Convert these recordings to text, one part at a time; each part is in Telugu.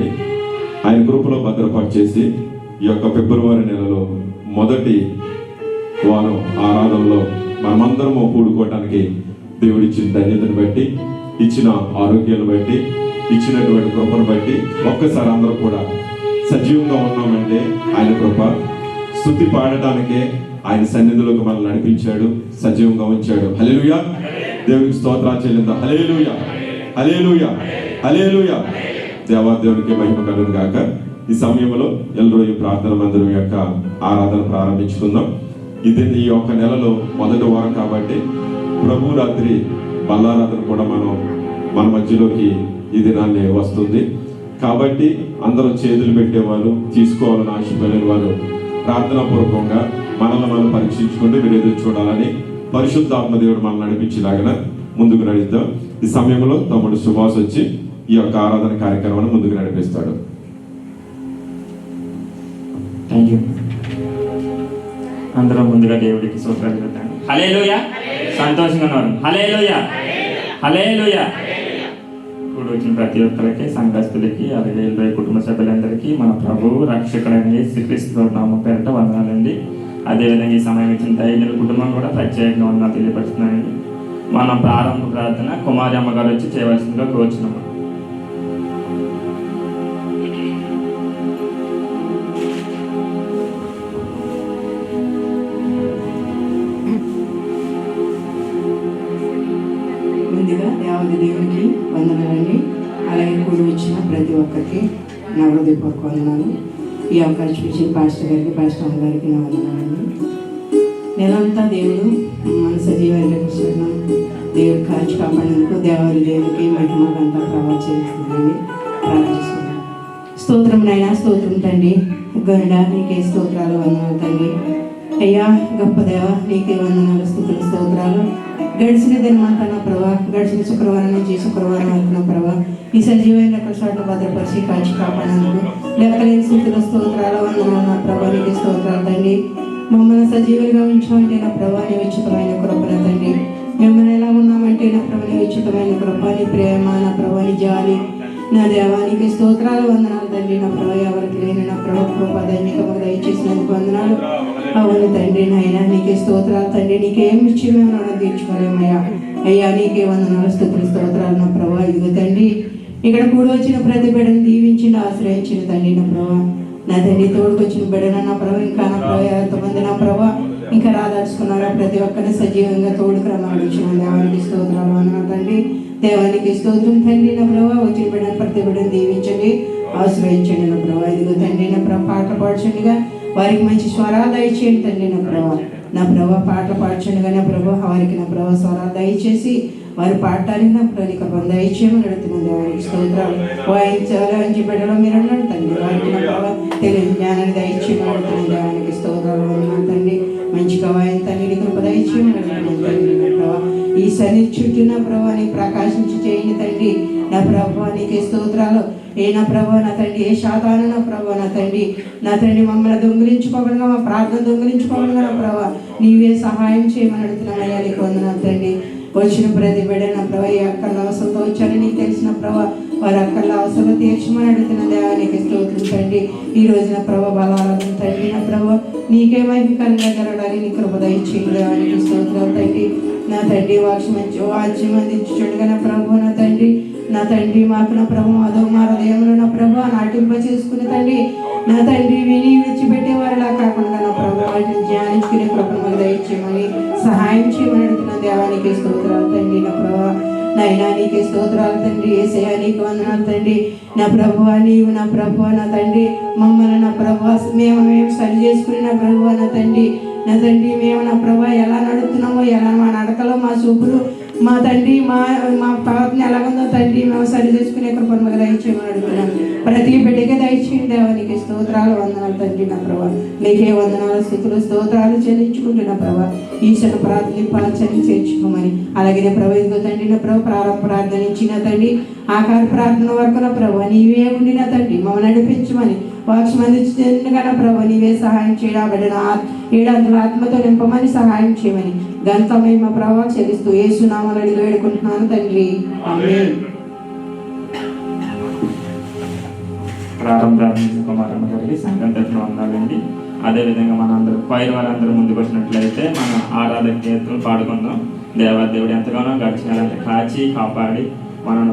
మమ్మల్ని ఆయన కృపలో భద్రపాటు చేసి ఈ యొక్క ఫిబ్రవరి నెలలో మొదటి వారం ఆరాధనలో మనమందరము కూడుకోవటానికి దేవుడిచ్చిన ధన్యతను బట్టి, ఇచ్చిన ఆరోగ్యాన్ని బట్టి, ఇచ్చినటువంటి కృపను బట్టి ఒక్కసారి అందరూ కూడా సజీవంగా ఉన్నామంటే ఆయన కృప. స్తుతి పాడటానికే ఆయన సన్నిధిలోకి మనల్ని నడిపించాడు, సజీవంగా ఉంచాడు. హల్లెలూయా, దేవునికి స్తోత్రాలు చెల్లిద్దాం. హల్లెలూయా, హల్లెలూయా, హల్లెలూయా. దేవాదేవునికి మహిమ కలుగును గాక. ఈ సమయంలో ఎల్లరోజు ప్రార్థన మందిరం యొక్క ఆరాధన ప్రారంభించుకుందాం. ఇది ఈ యొక్క నెలలో మొదటి వారం కాబట్టి ప్రభు రాత్రి బల్లారాధన కూడా మన మధ్యలోకి ఈ దినాన్ని వస్తుంది కాబట్టి అందరూ చేతులు పెట్టేవాళ్ళు, తీసుకోవాలని ఆశపడిన వాళ్ళు ప్రార్థనాపూర్వకంగా మనల్ని మనం పరీక్షించుకుంటూ మీరు ఎదురు చూడాలని పరిశుద్ధాత్మదేవుడు మనల్ని నడిపించేలాగా ముందుకు నడుద్దాం. ఈ సమయంలో తమ్ముడు సుభాష్ వచ్చి ఈ యొక్క ఆరాధన కార్యక్రమాన్ని ముందుకు నడిపిస్తాడు. Thank you. అందరూ ముందుగా దేవుడికి స్తోత్రాలు చెప్తాను. హల్లెలూయా. సంతోషంగా ఉన్నారు. హల్లెలూయా, హల్లెలూయా. ఇప్పుడు వచ్చిన ప్రతి ఒక్కరికి, సంఘస్థులకి, అలాగే 20 కుటుంబ సభ్యులందరికీ మన ప్రభువు రక్షకుడైన యేసుక్రీస్తు నామం పేరిట వందనాలండి. అదేవిధంగా ఈ సమయం ఇచ్చిన దైవ కుటుంబం కూడా ప్రత్యేకంగా వందనాలు తెలియపరుస్తున్నానండి. మనం ప్రారంభ ప్రార్థన కుమారి అమ్మగారు వచ్చి చేయవలసిందిగా కోరుచున్నాము. ముందుగా దేవునికి వందనాలండి. అలాగే కూడి వచ్చిన ప్రతి ఒక్కరికి నా హృదయపూర్వక వందనాలు. ఈ అవకాశం ఇచ్చిన పాస్టర్ గారికి, పాస్టర్ అమ్మ గారికి నా వందనాలండి. నెలంతా దేవుడు మన సజీవంగా కృష్ణ దేవుడు కాచి కాపాడేందుకు దేవునికి మహిమకంతా ప్రభావం చేస్తున్నానండి. ప్రార్థిస్తున్నాను. స్తోత్రం నాయనా, స్తోత్రం తండ్రి. గరుడ నీకే స్తోత్రాలు, వందనాలు తండ్రి. అయ్యా గొప్ప దేవ నీకే వందనాలు, స్తుతులు, స్తోత్రాలు. గడిచిన దినమంతా నా ప్రభా, గడిచిన శుక్రవారం నుంచి శుక్రవారం అనుకున్న ప్రభా ఈ సజీవైన చోట్ల భద్రపరిచి కాచి కాపాడేందుకు లెక్కలేని స్థితిలో స్తోత్రాలు, వందనాలు నా ప్రభా నీకే స్తోత్రాలు తండ్రి. మమ్మల్ని సజీవులుగా ఉంచామంటే నా ప్రభా నీ ఉచితమైన కృపణ తండ్రి. మిమ్మల్ని ఎలా ఉన్నామంటే నా ప్రభా నీ ఉచితమైన కృప, నీ ప్రేమ, నా ప్రభా నీ జాలి, నా దేవానికి స్తోత్రాలు, వందనాలు తండ్రి. నా ప్రభా ఎవరికి లేని నా ప్రభా కృప ధన్యతకు దయచేసినందుకు వందనాలు. అవును తండ్రి నాయన నీకే స్తోత్రాలు తండ్రి. నీకేం ఇచ్చి మేము రుణం తీర్చుకోలేమయ్యా. అయ్యా నీకే వందనాలు, స్తుతులు, స్తోత్రాలు నా ప్రభా. ఇదిగో తండ్రి ఇక్కడ కూడి వచ్చిన ప్రతి బిడ్డను దీవించిన, ఆశ్రయించిన తండ్రి నా ప్రభా. నా తండ్రి తోడుకొచ్చిన బిడ్డను నా ప్రభా, ఇంకా నా ప్రభా ఎంతమంది నా ప్రభా ఇంకా రాదాచుకున్నారో ప్రతి ఒక్కరిని సజీవంగా తోడు క్రమాలు ఇచ్చిన దేవానికి స్తోత్రాలు, వందనాలు తండ్రి. దేవానికి స్తోత్రం తండ్రి. నా ప్రభా వచ్చిన బిడ్డను ప్రతి బిడ్డను దీవించండి, ఆశ్రయించండి నా ప్రభా. ఇదిగో తండ్రి నా ప్రభా పాటలు పాడుచుండగా వారికి మంచి స్వరాలు దయచేయండి తండ్రి. నా ప్రభా నా ప్రభా పాటలు పాడుచుండగా నా ప్రభా వారికి నా ప్రభా స్వరాలు దయచేసి వారు పాడటానికి నా ప్రభు దయచేయమని అడుగుతున్నాను. దేవానికి స్తోత్రాలు. వాయించాలని బిడ్డలో మీరు అన్నాడు తండ్రి. వారికి నా ప్రభా తెలియని జ్ఞానాన్ని దయచేయమని అడుగుతున్నాను. దేవానికి స్తోత్రాలు, వందనాలు తండ్రి. మంచిగా వాయిన తండ్రి కృప దయచేయమని అడుగుతున్నాను తండ్రి. నా ప్రభా ఈ సన్నిధి చుట్టూ నా ప్రభాని ప్రకాశించి చేయండి తండ్రి. నా ప్రభా నీకే స్తోత్రాలు. ఏ నా ప్రభా నా తండ్రి, ఏ శాతాను నా ప్రభా నా తండ్రి, నా తండ్రి మమ్మల్ని దొంగిలించుకోకుండా, మా ప్రార్థన దొంగిలించుకోకుండా నా ప్రభా నీవే సహాయం చేయమని అడుగుతున్నానయ్యా. నీకు వందనాలు తండ్రి. వచ్చిన ప్రతి బిడ్డ నా ప్రభా ఏ అక్కల అవసరంతో వచ్చారని నీకు తెలిసిన ప్రభా వారి అక్కల అవసరం తీర్చమని అడుగుతున్న దేవానికి స్తోత్రం తండ్రి. ఈ రోజున ప్రభా బలాలను తండ్రి నా ప్రభా నీకే మహిమకరంగా జరగడానికి నీ కృప దయచేయండి. దేవానికి స్తోత్రాలు తండ్రి. నా తండ్రి వాక్యం అందించుండగా నా ప్రభు నా తండ్రి, నా తండ్రి మాకు నా ప్రభు అదో మా హృదయంలో నా ప్రభు నాటింప చేసుకుని తండ్రి నా తండ్రి విని విడిచిపెట్టేవారిలా కాకుండా నా ప్రభు వాటిని ధ్యానించుకునే కృపను మాకు దయచేయమని సహాయం చేయమని అడుగుతున్న దేవానికి స్తోత్రాలు తండ్రి. నా ప్రభా నైనా నీకే స్తోత్రాలు తండ్రి. యేసయ్యా నీకు వందనాలు తండ్రి. నా ప్రభువా నీవు నా ప్రభువా నా తండ్రి మమ్మల్ని నా ప్రభువా మేము సరి చేసుకుని నా ప్రభువా నా తండ్రి మేము నా ప్రభా ఎలా నడుస్తున్నామో, ఎలా మా నడకలో మా చూపులు మా తండ్రి మా ప్రవర్తన ఎలాగుందో తండ్రి మేము సరి చేసుకునే కృపను మాకు దయచేయమని అడుగుతున్నాం. ప్రతి బిడ్డకే దయచేయండి దేవానికి స్తోత్రాలు, వందనాలు తండ్రి. నా ప్రభా నీకే వందనాలు, స్థుతులు, స్తోత్రాలు చెల్లించుకుంటున్న ప్రభా ఈశ్వర ప్రార్థన చేర్చుకోమని. అలాగే ప్రభా ఇదిగో తండ్రి నా ప్రభు ప్రారంభ ప్రార్థన ఇచ్చిన తండ్రి ఆకార ప్రార్థన వరకు నా ప్రభా నీవే ఉండిన తండ్రి మమ్మల్ని నడిపించమని వాక్యం అందించిన ప్రభా నీవే సహాయం చేయబడిన ఏడంతుల ఆత్మతో నింపమని సహాయం చేయమని ఘనతమై మా ప్రభావ చెల్లిస్తూ యేసునామములో అడిగి వేడుకుంటున్నాను తండ్రి. ఆమేన్. ప్రారంభించిన కుమారమ్మ గారికి సంఘం తరఫున వందాలండి. అదేవిధంగా మనందరూ పైన వారందరూ ముందుకు వచ్చినట్లయితే మన ఆరాధన కీర్తనలు పాడుకుందాం. దేవాదేవుడు ఎంతగానో గడిచిన నెలంతా కాచి కాపాడి మనం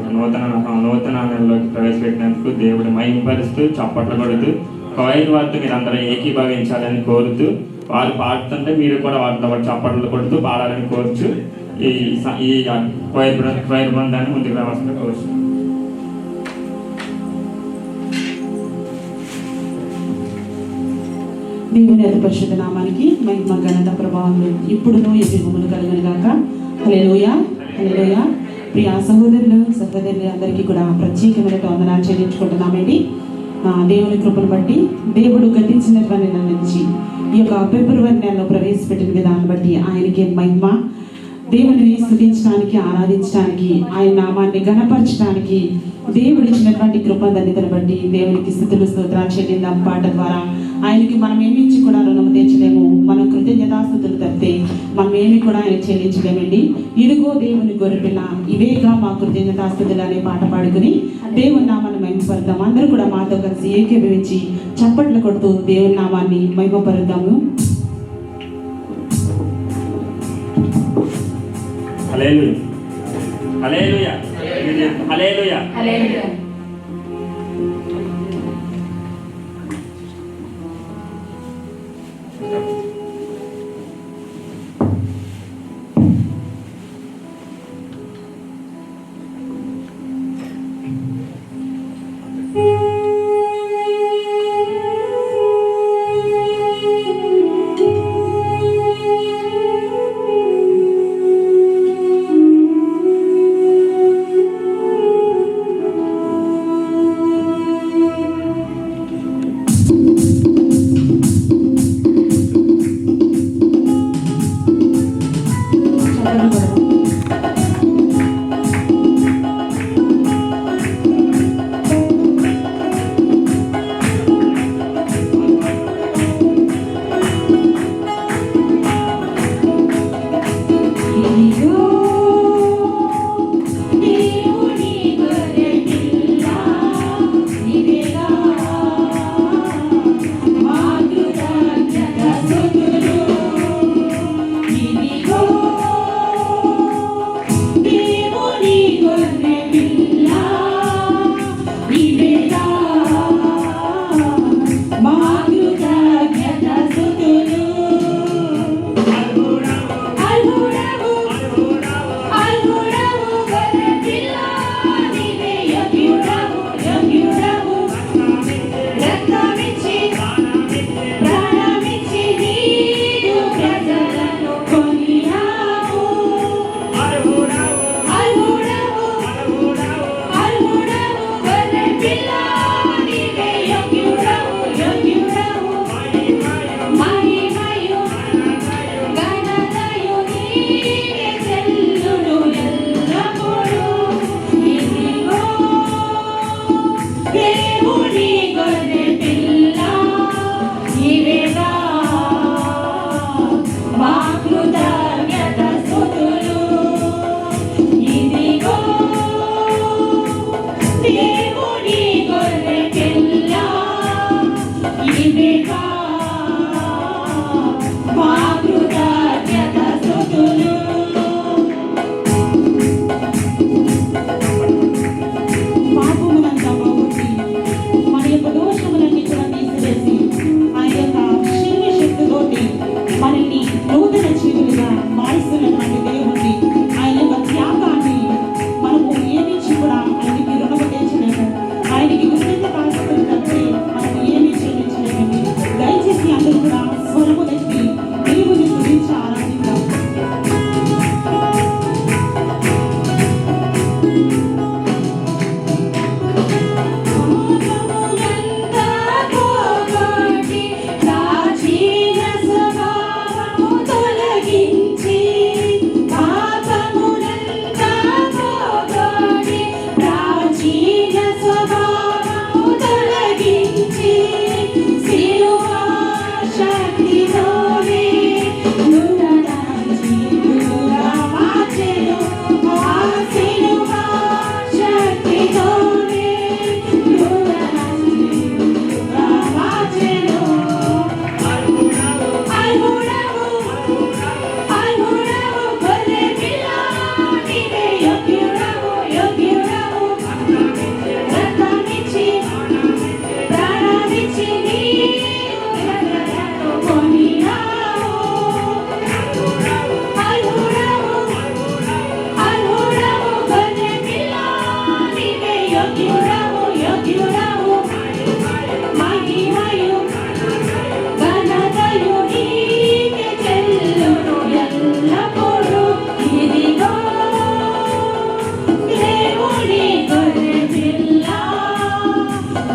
నూతన నెలలోకి ప్రవేశపెట్టినందుకు దేవుడు మహిమపరుస్తూ చప్పట్లు కొడుతూ పైన వారితో మీరు అందరూ ఏకీభవించాలని కోరుతూ వారు పాడుతుంటే మీరు కూడా వారితో చప్పట్లు కొడుతూ పాడాలని కోరుచు ఈ క్వైర్ బృందాన్ని ముందుకు రావాల్సిందిగా కోరుచు. దేవుని అతి పరిశుద్ధ నామానికి మహిమ ఘనత ప్రభావములు ఇప్పుడును ఎదుగుములు కలుగును గాక. హల్లెలూయా హల్లెలూయా. ప్రియ సహోదరులు అందరికీ కూడా ప్రత్యేకమైన వందనాలు చెల్లించుకుంటున్నామండి. దేవుని కృపను బట్టి దేవుడు గతించినటువంటి నెల నుంచి ఈ యొక్క ఫిబ్రవరి నెలలో ప్రవేశపెట్టిన విధానం బట్టి ఆయనకి మహిమ. దేవుని స్తుతించడానికి ఆరాధించడానికి ఆయన నామాన్ని ఘనపరచడానికి దేవుడు ఇచ్చినటువంటి కృపధన్యతను బట్టి దేవునికి స్తుతులు స్తోత్రాలు చెల్లిద్దాం. పాట ద్వారా ఆయనకి మనం ఏమి కూడా రుణము తెచ్చలేము. మనం కృతజ్ఞతాస్తుతులు తప్పితే మనం ఏమి కూడా ఆయన చెల్లించలేమండి. ఇదిగో దేవుని గొర్రెపిల్ల ఇవేగా మా కృతజ్ఞతాస్తుతులు అనే పాట పాడుకుని దేవుని నామాన్ని మహిమపరుద్దాం. అందరూ కూడా మాతో కలిసి ఏకీభవించి చప్పట్లు కొడుతూ దేవుని నామాన్ని మహిమపరుద్దాము. హల్లెలూయా హల్లెలూయా హల్లెలూయా హల్లెలూయా. పాపమునంతా పోగొట్టి మన యొక్క దోషములను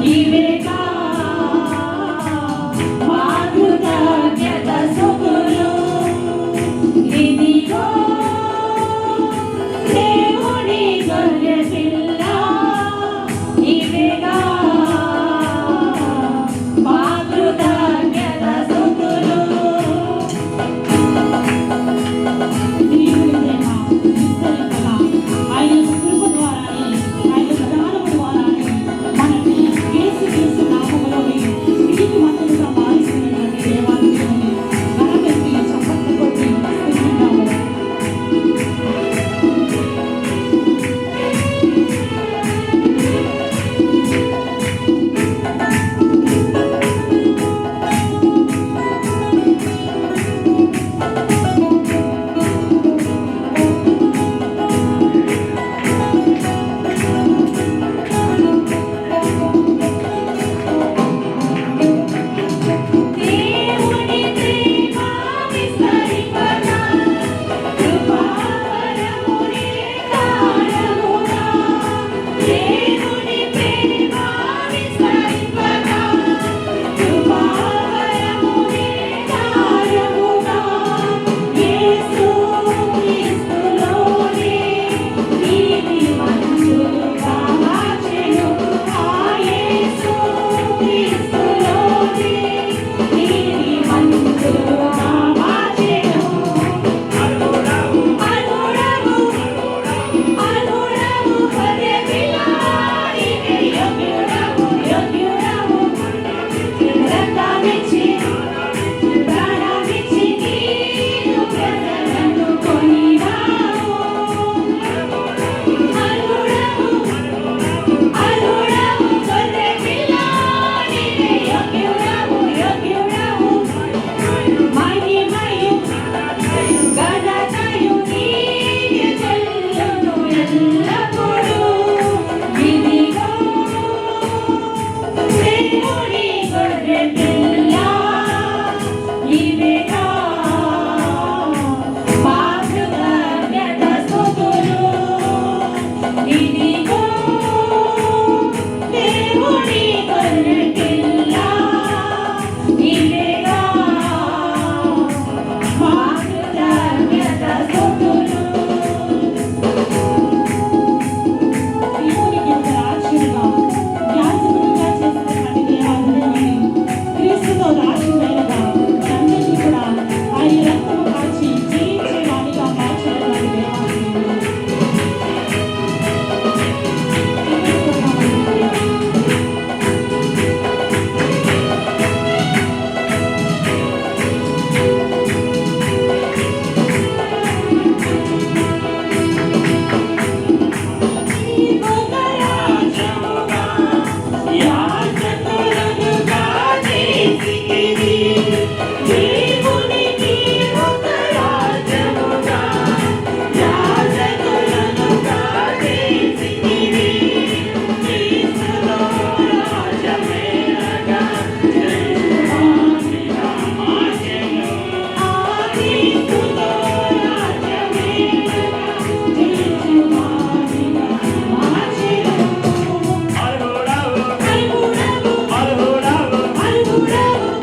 నీవేగా మా కృతజ్ఞత స్తుతులు. ఇదిగో దేవుని గొర్రె పిల్ల, నీవేగా మా కృతజ్ఞత స్తుతులు. దేవుని ప్రేమ విస్తరింపగా ఆయన కృప ద్వారానే, ఆయన ప్రదానము ద్వారానే మనల్ని యేసుక్రీస్తు నామములోని నీతిమంతులుగా మారుస్తున్నటువంటి దేవాది దేవుని ఘనపెట్టి చప్పట్లు కొట్టి స్తుతిస్తున్నాము. దేవుని ప్రేమ విస్తరింపగా కృపావరమునే కారణముగా. దేవుని ప్రేమ విస్తరింపగా కృపావరమునే కారణముగా. యేసు క్రీస్తులోనే నీతిమంతులుగా మార్చెను. ఆ యేసు క్రీస్తులోనే నీతిమంతులుగా మార్చెను. అనురము గొర్రె పిల్ల, నీవే యోగ్యుడవు. రక్తమిచ్చి ప్రాణమిచ్చి నీవు ప్రజలను కొనినావు. అనురము గొర్రె పిల్ల, నీవే యోగ్యుడవు. మహిమయు ఘనతయు నీకే చెల్లును ఎల్లప్పుడూ. ఇదిగో దేవుని గొర్రె పిల్ల, నీవేగా మా కృతజ్ఞత స్తుతులు. ఇదిగో దేవుని గొర్రె పిల్ల, నీవేగా మా కృతజ్ఞత స్తుతులు. దేవునికి ఒక రాజుగా యాజకుడిగా చేసినటువంటి దేవాది దేవుని క్రీస్తుతో రాజువైనగా నన్నిటినీ కూడా ఆయన రక్తము కాచి జీవించే వాడిగా మార్చినటువంటి దేవాది దేవుడు. ఒక రాజ్యముగా యాజకులనుగా చేసితివి. దేవునికి ఒక రాజ్యముగా యాజకులనుగా చేసితివి. క్రీస్తులో రాజ్యమేలగా జయవాదిగా మార్చెను. ఆ క్రీస్తులో రాజ్యమేలగా జయవాదిగా మార్చెను. అనురము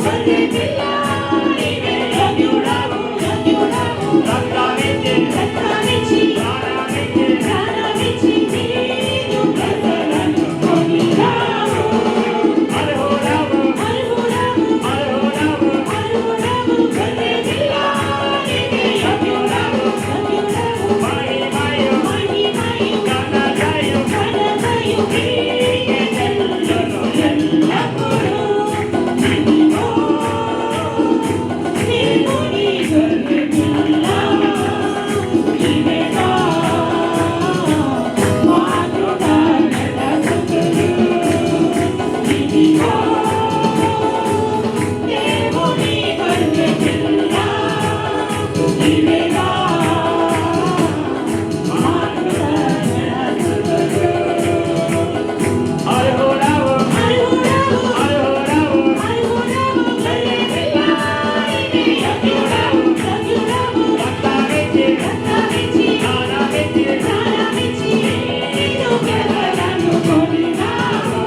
గొర్రె పిల్ల, నీవే యోగ్యుడవు. రక్తమిచ్చి ప్రాణమిచ్చి నీవు ప్రజలను కొనినావు. అనురము గొర్రె పిల్ల, నీవే యోగ్యుడవు. మహిమయు ఘనతయు నీకే చెల్లును ఎల్లప్పుడూ. ఇదిగో దేవుని గొర్రె పిల్ల, నీవేగా మా కృతజ్ఞత స్తుతులు. ఇదిగో దేవుని గొర్రె పిల్ల, నీవేగా మా కృతజ్ఞత స్తుతులు. అనురము గొర్రె పిల్ల, నీవే యోగ్యుడవు. రక్తమిచ్చి ప్రాణమిచ్చి నీవు ప్రజలను కొనినావు.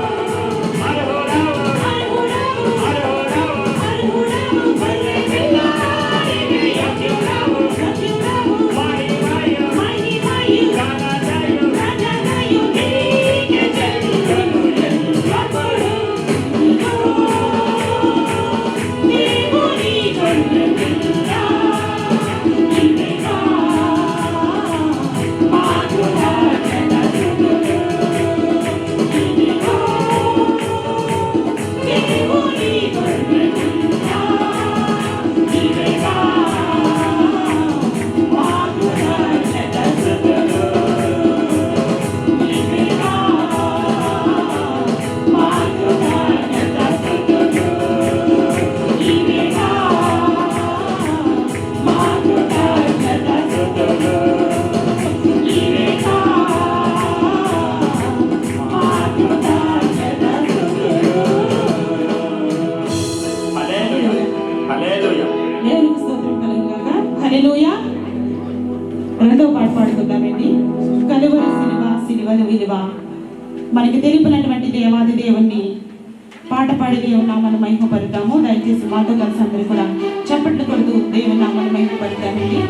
దేవునికి స్తోత్రం కలుగుగాక. హల్లెలూయా. రెండవ పాట పాడుకుందామండి. కలువరి సిలువల విలువ. మనకి తెలిపినటువంటి దేవాది దేవుణ్ణి పాట పాడి దేవుని నామాన్ని మహిమపడతాము. దయచేసి మాతో కలిసి అందరూ కూడా చప్పట్లు కొడుతూ దేవుని నామాన్ని మహిమపడతామండి.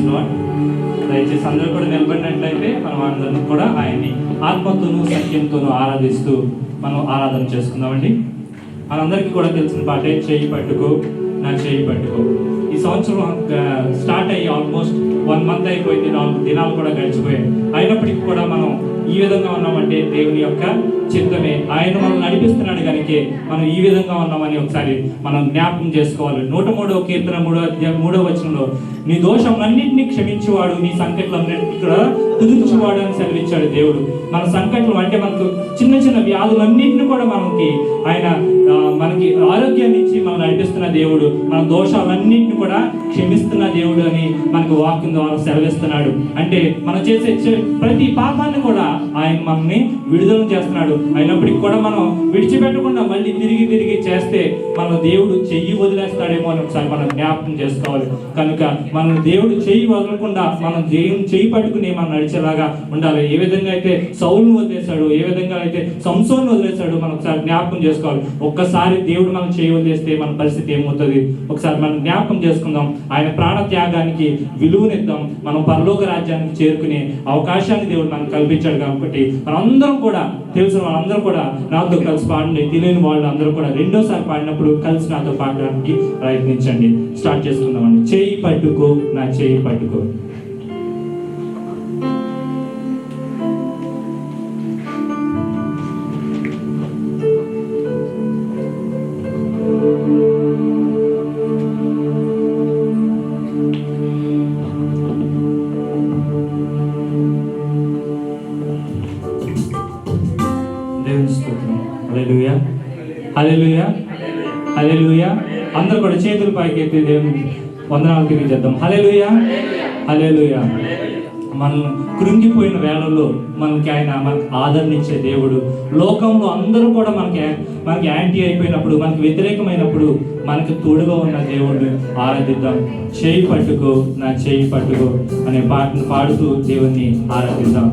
లార్డ్. దయచేసి అందరూ కూడా నిలబడినట్లయితే మనం అందరం కూడా ఆయన్ని ఆత్మతోనూ సత్యంతోనూ ఆరాధిస్తూ మనం ఆరాధన చేసుకుందామండి. మనందరికీ కూడా తెలిసిన పాటే చేయి పట్టుకో నా చేయి పట్టుకో. ఈ సంవత్సరం స్టార్ట్ అయ్యి ఆల్మోస్ట్ 1 month అయిపోయింది, 4 దినాలు కూడా గడిచిపోయాయి. అయినప్పటికీ కూడా మనం ఈ విధంగా ఉన్నామంటే దేవుని యొక్క చిత్తమే. ఆయన మనం నడిపిస్తున్నాడు కనుకే మనం ఈ విధంగా ఉన్నామని ఒకసారి మనం జ్ఞాపకం చేసుకోవాలి. 103వ కీర్తన 3వ వచనంలో నీ దోషములన్నింటినీ క్షమించేవాడు, నీ సంకటలన్నింటినీ కూడా కుదుర్చేవాడు అని సెలవిచ్చాడు దేవుడు. మన సంకటం అంటే మనకు చిన్న చిన్న వ్యాధులన్నింటినీ కూడా ఆయన మనకి ఆరోగ్యాన్ని ఇచ్చి మనం నడిపిస్తున్న దేవుడు, మన దోషాలన్నింటినీ కూడా క్షమిస్తున్న దేవుడు అని మనకు వాక్యం ద్వారా సెలవిస్తున్నాడు. అంటే మనం చేసే ప్రతి పాపాన్ని కూడా ఆయన మనల్ని విడుదల చేస్తున్నాడు. అయినప్పటికీ కూడా మనం విడిచిపెట్టకుండా మళ్ళీ తిరిగి చేస్తే మన దేవుడు చెయ్యి వదిలేస్తాడేమో అని ఒకసారి మనం జ్ఞాపకం చేసుకోవాలి. కనుక మన దేవుడు చెయ్యి వదలకుండా మనం దేవుని చెయ్యి పట్టుకుని మనం నడిచేలాగా ఉండాలి. ఏ విధంగా అయితే సౌలును వదిలేశాడు, ఏ విధంగా అయితే సంసోను వదిలేశాడు, మనం ఒకసారి జ్ఞాపకం చేసుకోవాలి. ఒక్కసారి దేవుడు మనం చేయి వదిలేస్తే మన పరిస్థితి ఏమవుతుంది ఒకసారి మనం జ్ఞాపకం చేసుకుందాం. ఆయన ప్రాణ త్యాగానికి విలువనిద్దాం. మనం పరలోక రాజ్యానికి చేరుకునే అవకాశాన్ని దేవుడు మనకు కల్పించాడు. కాబట్టి మనందరం కూడా తెలిసిన వాళ్ళందరూ కూడా నాతో కలిసి పాడండి. తెలియని వాళ్ళు అందరూ కూడా రెండోసారి పాడినప్పుడు కలిసి నాతో పాడడానికి ప్రయత్నించండి. స్టార్ట్ చేసుకుందామండి. చేయి పట్టుకో నా చేయి పట్టుకో. హల్లెలూయా హల్లెలూయా హల్లెలూయా. అందరూ కూడా చేతులు పైకి ఎత్తి దేవుని వందనాలు తెలియజేద్దాం. హల్లెలూయా హల్లెలూయా. మనం కృంగిపోయిన వేళల్లో మనకు ఆదరణ ఇచ్చే దేవుడు. లోకంలో అందరూ కూడా మనకి యాంటీ అయిపోయినప్పుడు, మనకి వ్యతిరేకమైనప్పుడు మనకు తోడుగా ఉన్న దేవుడిని ఆరాధిద్దాం. చేయి పట్టుకో నా చేయి పట్టుకో అనే పాటను పాడుతూ దేవుణ్ణి ఆరాధిద్దాం.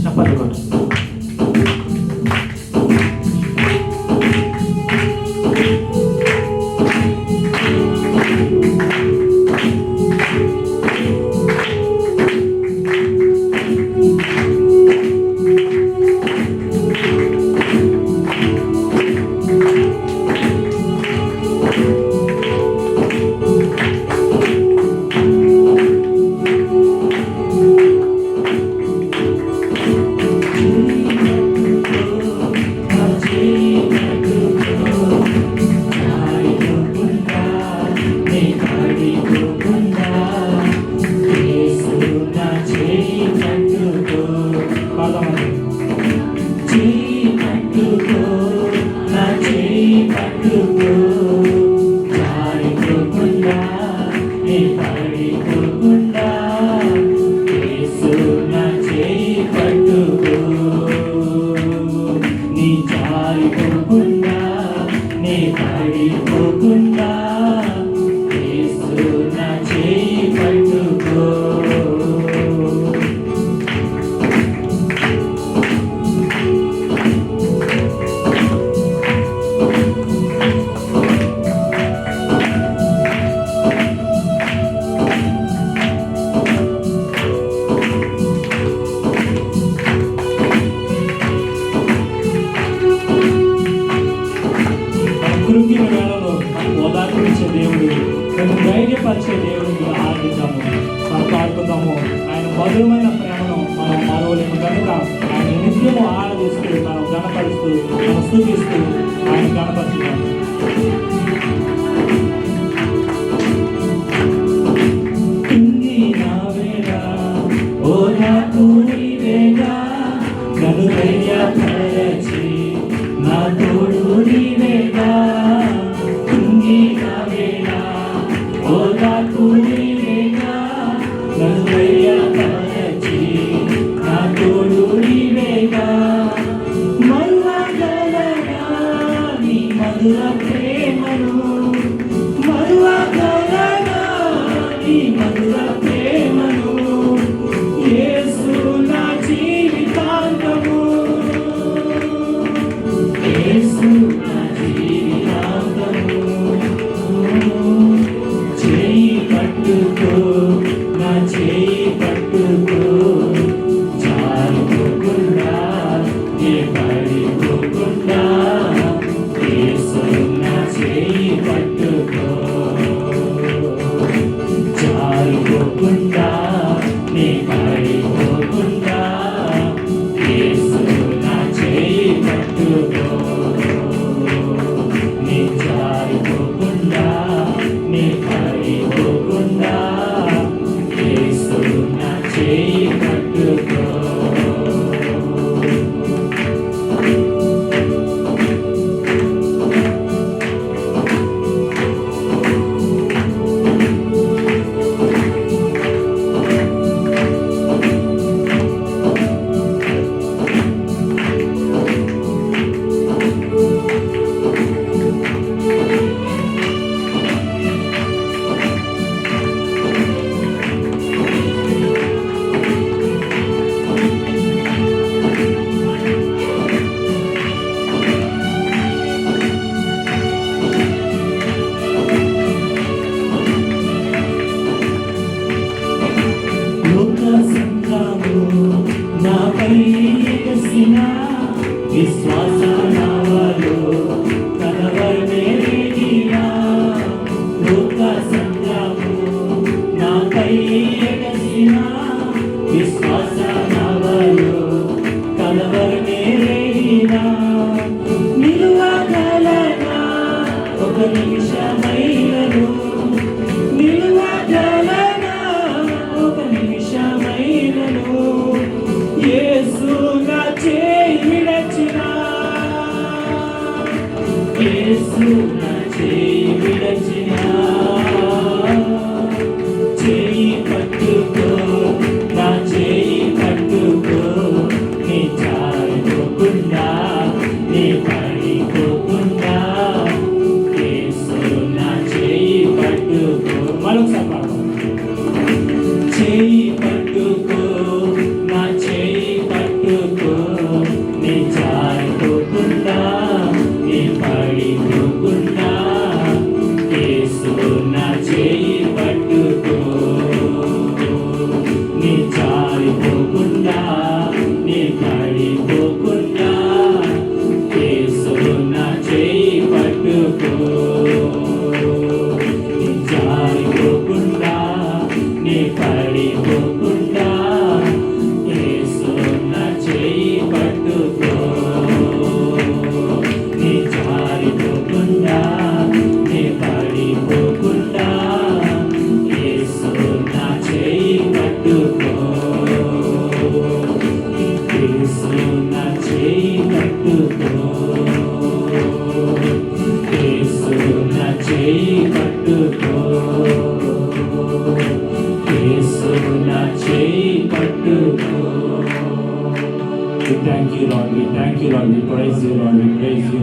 చప్పట్లు కొట్టు. ధైర్యపరిచే దేవుడిని ఆరాధిద్దాము, మనం పాడుకుందాము. ఆయన మధురమైన ప్రేమను మనం మరవలేము కనుక ఆయన నిత్యము ఆరాధిస్తూ, మనం గణపరుస్తూ, మనం స్తుతిస్తూ ఆయన గణపరుచుతాము. నన్ను ధైర్యపరచి నా తోడు నీవేగా, కుంగిన వేళ ఓదార్పు నీవేగా. నన్ను ధైర్యపరచి నా తోడు నీవేగా. మరువగలనా నీ మధుర ప్రేమను, మరువగలనా నీ మధుర ప్రేమను. యేసు నా జీవితాంతము, యేసు నా జీవితాంతము.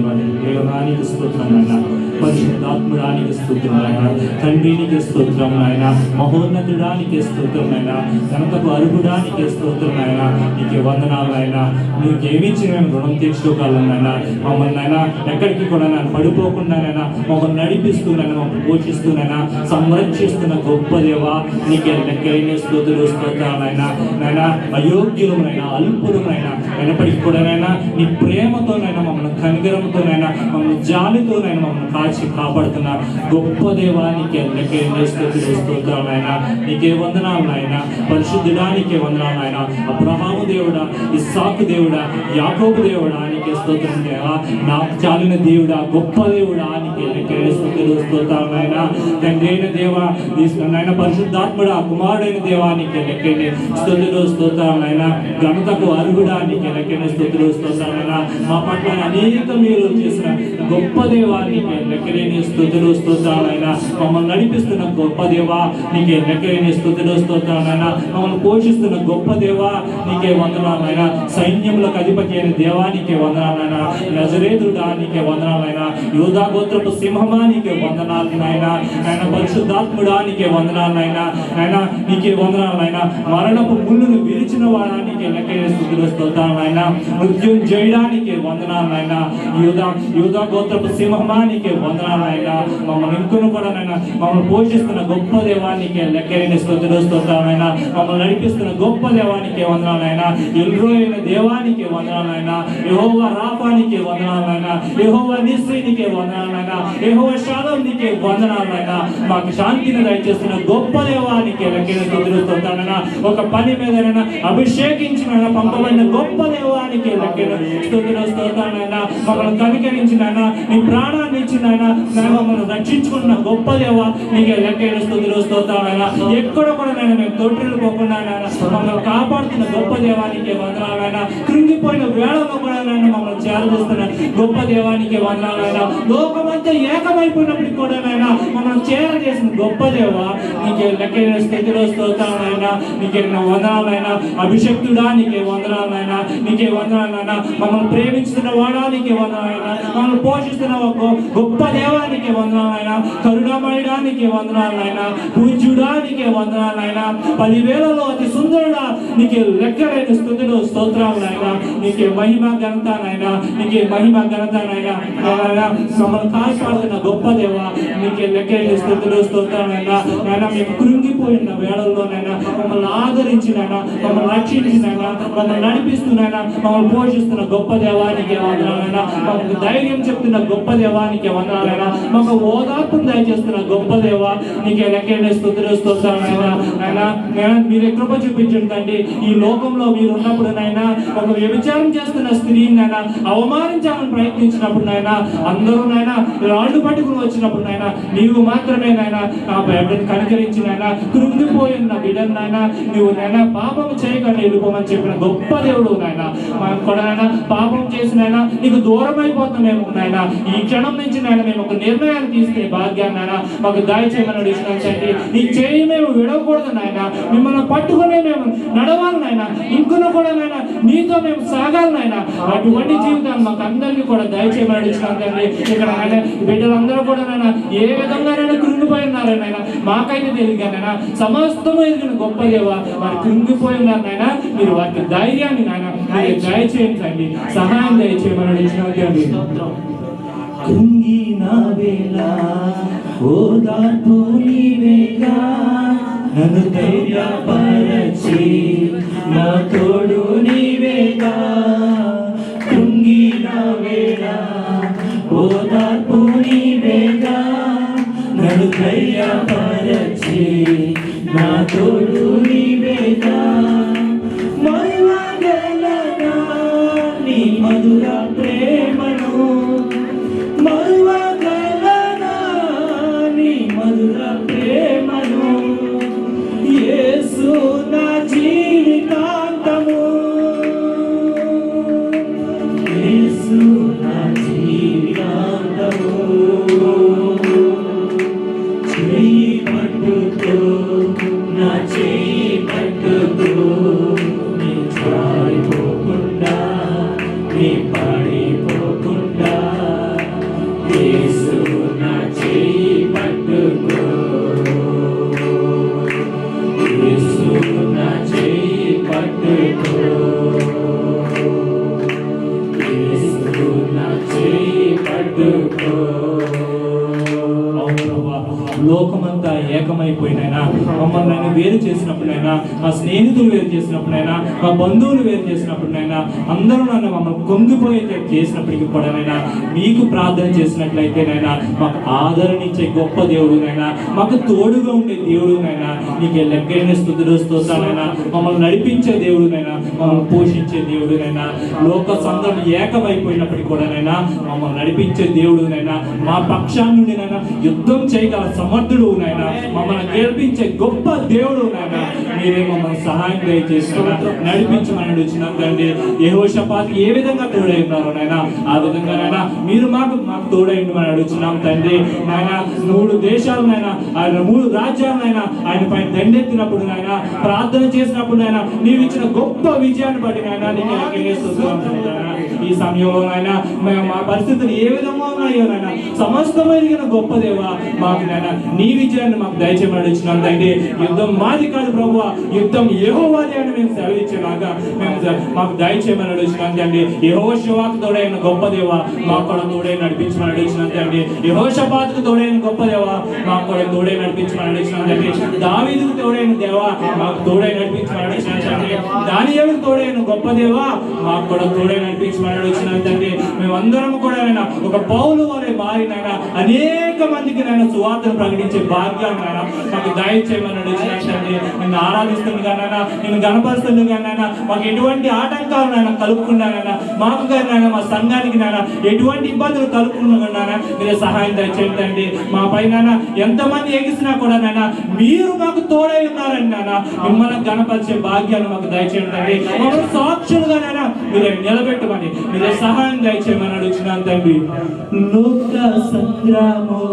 దేవానికి దేవానికి స్తోత్రం నాయన, పరిశుద్ధాత్ముడానికి స్తోత్రం నాయన, తండ్రికి స్తోత్రం నాయన, మహోన్నతుడానికి స్తోత్రం నాయన, ఘనతకు అర్హుడానికి స్తోత్రం నాయన. నీకే వందనాలు నాయన. నీకేమిచ్చి నేను రుణం తీర్చుకోగలనైనా, మమ్మల్ని అయినా ఎక్కడికి కూడా నేను పడిపోకుండానైనా మమ్మల్ని నడిపిస్తున్నాను, మమ్మల్ని పోషిస్తున్నాయినా, సంరక్షిస్తున్న గొప్ప దేవా నీకే లెక్కైన స్తోత్రాలైనా. నైనా అయోగ్యులమైనా అల్పులమైనా అయినప్పటికీ కూడానైనా నీ ప్రేమతోనైనా మమ్మల్ని కనికరంతోనైనా మమ్మల్ని జాలితోనైనా మమ్మల్ని కాచి కాపాడుతున్న గొప్ప దేవా నీకే లెక్కైన స్తోత్రాలైనా. నీకే వందనాలు నాయన. పరిశుద్ధుడా నీకే వందనాలు నాయన. అబ్రహాము దేవుడా, ఇస్సాకు దేవుడా, యాకోబు దేవుడా నీకే స్తోత్రం దేవా. నాకు చాలిన దేవుడా, గొప్ప దేవుడా నీకే లెక్కైన స్తోత్రాలైనా. తండ్రి అయిన దేవా నాయన, పరిశుద్ధాత్ముడా, కుమారుడైన దేవా నీకే లెక్కైన స్తోత్రాలైనా. ఘనతకు అర్హుడా నీకే లెక్కైన స్తోత్రాలైనా. మా పట్ల అనేక మీరు చేసిన గొప్ప దేవా నీకే లెక్కలేని స్తోత్రాలైనా. మమ్మల్ని నడిపిస్తున్న గొప్ప దేవా నీకే లెక్కలేని స్తోత్రాలైనా. మమ్మల్ని పోషిస్తున్న గొప్ప దేవా నీకే వందనాలైనా. సైన్యములకు అధిపతి అయిన దేవా నీకే వందనాలైనా. నజరేతుడా నీకే వందనాలైనా. యూదా గోత్రపు సింహమా నీకే వందనాలు నాయన. ఆయన పరిశుద్ధాత్ముడా నీకే వందనాలైనా. ఆయన నీకే వందనాలైనా. మరణపు ముళ్ళును విరిచిన వాడా నీకే లెక్కైన స్తోత్రాలైనా. మృత్యుంజయుడానికి వందనాలైనా. యూదా గోత్రపు సింహమా నీకే వందనాలైనా. మమ్మల్ని ఇంకొను కూడా నైనా మమ్మల్ని పోషిస్తున్న గొప్ప దేవానికి లెక్కైన స్తోత్రాలైనా. మమ్మల్ని నడిపిస్తున్న గొప్ప దేవానికి వందనాలైనా. ఎల్రోయైన దేవానికి వందనాలైనా. యెహోవా రాఫానికి వందనాలైనా. యెహోవా నిస్సీనికి వందనాలైనా. యెహోవా షాలోమ్ నీకే వందనాలైనా. మాకు శాంతిని దయచేస్తున్న గొప్ప దేవానికి లెక్కైన స్తోత్రాలైనా. ఒక పని మీదైనా అభిషేకించిన పంపబడిన గొప్ప దేవానికి లెక్కైన స్తోత్రాలైనా. మమ్మల్ని కనికరించినైనా, నీ ప్రాణాన్ని ఇచ్చినైనా, మమ్మల్ని రక్షించుకున్న గొప్ప దేవా నీకే లెక్కైన స్తోత్రాలైనా. ఎక్కడ కూడా నేను మేము తొట్టిల్లు పోకుండా మమ్మల్ని కాపాడుతున్న గొప్ప దేవానికి వందనాలైనా. కృంగిపోయిన వేళలో కూడా నేను మమ్మల్ని చేరదీస్తున్న గొప్ప దేవానికి వందనాలైనా. లోకమంతా ఏకమైపోయినప్పటికీ కూడా నైనా మమ్మల్ని చేరజేసిన గొప్ప దేవా నీకే లెక్కైన స్తోత్రాలైనా. నీకే వందనాలైనా. అభిషక్తుడా నీకే వందనాలైనా. నీకే వందనాలైనా. మమ్మల్ని ప్రేమించుతున్న వాడా నీకే వందనాలైనా. మమ్మల్ని పోషిస్తున్న గొప్ప దేవానికి వందనాలైనా. కరుణామయుడానికి వందనాలైనా. పూజ్యుడా నీకే వందనాలైనా. 10,000లో అతి సుందరుడా నీకే లెక్కలేని స్తోత్రాలైనా. నీకే మహిమ ఘనతనైనా. నీకే మహిమ ఘనతనైనా. మమ్మల్ని కాపాడుతున్న గొప్ప దేవ నీకే లెక్కలేని స్తోత్రాలైనా. నైనా మేము కృంగిపోయిన వేళల్లోనైనా మమ్మల్ని ఆదరించినైనా, మమ్మల్ని రక్షించినైనా, మమ్మల్ని నడిపిస్తున్నైనా, మమ్మల్ని పోషిస్తున్న గొప్ప దేవానికి వందనాలైనా. మాకు ధైర్యం చెప్తున్న గొప్ప దేవానికి వందనాలైనా. మాకు ఓదార్పును దయచేస్తున్న గొప్ప దేవ నీకే లెక్కైన స్తోత్రాలైనా. నైనా మీరే కృప చూపించండి. ఈ లోకంలో మీరు ఉన్నప్పుడు నైనా ఒక వ్యభిచారం చేస్తున్న స్త్రీని నైనా అవమానించాలని ప్రయత్నించినప్పుడు నైనా, అందరూ నైనా రాళ్ళు పట్టుకుని వచ్చినప్పుడు నైనా నీవు మాత్రమే నైనా ఆ బిడ్డను కనికరించినైనా, కృంగిపోయిన బిడ్డను నైనా నువ్వు నైనా పాపం చేయకుండా వెళ్ళిపోమని చెప్పిన గొప్ప దేవుడు నాయన. మనం కూడా నైనా పాపం చేసినైనా నీకు దూరం అయిపోతున్నామేమో నాయన. ఈ క్షణం నుంచి నైనా మేము ఒక నిర్ణయాన్ని తీసుకునే భాగ్యాన్ని నైనా మాకు దయచేయమని అడిగినండి. నీ చేయి మేము విడవకూడదు నాయన. మిమ్మల్ని పట్టుకునే మేము నడవాలి నాయన. ఇంకొన కూడా నైనా నీతో మేము సాగాలి నాయన. అటువంటి జీవితాన్ని మాకు అందరికీ కూడా దయచేయమని అడిగినండి. ఇక్కడ ఆయన బిడ్డలందరూ కూడా నైనా ఏ విధంగానైనా కృంగిపోయి ఉన్నారనైనా మాకైతే తెలియగానైనా సమస్తము ఎదిగిన గొప్ప దేవ వారు కృంగిపోయి ఉన్నారనైనా. మీరు వారికి ధైర్యాన్ని నాయన మీరు దయచేయండి, సహాయం దయచేయమని అడిగినండి. కృంగిన వేళ ఓదార్పు నీవేగా, నన్ను ధైర్యపరచి నా తోడు నీవేగా. కృంగిన వేళ ఓదార్పు నీవేగా, నన్ను ధైర్యపరచి నా తోడు నీవేగా. మరువగలనా నీ మధుర ప్రేమను, మరువగలనా నీ మధుర ప్రేమను. యేసు నా జీవితాంతము, యేసు నా జీవితాంతము. చెయ్యి పట్టుకో, నా చెయ్యి పట్టుకో, నీ జారిపోకుండా, నీ పడిపోకుండా లోకమంతా ఏకమైపోయినైనా మమ్మల్ని నేను వేరు చేసినప్పుడైనా, మా స్నేహితులు వేరు చేసినప్పుడైనా, మా బంధువులు వేరు చేసినప్పుడైనా, అందరూ నన్ను మమ్మల్ని కొంగిపోయే చేసినప్పటికీ కూడా నైనా మీకు ప్రార్థన చేసినట్లయితేనైనా మాకు ఆదరణ ఇచ్చే గొప్ప దేవుడునైనా, మాకు తోడుగా ఉండే దేవుడునైనా, నీకే లెక్కైన స్తుతులు స్తోత్రాలైనా, మమ్మల్ని నడిపించే దేవుడునైనా, మమ్మల్ని పోషించే దేవుడునైనా, లోక సంఘం ఏకమైపోయినప్పటికీ కూడానైనా మమ్మల్ని నడిపించే దేవుడునైనా, మా పక్షాన్ని నుండి నైనా యుద్ధం చేయగల సమర్థుడు నైనా, మమ్మల్ని గెలిపించే గొప్ప దేవుడు నైనా, మీరే మమ్మల్ని సహాయం దయచేస్తున్నా నడిపించమని అడుగుతున్నాం తండ్రి. యెహోషాపాతు ఏ విధంగా తోడై ఉన్నారో నైనా ఆ విధంగా నైనా మీరు మాకు తోడై ఉండమని అడుగుతున్నాం తండ్రి. నాయన 3 దేశాలనైనా ఆయన 3 రాజ్యాలనైనా ఆయన పైన దండెత్తినప్పుడు నాయన ప్రార్థన చేసినప్పుడు నాయన నీవు ఇచ్చిన గొప్ప విజయాన్ని బట్టి నాయన నీకు ఈ సమయంలో నాయన మా పరిస్థితులు ఏ విధంగా ఉన్నాయో నాయన సమస్తం ఎరిగిన గొప్ప దేవా మాకు నాయన నీ విజయాన్ని మాకు దయచేయమని అడుగుతున్నాం తండ్రి. యుద్ధం మాది కాదు ప్రభువా, యుద్ధం యెహోవాది అని మేము సెలవిచ్చేలాగా మాకు దయచేయమని అడుగుతున్నాం తండ్రి. యెహోషువాకు తోడైన గొప్ప దేవా మాకు కూడా తోడై నడిపించమని అడుగుతున్నాం తండ్రి. యెహోషాపాతుకు తోడైన గొప్ప దేవా మాకు కూడా తోడై నడిపించమని అడుగుతున్నాం తండ్రి. దావీదుకు తోడైన దేవా మాకు తోడై నడిపించమని అడుగుతున్నాం తండ్రి. దానియేలుకు తోడైన గొప్ప దేవా మాకు కూడా తోడై నడిపించమని అడుగుతున్నాం తండ్రి. మేమందరం కూడా ఒక పౌలు వలె మారినైనా అనేక మందికి సువార్తను ప్రకటించే భాగ్యాన్ని మాకు దయచేయమని అడుగుతున్నాం తండ్రి. నిన్ను ఆరాధిస్తుండగానైనా నిన్ను గణపరుస్తుండగానైనా మాకు ఎటువంటి ఆటంకాలు కలుపుకున్నానైనా మాకు కానీ మా సంఘానికి ఎటువంటి ఇబ్బందులు కలుపుకున్నానైనా మీరే సహాయం దయచేయండి. మా పైన ఎంతమంది ఎగిసినా కూడా మీరు మాకు తోడై ఉన్నారని మిమ్మల్ని గణపరిచే భాగ్యాన్ని మాకు దయచేయండి. మమ్మల్ని సాక్షులుగా మీరే నిలబెట్టమని మీరే సహాయం దయచేయమని అడుగుతున్నాను తండ్రి. లోక సంగ్రామో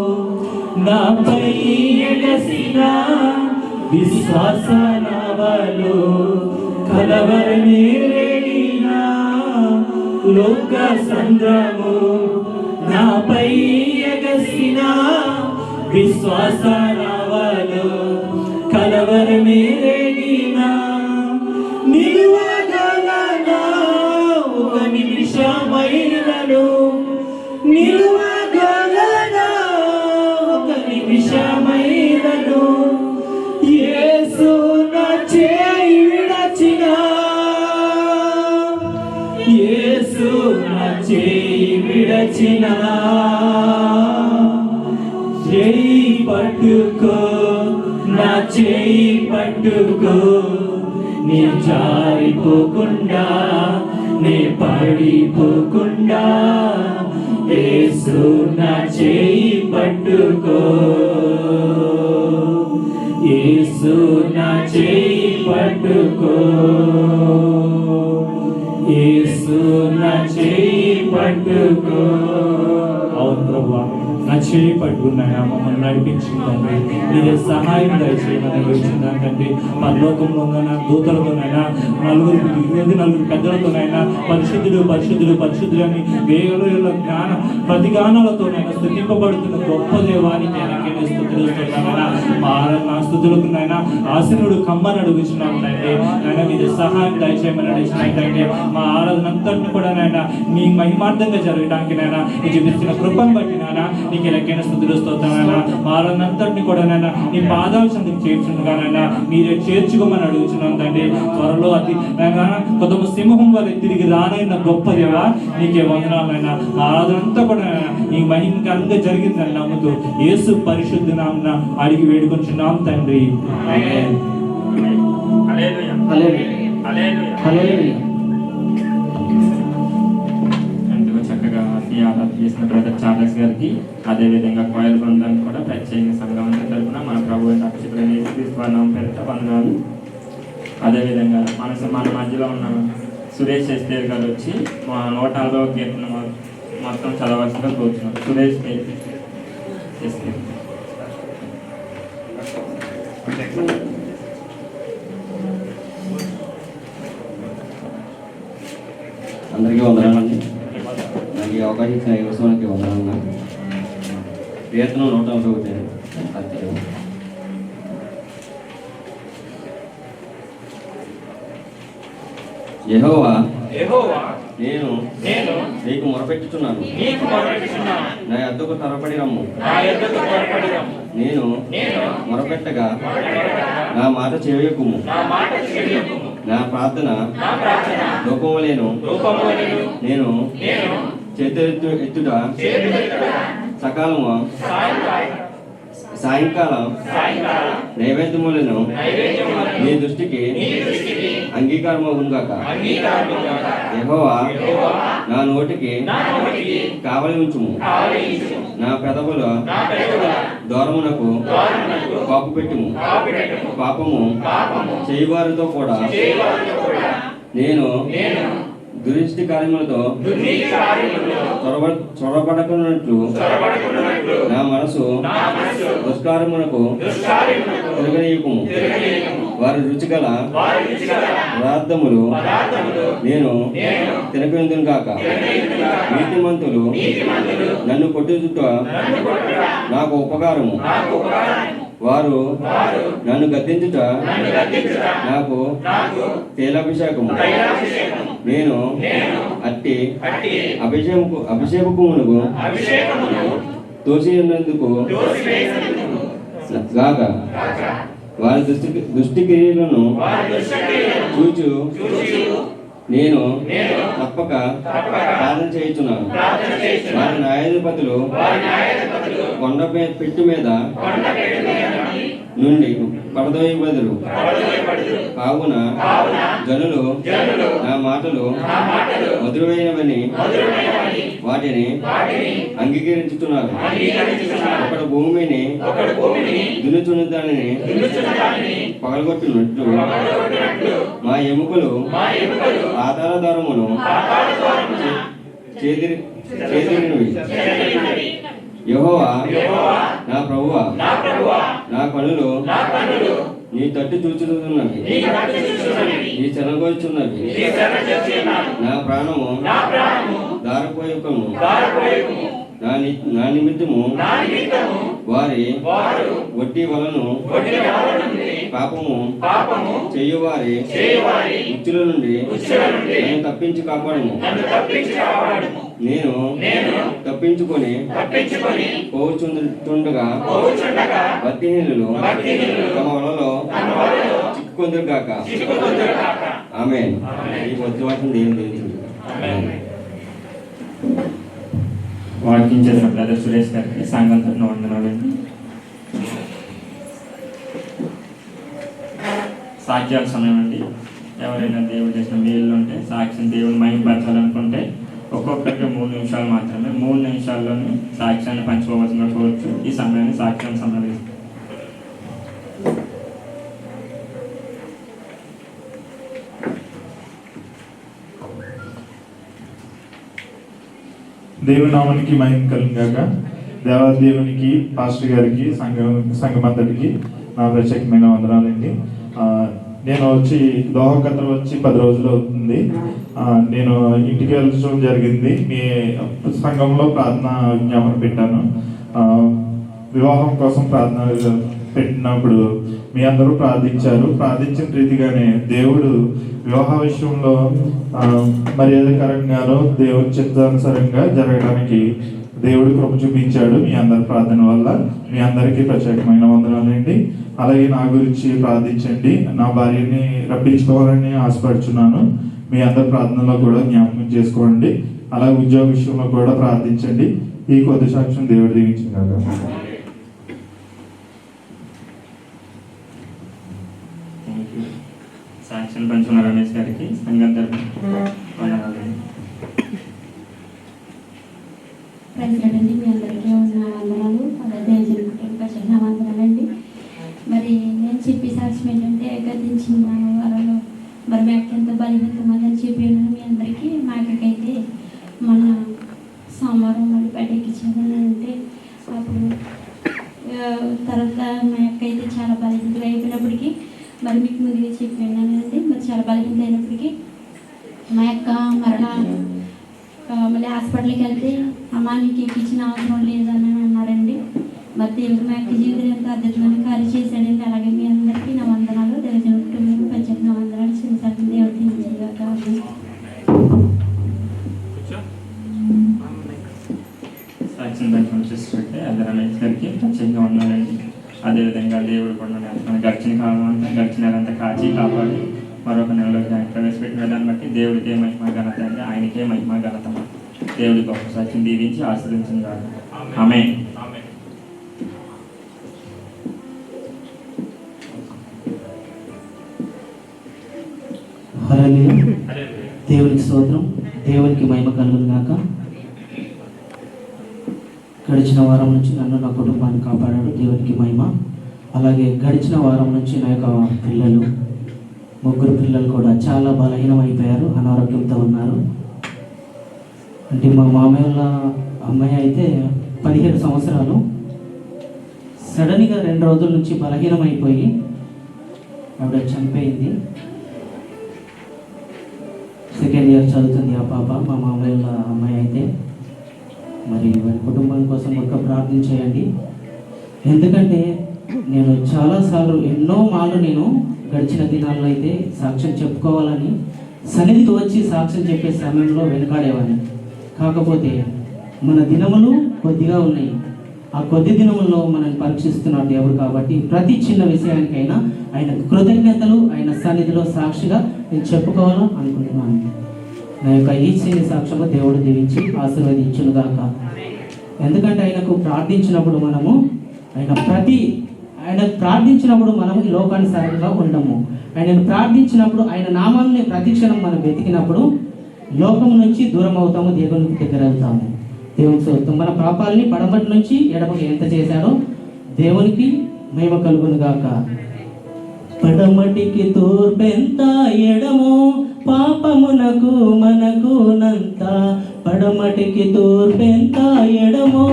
నాపై ఎగసిన విశ్వాస నావలో కలవరమేరేనా, లోక సంగ్రామో నాపై ఎగసిన విశ్వాస నావలో కలవరమేరేనా, నిలువగలనా ఒక నిమిషమైనను, నిలువగలనా ఒక నిమిషమైనను, యేసు నా చేయి విడచిన, యేసు నా చేయి విడచిన, చేయి పట్టుకో నా చేయి పట్టుకో, నీ జారిపోకుండా నీ పడిపోకుండా, యేసు నా చేయి పట్టుకో, యేసు నా చేయి పట్టుకో, యేసు నా చేయి పట్టుకో. అవును ప్రభువా, నా చేయి పట్టుకున్నాయా మమ్మల్ని నడిపించిందండి. మీరే సహాయం దయచేయమని వచ్చిందంటే పరలోకంలో ఉన్న దూతలతోనైనా నలుగురు పెద్దలతోనైనా పరిశుద్ధుడు పరిశుద్ధుడు పరిశుద్ధుడు అని వేల జ్ఞాన ప్రతిగానాలతోనైనా స్థుతింపబడుతున్న గొప్ప దేవానికి నా స్థుతులకు నైనా ఆశనుడు కమ్మని అడుగుతున్నామంటే నైనా మీరే సహాయం దయచేయమని అడిగినట్టయితే మా ఆరాధన అంతటిని కూడా నైనా మీ మహిమార్థంగా జరగడానికి నైనా మీరు చూపించిన కృపను బట్టి నాయనా నీకు లెక్కైన స్థుతులు స్తోత్రాలైనా మారంతటిని కూడా నైనా నీ పాదాల చెందుకు చేర్చుండగానైనా మీరే చేర్చుకోమని అడుగుతున్నాం తండ్రి. త్వరలో అతి కొత్త సింహం వల్ల తిరిగి రానైన గొప్ప దేవా నీకే వందనాలైనా. ఆరాధన అంతా కూడా నీ మహిమకరంగా జరిగిందని నమ్ముతూ యేసు పరిశుద్ధ నామమున అడిగి వేడుకొంచున్నాం తండ్రి. ఆమేన్. హల్లెలూయా హల్లెలూయా హల్లెలూయా హల్లెలూయా. చక్కగా ఆరాధన చేసిన బ్రదర్ చార్లెస్ గారికి అదేవిధంగా కోయల్ బృందానికి కూడా ప్రత్యేక సంఘం తరపున మన ప్రభు క్రీస్తునామం పేరిట వందనాలు. అదేవిధంగా మన మధ్యలో ఉన్న సురేష్ ఎస్తేర్ గారు వచ్చి మా 140వ కీర్తన మొత్తం చదవాల్సిందిగా కోరుచున్నాం. సురేష్ ఎస్తేర్. అందరికీ వందనాలండి. నాకు ఈ అవకాశం ఇచ్చిన యువసనానికి వందనాలు. కీర్తన 141 అధ్యాయం. యెహోవా నేను నీకు మొరపెట్టుచున్నాను. నా యొద్దకు త్వరపడి రమ్ము. నేను మొరపెట్టగా నా మాట చెవియొక్కుము. నా ప్రార్థన లోపములేను. నేను చేతులెత్తుట సకాలము సాయంకాలం నైవేద్యములను నీ దృష్టికి అంగీకారమగునుగాక. యెహోవా నా నోటికి కావలి ఉంచుము. నా పెదవుల దూరమునకు కాపు పెట్టుము. పాపము చేయువారితో కూడా నేను దురిష్టి కార్యములతో చొరబడకున్నట్లు నా మనసు దుష్కార్యమునకు తిరగనీయకుము. వారి రుచిగల పదార్థములు నేను తినకుందును గాక. నీతిమంతులు నన్ను కొట్టుట నాకు ఉపకారము. వారు నన్ను గద్దించుట నాకు తేలాభిషేకము. నేను అట్టి అభిషేకమునకు తోసినందుకు గాక. వారి దుష్టి క్రియలను చూచు నేను తప్పక ప్రార్థన చేయుచున్నాను. వారి న్యాయాధిపతులు కొండ పెట్టు మీద నుండి పడదోయబడుదురు. కావున జనులు నా మాటలు మధురమైనవని వాటిని అంగీకరించుతున్నారు. ఒకడు భూమిని దున్నుచున్న దానిని పగలగొట్టినట్లు మా ఎముకలు పాతాళ ద్వారమును చేదిరినవి. యెహోవా నా ప్రభువా, నా కనులు నీ తట్టు చూచుతున్నవి, నీ చెనగొచ్చున్నవి. నా ప్రాణము దారిపోయకము. నా నిమిత్తము వారి వడ్డీ వలను పాపము చేయువారి ఉచ్చుల నుండి నన్ను తప్పించి కాపాడము. నేను తప్పించుకొని పోవుచుండగా భక్తిహీనులు తమ వలలో చిక్కుకొందురు గాక. ఆమేన్. ఈ వద్దువాక్యం దేవుని తెలిసింది. వాక్యం చేసిన బ్రదర్ సురేష్ గారికి సంఘం తరఫున వందనాలండి. సాక్ష్యాల సమయం అండి. ఎవరైనా దేవుడు చేసిన మేలు ఉంటే సాక్ష్యం దేవుని మహిమపరచాలనుకుంటే ఒక్కొక్కరికి 3 నిమిషాలు మాత్రమే. 3 నిమిషాల్లోనే సాక్ష్యాన్ని పంచుకోవాల్సిన కోరుచు ఈ సమయాన్ని సాక్ష్యం సమయం. దేవుని నామానికి మహిమ కలుగుగాక. దేవాదేవునికి, పాస్టర్ గారికి, సంఘమంతటికి నా ప్రత్యేకమైన వందనాలండి. నేను వచ్చి దోహకత్ర వచ్చి 10 రోజులు అవుతుంది. నేను ఇంటికి వెళ్ళడం జరిగింది. మీ సంఘంలో ప్రార్థన విజ్ఞాపన పెట్టాను. వివాహం కోసం ప్రార్థన పెట్టినప్పుడు మీ అందరూ ప్రార్థించారు. ప్రార్థించిన రీతిగానే దేవుడు వివాహ విషయంలో మర్యాదకరంగానో దేవుని చిత్తానుసారంగా జరగడానికి దేవుడు కృప చూపించాడు. మీ అందరి ప్రార్థన వల్ల మీ అందరికీ ప్రత్యేకమైన వందనాలండి. అలాగే నా గురించి ప్రార్థించండి. నా భార్యని రప్పించుకోవాలని ఆశపడుచున్నాను. మీ అందరి ప్రార్థనలో కూడా జ్ఞాపకం చేసుకోండి. అలాగే ఉద్యోగ విషయంలో కూడా ప్రార్థించండి. ఈ కొద్ది సాక్ష్యం దేవుడు దీవించాడు. సాక్ష్యం పంచుకున్న రమేష్ గారికి సంఘం తరఫున వందనాలండి. ప్రెసిడెంట్ మీ అందరికీ ఉన్న వందనాలు. అలాగే చిన్న వందనాలండి. మరి నేను చెప్పే సాక్ష్యం ఏంటంటే గతించిన వారంలో మరి మీ అక్క ఎంత బలహీనతమని చెప్పి మీ అందరికీ మా అక్కకైతే మన సోమవారం మళ్ళీ బయటకి ఇచ్చిందని అంటే అప్పుడు తర్వాత మా అక్క అయితే చాలా బలహీనతగా అయిపోయినప్పటికీ మరి మీకు ముందుగా చెప్పానండి. మరి చాలా బలహీనత అయినప్పటికీ మా యొక్క మరలా మళ్ళీ హాస్పిటల్కి వెళ్తే అమ్మ నీకు ఎక్కించిన అవసరం లేదని అన్నారండి. మరి దేవుడు మా యొక్క జీవితం ఎంత అద్భుతమైన కార్యం చేశాడండి. అలాగే మీ అందరికీ నా వందనాలు. దేవుని కుటుంబానికి ప్రత్యేక వందనాలు. చిన్నసారి దేవుడు అదేవిధంగా దేవుడు కూడా నన్ను గడిచిన కాలం అంతా గడిచిన నెలంతా కాచి కాపాడి మరొక నెలలో ప్రవేశపెట్టిన దాన్ని బట్టి దేవుడికే మహిమ ఘనత అండి, ఆయనకే మహిమ ఘనత. దేవుడి గొప్ప సత్యం దీవించి ఆశీర్వదించింది కాదు. ఆమేన్. హల్లెలూయా. దేవునికి స్తోత్రం, దేవునికి మహిమ కలుగును గాక. గడిచిన వారం నుంచి నన్ను నా కుటుంబాన్ని కాపాడాడు, దేవునికి మహిమ. అలాగే గడిచిన వారం నుంచి నా యొక్క పిల్లలు, 3 పిల్లలు కూడా చాలా బలహీనమైపోయారు, అనారోగ్యంతో ఉన్నారు. అంటే మా మామయ్య వాళ్ళ అమ్మాయి అయితే 17 సంవత్సరాలు, సడన్గా 2 రోజుల నుంచి బలహీనమైపోయి ఆవిడ చనిపోయింది. సెకండ్ ఇయర్ చదువుతుంది ఆ పాప, మా మామయ్య వాళ్ళ అమ్మాయి అయితే. మరి వారి కుటుంబం కోసం ఒక ప్రార్థన చేయండి. ఎందుకంటే నేను చాలాసార్లు ఎన్నో మార్లు నేను గడిచిన దినాల్లో అయితే సాక్ష్యం చెప్పుకోవాలని సన్నిధికి వచ్చి సాక్ష్యం చెప్పే సమయంలో వెనుకాడేవాడిని. కాకపోతే మన దినములు కొద్దిగా ఉన్నాయి, ఆ కొద్ది దినముల్లో మనల్ని పరీక్షిస్తున్నాడు దేవుడు. కాబట్టి ప్రతి చిన్న విషయానికైనా ఆయన కృతజ్ఞతలు ఆయన సన్నిధిలో సాక్షిగా నేను చెప్పుకోవాలని అనుకుంటున్నాను. నా యొక్క ఈ చిన్న సాక్ష్యము దేవుడు దీవించి ఆశీర్వదించును గాక. ఎందుకంటే ఆయనకు ప్రార్థించినప్పుడు మనము ఆయన ప్రార్థించినప్పుడు మనము ఈ లోకానుసారంగా ఉండము. ఆయనను ప్రార్థించినప్పుడు ఆయన నామాన్ని ప్రతిక్షణం మనం వెతికినప్పుడు లోకం నుంచి దూరం అవుతాము, దేవునికి దగ్గర అవుతాము. దేవునికి స్తోత్రం. మన పాపాలని పడమటి నుంచి ఎడమకి ఎంత చేశాడో దేవునికి మహిమ కలుగును గాక. పడమటికి తూర్పెంత ఎడమో పాపమునకు మనకునంత, పడమటికి తూర్పెంత ఎడమో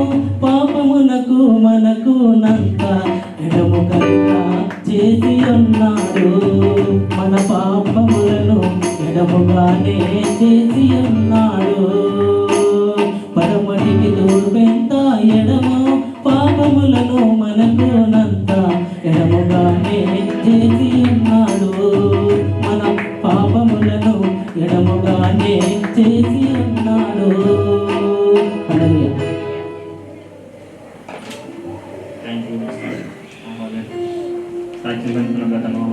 పాపమునకు మనకునంత, ఎడము కనుక చేసి ఉన్నాడు మన పాపములను ఎడముగానే చేసి ఉన్నాడు. పడమటికి తూర్పెంత ఎడమో పాపములను మనకునంత, ఎడముగానే చేసి ఉన్నాడు మన పాపములను ఎడముగానే చేసి ఉన్నాడు. హల్లెలూయా. సాక్షి పంచుకున్న గతంలో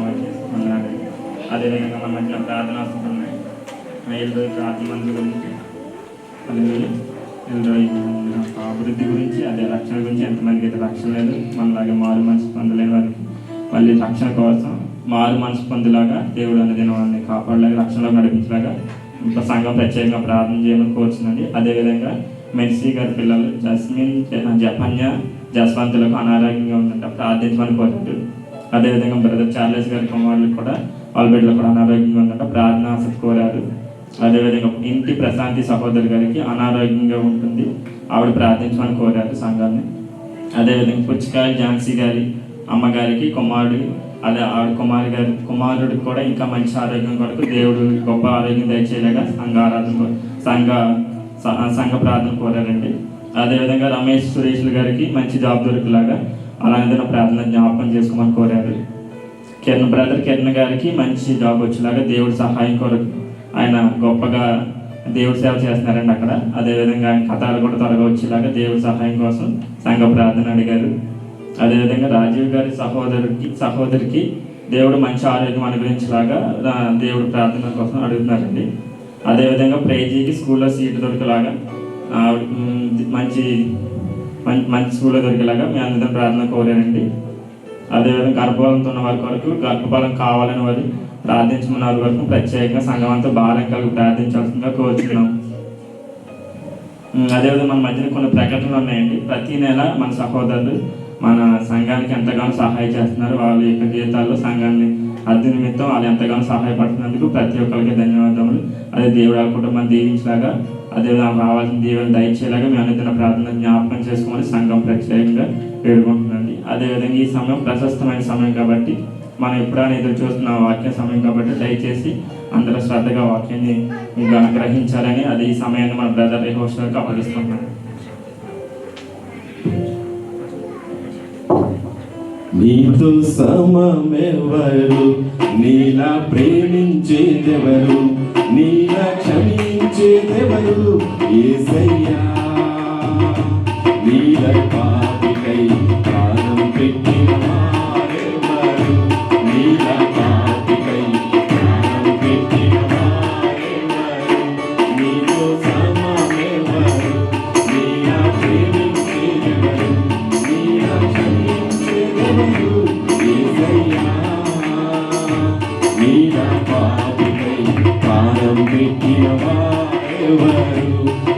అదేవిధంగా మన మధ్యన ప్రార్థన ఉన్నాయి. 7 రోజులు ప్రార్థన మంది గురించి, అభివృద్ధి గురించి, అదే రక్షణ గురించి, ఎంతమందికి అయితే రక్షణ లేదు మనలాగే మారు మనసు పొందలేని వారికి మళ్ళీ రక్షణ కోసం మారు మనసు పొందేలాగా దేవుడు అనేది వాళ్ళని కాపాడలేక రక్షణలో నడిపించలేక ఇంకా సంఘం ప్రత్యేకంగా ప్రార్థన చేయమని కోరుచుందండి. అదేవిధంగా మెర్సీ గారి పిల్లలు జస్మిన్, జపన్య, జస్వంతులకు అనారోగ్యంగా ఉందంట, ప్రార్థించమని కోరారు. అదేవిధంగా బ్రదర్ చార్లెస్ గారి కుమారులకు కూడా వాళ్ళ బిడ్డలు కూడా అనారోగ్యంగా ఉందంట, ప్రార్థన ఆసక్తి కోరారు. అదేవిధంగా ఇంటి ప్రశాంతి సహోదరు గారికి అనారోగ్యంగా ఉంటుంది, ఆవిడ ప్రార్థించమని కోరారు సంఘాన్ని. అదేవిధంగా పుచ్చకాయ ఝాన్సీ గారి అమ్మగారికి ఆవిడ కుమారుడికి కూడా ఇంకా మంచి ఆరోగ్యం కొరకు దేవుడు గొప్ప ఆరోగ్యం దయచేయలేక సంఘ ప్రార్థన కోరారండి. అదేవిధంగా రమేష్ సురేష్ల గారికి మంచి జాబ్ దొరికేలాగా అలాగే ప్రార్థన జ్ఞాపకం చేసుకోమని కోరారు. కిరణ్ గారికి మంచి జాబ్ వచ్చేలాగా దేవుడి సహాయం కొరకు ఆయన గొప్పగా దేవుడి సేవ చేస్తున్నారండి అక్కడ. అదేవిధంగా ఆయన కథలు కూడా త్వరగా వచ్చేలాగా దేవుడి సహాయం కోసం సంఘ ప్రార్థన అడిగారు. అదేవిధంగా రాజీవ్ గారి సహోదరికి దేవుడు మంచి ఆరోగ్యం అనుగ్రహించేలాగా దేవుడు ప్రార్థన కోసం అడుగుతున్నారండి. అదేవిధంగా ప్రైజీకి స్కూల్లో సీటు దొరికేలాగా మంచి స్కూల్లో దొరికేలాగా మీ అందరం ప్రార్థన కోరారండి. అదేవిధంగా గర్భఫలంతో ఉన్న వారి కొరకు గర్భఫలం కావాలని వారు ప్రార్థించమన్న వారి వరకు ప్రత్యేకంగా సంఘం అంతా భారం కలిగి ప్రార్థించాల్సిందిగా కోరుతున్నాం. అదేవిధంగా మన మధ్యన కొన్ని ప్రకటనలు ఉన్నాయండి. ప్రతి నెల మన సహోదరులు మన సంఘానికి ఎంతగానో సహాయం చేస్తున్నారు. వాళ్ళ యొక్క జీవితాల్లో సంఘాన్ని అద్దె నిమిత్తం వాళ్ళు ఎంతగానో సహాయపడుతున్నందుకు ప్రతి ఒక్కరికి ధన్యవాదములు. అదే దేవుడు ఆ కుటుంబాన్ని దీవించేలాగా, అదేవిధంగా రావాల్సిన దేవుని దయచేలాగా మేము అనుదిన ప్రార్థన జ్ఞాపకం చేసుకోమని సంఘం ప్రత్యేకంగా వేడుకుంటుందండి. అదేవిధంగా ఈ సమయం ప్రశస్తమైన సమయం కాబట్టి మనం ఎప్పుడైనా ఎదురు చూస్తున్న వాక్య సమయం కాబట్టి దయచేసి అందరూ శ్రద్ధగా వాక్యాన్ని మీకు గ్రహించాలని అదే ఈ సమయాన్ని మన బ్రదర్ రిహోషన్కి అప్పగిస్తున్నాం. నీతో సమమెవరు, నీలా ప్రేమించేదెవరు, నీలా క్షమించేదెవరు యేసయ్యా. నీల పాపిక పాపికై ప్రాణం పెట్టిన వారెవరు నీల పాపికై ప్రాణం పెట్టిన వారెవరు నీతో సమమెవరు నీల ప్రేమించేదెవరు నీల క్షమించేదెవరు యేసయ్యా నీల పాపికై ప్రాణం పెట్టిన వారెవరు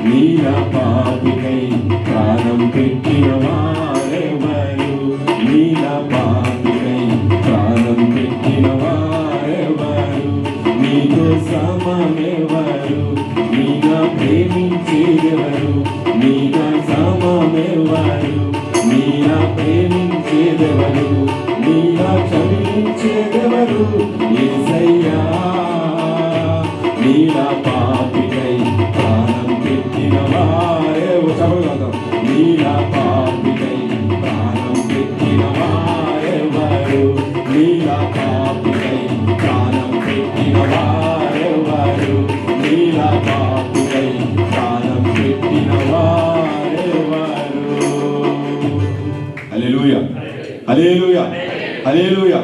నీల పాపికై ప్రాణం పెట్టిన వారెవరు నీల పాపికై ప్రాణం పెట్టిన వారెవరు నీతో సమమెవరు నీగా ప్రేమించేదెవరు నీగా సమమెవరు నీలా ప్రేమించేదెవరు నీలా క్షమించేదెవరు యేసయ్యా నీల పాపికై ప్రాణం పెట్టిన వారెవరు నీల పాపికై ప్రాణం పెట్టిన వారెవరు నీల పాపికై ప్రాణం పెట్టిన వారెవరు నీల పాపికై ప్రాణం పెట్టిన వారెవరు. హల్లెలూయా హల్లెలూయా హల్లెలూయా.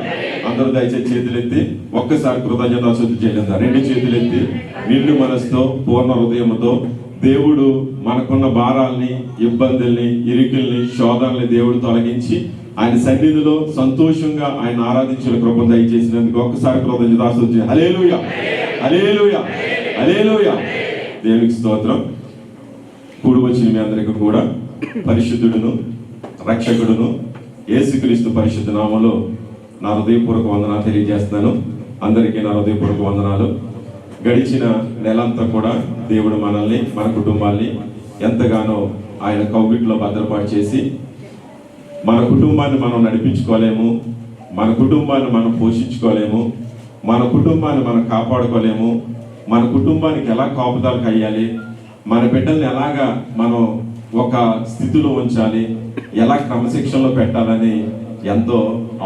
అందరూ దయచేసి చేతులెత్తి ఒక్కసారి కృతజ్ఞతాస్తుతి చేయండి. రెండు చేతులెత్తి నిండు మనసుతో పూర్ణ హృదయంతో దేవుడు మనకున్న భారాల్ని ఇబ్బందుల్ని ఇరుకుల్ని శోధనల్ని దేవుడు తొలగించి ఆయన సన్నిధిలో సంతోషంగా ఆయన ఆరాధించిన కృపను దయచేసినందుకు ఒక్కసారి కృతజ్ఞతాస్తుతి చేయండి. హల్లెలూయా హల్లెలూయా హల్లెలూయా. దేవునికి స్తోత్రం. కూడి వచ్చిన మీ అందరికీ కూడా పరిశుద్ధుడును రక్షకుడును యేసుక్రీస్తు పరిశుద్ధ నామములో నా హృదయపూర్వక వందనాలు తెలియజేస్తున్నాను. అందరికీ నా హృదయపూర్వక వందనాలు. గడిచిన నెలంతా కూడా దేవుడు మనల్ని మన కుటుంబాన్ని ఎంతగానో ఆయన కౌగిట్లో భద్రపాటు చేసి మన కుటుంబాన్ని మనం నడిపించుకోలేము, మన కుటుంబాన్ని మనం పోషించుకోలేము, మన కుటుంబాన్ని మనం కాపాడుకోలేము, మన కుటుంబానికి ఎలా కాపుదలు కయ్యాలి, మన బిడ్డల్ని ఎలాగా మనం ఒక స్థితిలో ఉంచాలి, ఎలా క్రమశిక్షణలో పెట్టాలని ఎంతో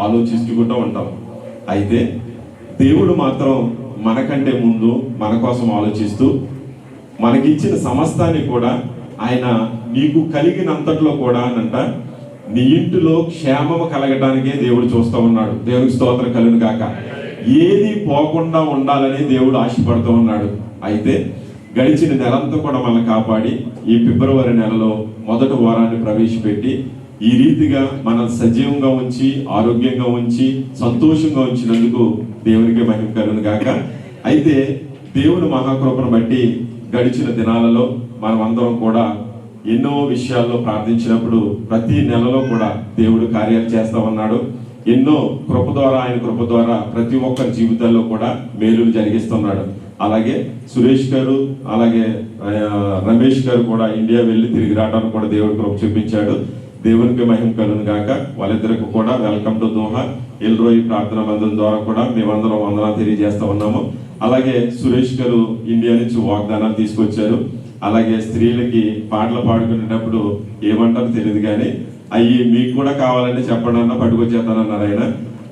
ఆలోచించుకుంటూ ఉంటాం. అయితే దేవుడు మాత్రం మనకంటే ముందు మన కోసం ఆలోచిస్తూ మనకిచ్చిన సమస్తాన్ని కూడా ఆయన నీకు కలిగినంతట్లో కూడా అనంట నీ ఇంటిలో క్షేమము కలగటానికే దేవుడు చూస్తూ ఉన్నాడు. దేవునికి స్తోత్రం కలుగును గాక. ఏది పోకుండా ఉండాలని దేవుడు ఆశపడుతూ ఉన్నాడు. అయితే గడిచిన నెలంతా కూడా మనల్ని కాపాడి ఈ ఫిబ్రవరి నెలలో మొదటి వారాన్ని ప్రవేశపెట్టి ఈ రీతిగా మనం సజీవంగా ఉంచి ఆరోగ్యంగా ఉంచి సంతోషంగా ఉంచినందుకు దేవునికి మహిమ కలుగును గాక. అయితే దేవుని మహాకృపను బట్టి గడిచిన దినాలలో మనం అందరం కూడా ఎన్నో విషయాల్లో ప్రార్థించినప్పుడు ప్రతి నెలలో కూడా దేవుడు కార్యాలు చేస్తా ఉన్నాడు. ఎన్నో కృప ద్వారా ఆయన కృప ద్వారా ప్రతి ఒక్కరి జీవితాల్లో కూడా మేలులు జరిగిస్తున్నాడు. అలాగే సురేష్ గారు అలాగే రమేష్ గారు కూడా ఇండియా వెళ్ళి తిరిగి రావడానికి కూడా దేవుడు కృప చూపించాడు. దేవునికి మహిమ కలుగును గాక. వాళ్ళిద్దరికి కూడా వెల్కమ్ టు దోహా ఎల్రోయి ప్రార్థన మందిరం ద్వారా కూడా మేమందరం వందనాలు తెలియజేస్తా ఉన్నాము. అలాగే సురేష్ గారు ఇండియా నుంచి వాగ్దానాలు తీసుకొచ్చారు. అలాగే స్త్రీలకి పాటలు పాడుకునేటప్పుడు ఏమంటారో తెలియదు కానీ అవి మీకు కూడా కావాలంటే చెప్పండి అన్న పట్టుకొచ్చేస్తానన్నారు ఆయన.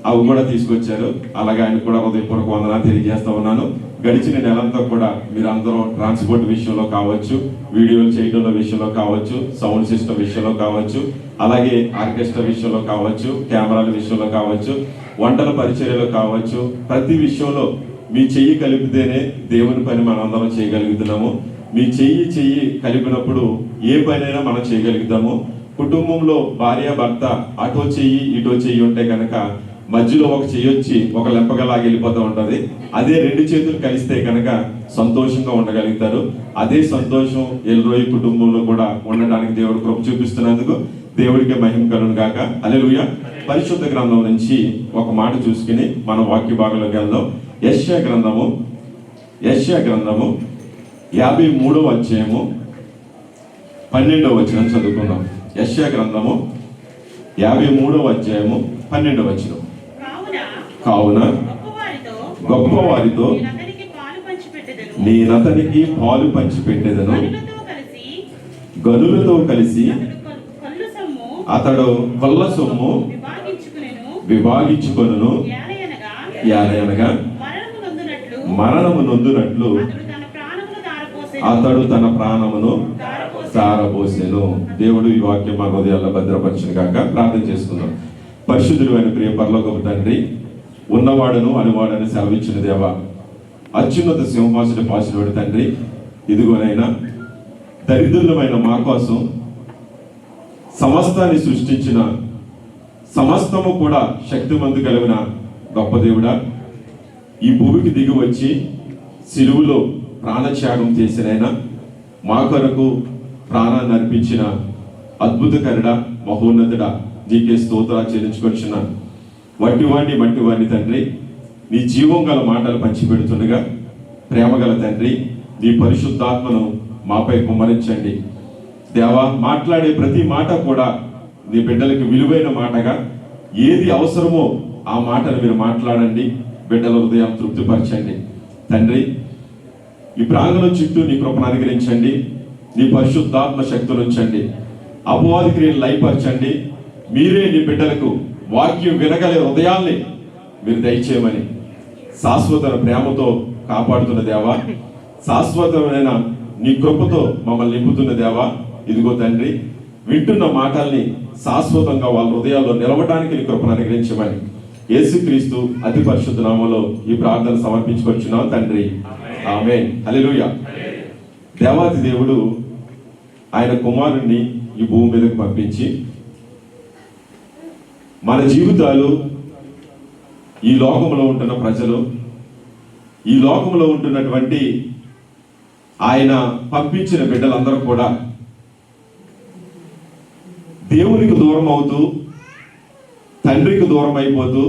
అవి కూడా తీసుకొచ్చారు. అలాగే ఆయన కూడా హృదయపూర్వక వందనాలు తెలియజేస్తా ఉన్నాను. గడిచిన నెలంతా కూడా మీరు అందరూ ట్రాన్స్పోర్ట్ విషయంలో కావచ్చు, వీడియోలు చేయడంలో విషయంలో కావచ్చు, సౌండ్ సిస్టమ్ విషయంలో కావచ్చు, అలాగే ఆర్కెస్ట్రా విషయంలో కావచ్చు, కెమెరాల విషయంలో కావచ్చు, వంటల పరిచర్యలో కావచ్చు, ప్రతి విషయంలో మీ చెయ్యి కలిపితేనే దేవుని పని మనం అందరం చేయగలుగుతున్నాము. మీ చెయ్యి కలిపినప్పుడు ఏ పనైనా మనం చేయగలుగుతాము. కుటుంబంలో భార్య భర్త అటో చెయ్యి ఇటో చెయ్యి ఉంటే కనుక మధ్యలో ఒక చెయ్యి వచ్చి ఒక లెంపగలాగా వెళ్ళిపోతూ ఉంటుంది. అదే రెండు చేతులు కలిస్తే కనుక సంతోషంగా ఉండగలుగుతారు. అదే సంతోషం ఎల్రోయి కుటుంబంలో కూడా ఉండడానికి దేవుడు కృప చూపిస్తున్నందుకు దేవుడికి మహిమ కలుగును గాక. హల్లెలూయా. పరిశుద్ధ గ్రంథం నుంచి ఒక మాట చూసుకుని మన వాక్య భాగంలోకి వెళ్దాం. యెషయా గ్రంథము 53వ అధ్యాయము 12వ వచనం చదువుకుందాం. యెషయా గ్రంథము 53వ అధ్యాయము 12వ వచనం. కావున గొప్పవారితో నేనతనికి పాలు పంచిపెట్టెదను, గనులతో కలిసి అతడు కొల్ల సొమ్ము విభాగించుకొనును. యాలయనగా మరణము నొందునట్లు అతడు తన ప్రాణమును సారబోసెను. దేవుడు ఈ వాక్యం మా హృదయాల్లో భద్రపరచును గాక. ప్రార్థన చేసుకుందాం. పరిశుద్ధుడు అయిన ప్రియ పరలోకపు తండ్రి, ఉన్నవాడను అనువాడను సెలవిచ్చిన దేవా, అత్యున్నత సింహాసన పాసినోడి తండ్రి, ఇదిగోనైనా దరిద్రులమైన మా కోసం సమస్తాన్ని సృష్టించిన, సమస్తము కూడా శక్తిమంతు కలిగిన గొప్ప దేవుడా, ఈ భూమికి దిగి వచ్చి సిలువులో ప్రాణత్యాగం చేసినైనా మా కొరకు ప్రాణాన్ని అర్పించిన అద్భుతకరుడ, మహోన్నతుడ, నీకే స్తోత్రాలు చెల్లించుకొచ్చిన మట్టివాణ్ణి తండ్రి, నీ జీవం గల మాటలు పంచిపెడుతుండగా ప్రేమగల తండ్రి, నీ పరిశుద్ధాత్మను మాపై కుమ్మరించండి దేవా. మాట్లాడే ప్రతి మాట కూడా నీ బిడ్డలకు విలువైన మాటగా, ఏది అవసరమో ఆ మాటను మీరు మాట్లాడండి. బిడ్డల హృదయం తృప్తిపరచండి తండ్రి. ఈ ప్రాంగణం చుట్టూ నీ కృపను అనుగ్రహించండి. నీ పరిశుద్ధాత్మ శక్తులు ఉంచండి. అపవాది క్రియలు లయపరచండి. మీరే నీ బిడ్డలకు వాక్యం వినగలే హృదయాల్ని మీరు దయచేయమని శాశ్వత ప్రేమతో కాపాడుతున్న దేవా, శాశ్వతమైన నీ కృపతో మమ్మల్ని నింపుతున్న దేవా, ఇదిగో తండ్రి, వింటున్న మాటల్ని శాశ్వతంగా వాళ్ళ హృదయాల్లో నిలవడానికి నీ కృపను అనుగ్రహించమని యేసుక్రీస్తు అతి పరిశుద్ధ నామములో ఈ ప్రార్థన సమర్పించుకొచ్చున్నాం తండ్రి. ఆమేన్. హల్లెలూయా. దేవాది దేవుడు ఆయన కుమారుణ్ణి ఈ భూమి మీదకు పంపించి మన జీవితాలు, ఈ లోకంలో ఉంటున్న ప్రజలు, ఈ లోకంలో ఉంటున్నటువంటి ఆయన పంపించిన బిడ్డలందరూ కూడా దేవునికి దూరం అవుతూ, తండ్రికి దూరం అయిపోతూ,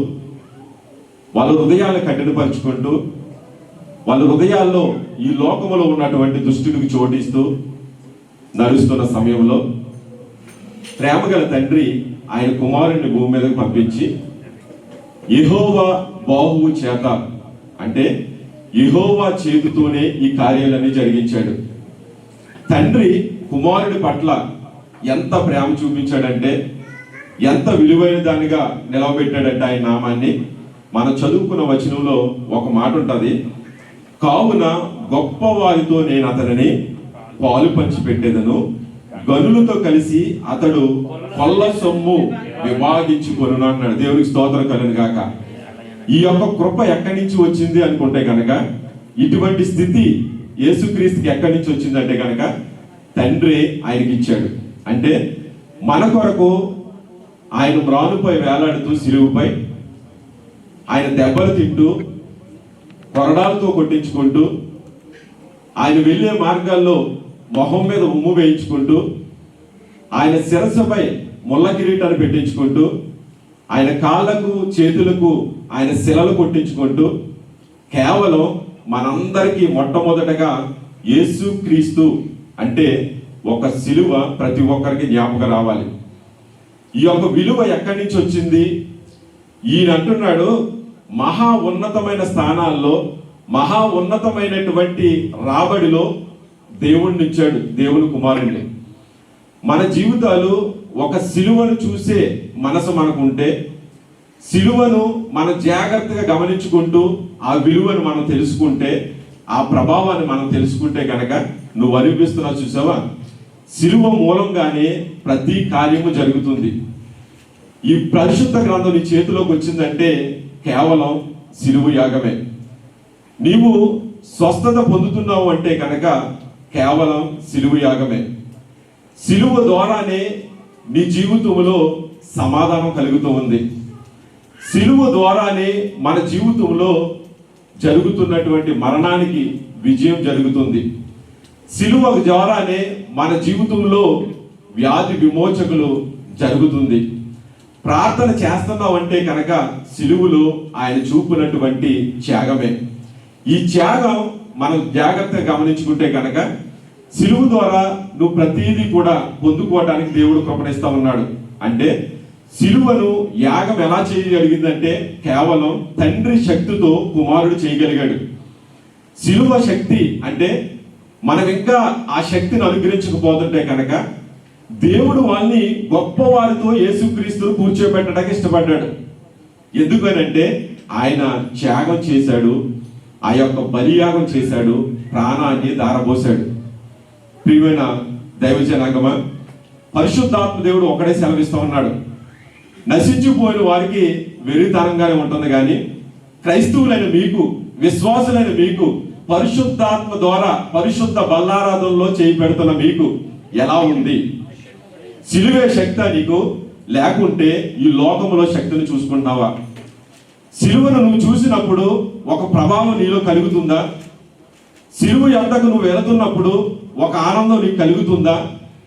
వాళ్ళ హృదయాలను కఠినపరుచుకుంటూ, వాళ్ళ హృదయాల్లో ఈ లోకంలో ఉన్నటువంటి దుష్టుడికి చోటిస్తూ నడుస్తున్న సమయంలో ప్రేమగల తండ్రి ఆయన కుమారుని భూమి మీదకు పంపించి యెహోవా బాహువు చేత, అంటే యెహోవా చేతితోనే ఈ కార్యాలన్నీ జరిగించాడు. తండ్రి కుమారుడి పట్ల ఎంత ప్రేమ చూపించాడంటే, ఎంత విలువైన దానిగా నిలవబెట్టాడంటే ఆయన నామాన్ని. మనం చదువుకున్న వచనంలో ఒక మాట ఉంటుంది, కావున గొప్ప వారితో నేను అతనిని పాలు పంచి పెట్టేదను, గనులతో కలిసి అతడు కొల్ల సొమ్ము విభాగించుకొనును అన్నాడు. దేవునికి స్తోత్రం కలుగును గాక. ఈ యొక్క కృప ఎక్కడి నుంచి వచ్చింది అనుకుంటే కనుక, ఇటువంటి స్థితి యేసుక్రీస్తుకి ఎక్కడి నుంచి వచ్చిందంటే కనుక తండ్రి ఆయనకి ఇచ్చాడు. అంటే మన కొరకు ఆయన మ్రానుపై వేలాడుతూ, సిలువుపై ఆయన దెబ్బలు తింటూ, కొరడాలతో కొట్టించుకుంటూ, ఆయన వెళ్ళే మార్గాల్లో మొహం మీద ఉమ్ము వేయించుకుంటూ, ఆయన శిరస్సుపై ముళ్ళ కిరీటాన్ని పెట్టించుకుంటూ, ఆయన కాళ్ళకు చేతులకు ఆయన శిలలు కొట్టించుకుంటూ, కేవలం మనందరికీ మొట్టమొదటగా యేసుక్రీస్తు అంటే ఒక సిలువ ప్రతి ఒక్కరికి జ్ఞాపకం రావాలి. ఈ యొక్క విలువ ఎక్కడి నుంచి వచ్చింది? ఈయన అంటున్నాడు, మహా ఉన్నతమైన స్థానాల్లో, మహా ఉన్నతమైనటువంటి రాబడిలో దేవుణ్ణి ఇచ్చాడు, దేవుని కుమారుణ్ణి. మన జీవితాలు ఒక సిలువను చూసే మనసు మనకుంటే, సిలువను మనం జాగ్రత్తగా గమనించుకుంటూ ఆ విలువను మనం తెలుసుకుంటే, ఆ ప్రభావాన్ని మనం తెలుసుకుంటే కనుక, నువ్వు అనిపిస్తున్నావు చూసావా, సిలువ మూలంగానే ప్రతి కార్యము జరుగుతుంది. ఈ పరిశుద్ధ గ్రంథం నీ చేతిలోకి వచ్చిందంటే కేవలం సిలువ యాగమే. నీవు స్వస్థత పొందుతున్నావు అంటే కనుక కేవలం సిలువ యాగమే. సిలువ ద్వారానే నీ జీవితంలో సమాధానం కలుగుతూ ఉంది. సిలువ ద్వారానే మన జీవితంలో జరుగుతున్నటువంటి మరణానికి విజయం జరుగుతుంది. సిలువ ద్వారానే మన జీవితంలో వ్యాధి విమోచకులు జరుగుతుంది. ప్రార్థన చేస్తున్నావు అంటే కనుక సిలువలో ఆయన చూపినటువంటి త్యాగమే. ఈ త్యాగం మనం జాగ్రత్తగా గమనించుకుంటే కనుక సిలువ ద్వారా నువ్వు ప్రతిదీ కూడా పొందుకోవడానికి దేవుడు కృపణిస్తా ఉన్నాడు. అంటే సిలువను యాగం ఎలా చేయగలిగిందంటే కేవలం తండ్రి శక్తితో కుమారుడు చేయగలిగాడు. సిలువ శక్తి అంటే మనం ఇంకా ఆ శక్తిని అనుగ్రహించకపోతుంటే కనుక దేవుడు వాళ్ళని గొప్పవారితో యేసుక్రీస్తును కూర్చోబెట్టడానికి ఇష్టపడ్డాడు. ఎందుకనంటే ఆయన త్యాగం చేశాడు, ఆ యొక్క బలియాగం చేశాడు, ప్రాణాన్ని దారబోశాడు. ప్రియమైన దైవజనాంగమా, పరిశుద్ధాత్మ దేవుడు ఒకడే సెలవిస్తూ ఉన్నాడు. నశించిపోయిన వారికి వెరితనంగానే ఉంటుంది, కానీ క్రైస్తవులైన మీకు, విశ్వాసులైన మీకు, పరిశుద్ధాత్మ ద్వారా పరిశుద్ధ బల్లారాధనలో చేయి పెడుతున్న మీకు ఎలా ఉంది? సిలువే శక్తి నీకు, లేకుంటే ఈ లోకంలో శక్తిని చూసుకుంటావా? సిలువను నువ్వు చూసినప్పుడు ఒక ప్రభావం నీలో కలుగుతుందా? సిలువ యొద్దకు నువ్వు వెళుతున్నప్పుడు ఒక ఆనందం నీకు కలుగుతుందా?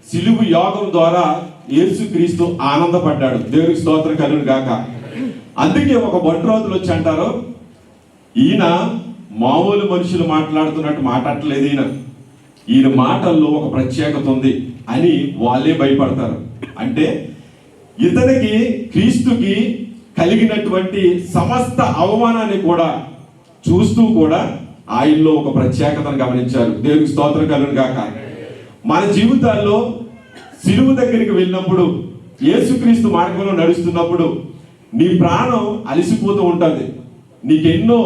సిలువ యోగం ద్వారా యేసుక్రీస్తు ఆనందపడ్డాడు. దేవునికి స్తోత్రం కలుగును గాక. అందుకే ఒక బంట్రోతులు వచ్చి అంటారు, ఈయన మామూలు మనుషులు మాట్లాడుతున్నట్టు మాట్లాడట్లేదు, ఈయన మాటల్లో ఒక ప్రత్యేకత ఉంది అని వాళ్ళే భయపడతారు. అంటే ఇతనికి, క్రీస్తుకి కలిగినటువంటి సమస్త అవమానాన్ని కూడా చూస్తూ కూడా ఆయనలో ఒక ప్రత్యేకతను గమనించారు. దేవునికి స్తోత్రం కలుగును గాక. మన జీవితాల్లో సిలువ దగ్గరికి వెళ్ళినప్పుడు, యేసుక్రీస్తు మార్గంలో నడుస్తున్నప్పుడు నీ ప్రాణం అలసిపోతూ ఉంటుంది. నీకెన్నో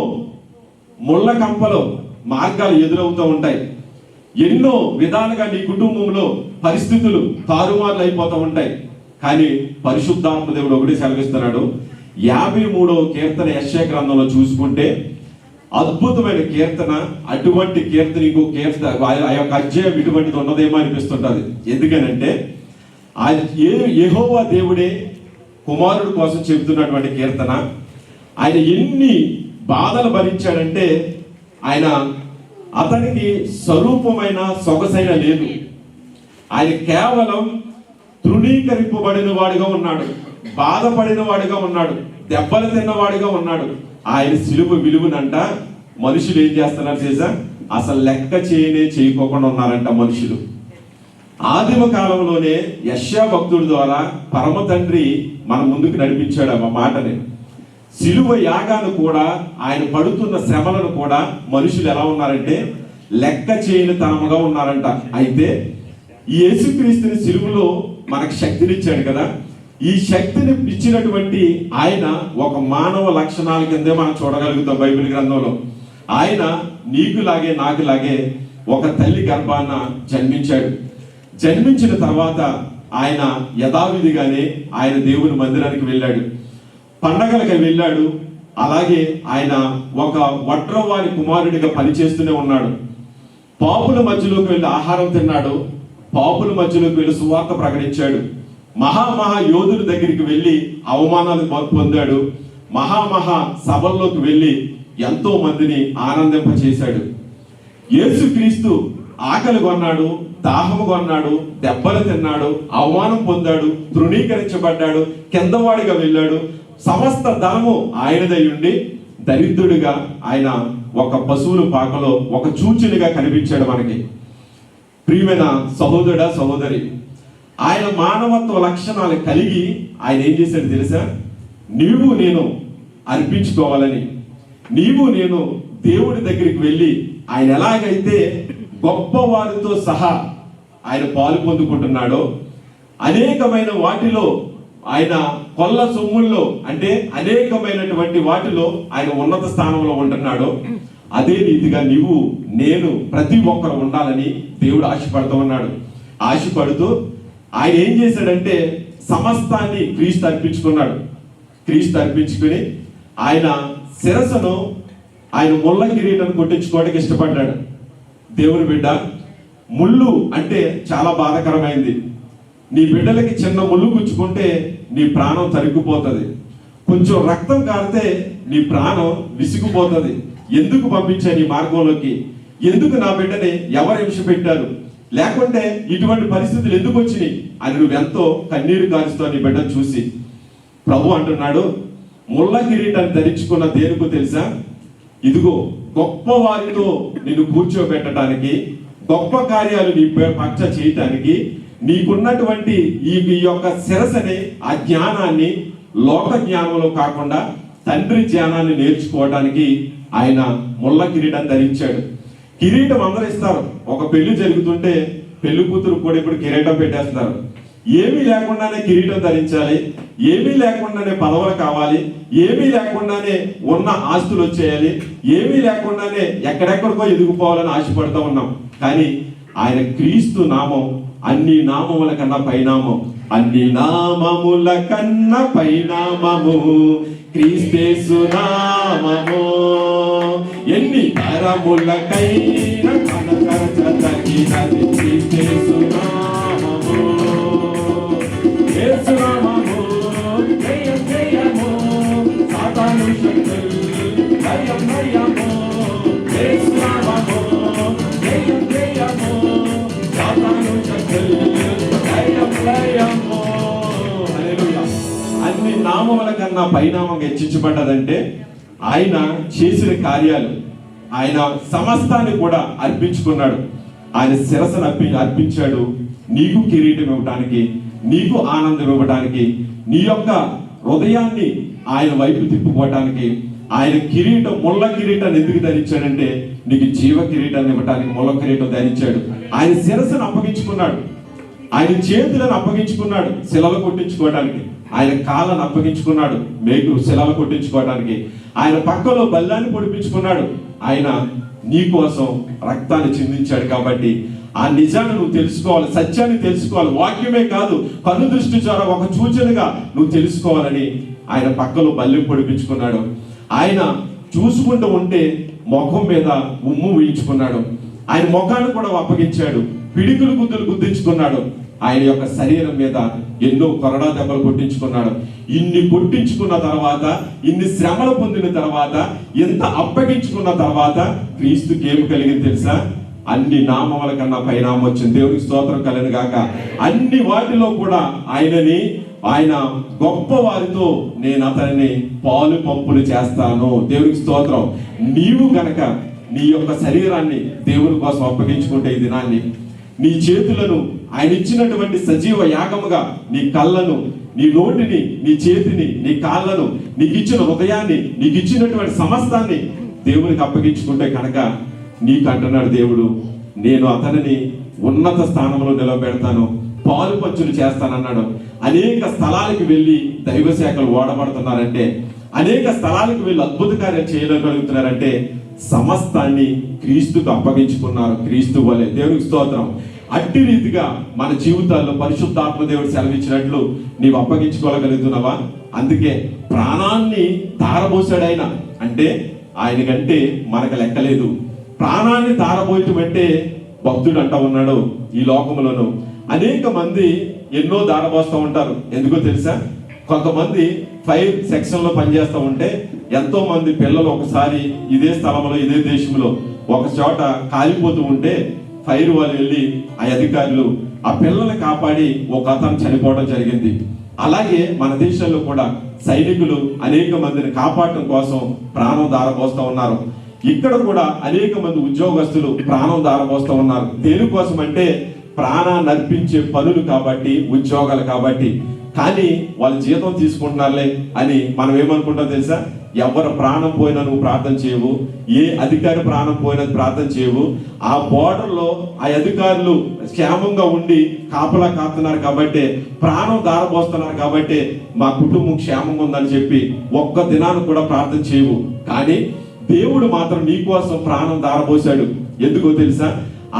ముళ్ళ కంపలు మార్గాలు ఎదురవుతూ ఉంటాయి. ఎన్నో విధాలుగా నీ కుటుంబంలో పరిస్థితులు తారుమారులు అయిపోతూ ఉంటాయి. కానీ పరిశుద్ధాత్మ దేవుడు ఒకటి సెలవిస్తున్నాడు. 53వ కీర్తన యెషయా గ్రంథంలో చూసుకుంటే అద్భుతమైన కీర్తన. అటువంటి కీర్తన ఇంకో కీర్తన, ఆ యొక్క అధ్యాయం ఇటువంటిది ఉన్నదేమో అనిపిస్తుంటది. ఎందుకనంటే ఆ యెహోవా దేవుడే కుమారుడు కోసం చెబుతున్నటువంటి కీర్తన. ఆయన ఎన్ని బాధలు భరించాడంటే, ఆయన అతనికి స్వరూపమైన సొగసైన లేదు. ఆయన కేవలం తృణీకరింపబడిన వాడిగా ఉన్నాడు, బాధపడిన వాడిగా ఉన్నాడు, దెబ్బలు తిన్నవాడిగా ఉన్నాడు. ఆయన సిలువ విలువనంట మనుషులు ఏం చేస్తున్నారు చేసా, అసలు లెక్క చేయకోకుండా ఉన్నారంట మనుషులు. ఆదిమ కాలంలోనే యెషయా భక్తుడి ద్వారా పరమ తండ్రి మన ముందుకు నడిపించాడు ఆ మాటని. సిలువ యాగాను కూడా, ఆయన పడుతున్న శ్రమలను కూడా మనుషులు ఎలా ఉన్నారంటే లెక్క చేయని తనముగా ఉన్నారంట. అయితే ఈ యేసుక్రీస్తుని సిలువలో మనకు శక్తినిచ్చాడు కదా. ఈ శక్తిని ఇచ్చినటువంటి ఆయన ఒక మానవ లక్షణాల కిందే మనం చూడగలుగుతాం బైబిల్ గ్రంథంలో. ఆయన నీకులాగే నాకులాగే ఒక తల్లి గర్భాన జన్మించాడు. జన్మించిన తర్వాత ఆయన యథావిధిగానే ఆయన దేవుని మందిరానికి వెళ్ళాడు, పండగలకి వెళ్ళాడు. అలాగే ఆయన ఒక వడ్రవాని కుమారుడిగా పనిచేస్తూనే ఉన్నాడు. పాపుల మధ్యలోకి వెళ్ళి ఆహారం తిన్నాడు, పాపుల మధ్యలోకి వెళ్ళి సువార్త ప్రకటించాడు. మహా యోధుల దగ్గరికి వెళ్ళి అవమానాలు పొందాడు. మహా సభల్లోకి వెళ్ళి ఎంతో మందిని ఆనందింపచేశాడు. యేసుక్రీస్తు ఆకలి కొన్నాడు, దాహము కొన్నాడు, దెబ్బలు తిన్నాడు, అవమానం పొందాడు, తృణీకరించబడ్డాడు, కిందవాడిగా వెళ్ళాడు. సమస్త ధనము ఆయనదై ఉండి దరిద్రుడిగా ఆయన ఒక పశువుల పాకలో ఒక చూచునిగా కనిపించాడు మనకి. ప్రియమైన సహోదరుడా, సహోదరి, ఆయన మానవత్వ లక్షణాలు కలిగి ఆయన ఏం చేశాడు తెలుసా? నీవు నేను అర్పించుకోవాలని, నీవు నేను దేవుడి దగ్గరికి వెళ్ళి ఆయన ఎలాగైతే గొప్ప వారితో సహా ఆయన పాలు పొందుకుంటున్నాడో, అనేకమైన వాటిలో ఆయన కొల్ల సొమ్ముల్లో, అంటే అనేకమైనటువంటి వాటిలో ఆయన ఉన్నత స్థానంలో ఉంటున్నాడో, అదే రీతిగా నీవు నేను ప్రతి ఒక్కరు ఉండాలని దేవుడు ఆశపడుతూ ఉన్నాడు. ఆశపడుతూ ఆయన ఏం చేశాడంటే సమస్తాన్ని క్రీస్తు అర్పించుకున్నాడు. క్రీస్తు అర్పించుకుని ఆయన శిరస్సును ఆయన ముళ్ళ కిరీటం కొట్టించుకోవడానికి ఇష్టపడ్డాడు. దేవుని బిడ్డ, ముళ్ళు అంటే చాలా బాధాకరమైంది. నీ బిడ్డలకి చిన్న ముళ్ళు గుచ్చుకుంటే నీ ప్రాణం తరిగిపోతుంది. కొంచెం రక్తం కారితే నీ ప్రాణం విసిగిపోతుంది. ఎందుకు పంపించాను ఈ మార్గంలోకి? ఎందుకు నా బిడ్డని ఎవరు హింస పెట్టారు? లేకుంటే ఇటువంటి పరిస్థితులు ఎందుకు వచ్చినాయి అని నువ్వెంతో కన్నీరు కారుస్తావు నీ బిడ్డను చూసి. ప్రభు అంటున్నాడు, ముళ్ళ కిరీటాన్ని ధరించుకున్న దేనికో తెలుసా? ఇదిగో గొప్ప వారితో నిన్ను కూర్చోబెట్టడానికి, గొప్ప కార్యాలు నీ పక్ష చేయటానికి, నీకున్నటువంటి ఈ యొక్క శిరసని, ఆ జ్ఞానాన్ని లోక జ్ఞానంలో కాకుండా తండ్రి జ్ఞానాన్ని నేర్చుకోవడానికి ఆయన ముళ్ళ కిరీటం ధరించాడు. కిరీటం అందరూ ఇస్తారు. ఒక పెళ్లి జరుగుతుంటే పెళ్లి కూతురు కూడా ఇప్పుడు కిరీటం పెట్టేస్తారు. ఏమీ లేకుండానే కిరీటం ధరించాలి, ఏమీ లేకుండానే పదవులు కావాలి, ఏమీ లేకుండానే ఉన్న ఆస్తులు వచ్చేయాలి, ఏమీ లేకుండానే ఎక్కడెక్కడికో ఎదిగిపోవాలని ఆశపడుతూ ఉన్నాం. కానీ ఆయన క్రీస్తు నామం అన్ని నామముల కన్నా పైనామం, అన్ని నామముల కన్నా పైనామము క్రీస్తేసు నామము. ఎన్ని తరములకైనా కనకరచదగినది క్రీస్తేసు నామము. యేసు నామము జయం జయము, సాతాను శక్తులు లయం లయము. యేసు నామము జయం జయము, సాతాను శక్తులు లయం లయము. హల్లెలూయా. అన్ని నామముల కన్నా పైనామం హెచ్చించబడ్డదంటే ఆయన చేసిన కార్యాలు, ఆయన సమస్తాన్ని కూడా అర్పించుకున్నాడు. ఆయన శిరస్సును అర్పించాడు నీకు కిరీటం ఇవ్వడానికి, నీకు ఆనందం ఇవ్వడానికి, నీ యొక్క హృదయాన్ని ఆయన వైపు తిప్పుకోవటానికి. ఆయన కిరీటం, ముళ్ళ కిరీటాన్ని ఎందుకు ధరించాడంటే నీకు జీవ కిరీటాన్ని ఇవ్వడానికి ముళ్ళ కిరీటం ధరించాడు. ఆయన శిరస్సును అప్పగించుకున్నాడు, ఆయన చేతులను అప్పగించుకున్నాడు శిలలు కొట్టించుకోవడానికి, ఆయన కాళ్ళను అప్పగించుకున్నాడు మేకులు శిలలు కొట్టించుకోవడానికి, ఆయన పక్కలో బల్లాన్ని పొడిపించుకున్నాడు. ఆయన నీ కోసం రక్తాన్ని చిందించాడు. కాబట్టి ఆ నిజాన్ని నువ్వు తెలుసుకోవాలి, సత్యాన్ని తెలుసుకోవాలి. వాక్యమే కాదు, కన్ను దృష్టి ద్వారా ఒక సూచనగా నువ్వు తెలుసుకోవాలని ఆయన పక్కలో బల్లి పొడిపించుకున్నాడు. ఆయన చూసుకుంటూ ఉంటే ముఖం మీద ఉమ్ము వేయించుకున్నాడు. ఆయన ముఖాన్ని కూడా అప్పగించాడు, పిడికులు గుద్దులు గుద్దించుకున్నాడు. ఆయన యొక్క శరీరం మీద ఎన్నో కొరడా దెబ్బలు కొట్టించుకున్నాడు. ఇన్ని కొట్టించుకున్న తర్వాత, ఇన్ని శ్రమలు పొందిన తర్వాత, ఎంత అప్పగించుకున్న తర్వాత క్రీస్తుకి ఏమి కలిగింది తెలుసా? అన్ని నామముల కన్నా పైనామం వచ్చింది. దేవునికి స్తోత్రం కలుగును గాక. అన్ని వాటిలో కూడా ఆయన గొప్ప వారితో నేను అతనిని పాలు పంపులు చేస్తాను. దేవునికి స్తోత్రం. నీవు గనక నీ యొక్క శరీరాన్ని దేవుని కోసం అప్పగించుకుంటే ఈ దినాన్ని, నీ చేతులను ఆయన ఇచ్చినటువంటి సజీవ యాగముగా, నీ కళ్ళను, నీ నోటిని, నీ చేతిని, నీ కాళ్ళను, నీకు ఇచ్చిన హృదయాన్ని, నీకు ఇచ్చినటువంటి సమస్తాన్ని దేవునికి అప్పగించుకుంటే కనుక నీకు అంటున్నాడు దేవుడు, నేను అతనిని ఉన్నత స్థానంలో నిలబెడతాను, పాలు పంచులు చేస్తానన్నాడు. అనేక స్థలాలకు వెళ్ళి దైవ శాఖలు ఓడబడుతున్నారంటే, అనేక స్థలాలకు వెళ్ళి అద్భుత కార్యాలు చేయగలుగుతున్నారంటే సమస్తాన్ని క్రీస్తుకు అప్పగించుకున్నారు. క్రీస్తు వలె. దేవునికి స్తోత్రం. అట్టి రీతిగా మన జీవితాల్లో పరిశుద్ధాత్మ దేవుడు సెలవిచ్చినట్లు నీవు అప్పగించుకోగలుగుతున్నావా? అందుకే ప్రాణాన్ని తారబోసాడు ఆయన. అంటే ఆయనకంటే మనకు లెక్కలేదు. ప్రాణాన్ని తారబోయటం అంటే భక్తుడు అంటా ఉన్నాడు. ఈ లోకంలోనూ అనేక మంది ఎన్నో దారబోస్తూ ఉంటారు. ఎందుకో తెలుసా? కొంతమంది ఫైర్ సెక్షన్ లో పనిచేస్తూ ఉంటే ఎంతో మంది పిల్లలు ఒకసారి ఇదే స్థలంలో, ఇదే దేశంలో ఒక చోట కాలిపోతూ ఉంటే ఫైర్ వాళ్ళు వెళ్ళి ఆ అధికారులు ఆ పిల్లల్ని కాపాడి ఒక అతను చనిపోవడం జరిగింది. అలాగే మన దేశంలో కూడా సైనికులు అనేక మందిని కాపాడటం కోసం ప్రాణం దారపోస్తూ ఉన్నారు. ఇక్కడ కూడా అనేక మంది ఉద్యోగస్తులు ప్రాణం దారపోస్తూ ఉన్నారు. దేనికోసం అంటే ప్రాణాన్ని అర్పించే పనులు కాబట్టి, ఉద్యోగాలు కాబట్టి. కానీ వాళ్ళు జీతం తీసుకుంటున్నారులే అని మనం ఏమనుకుంటాం తెలుసా? ఎవరు ప్రాణం పోయినా నువ్వు ప్రార్థన చేయవు, ఏ అధికారి ప్రాణం పోయినా ప్రార్థన చేయవు. ఆ బోర్డర్లో ఆ అధికారులు క్షేమంగా ఉండి కాపలా కాస్తున్నారు కాబట్టి, ప్రాణం దారపోస్తున్నారు కాబట్టి మా కుటుంబం క్షేమంగా ఉందని చెప్పి ఒక్క దినాన్ని కూడా ప్రార్థన చేయవు. కానీ దేవుడు మాత్రం నీ కోసం ప్రాణం దారపోశాడు. ఎందుకో తెలుసా?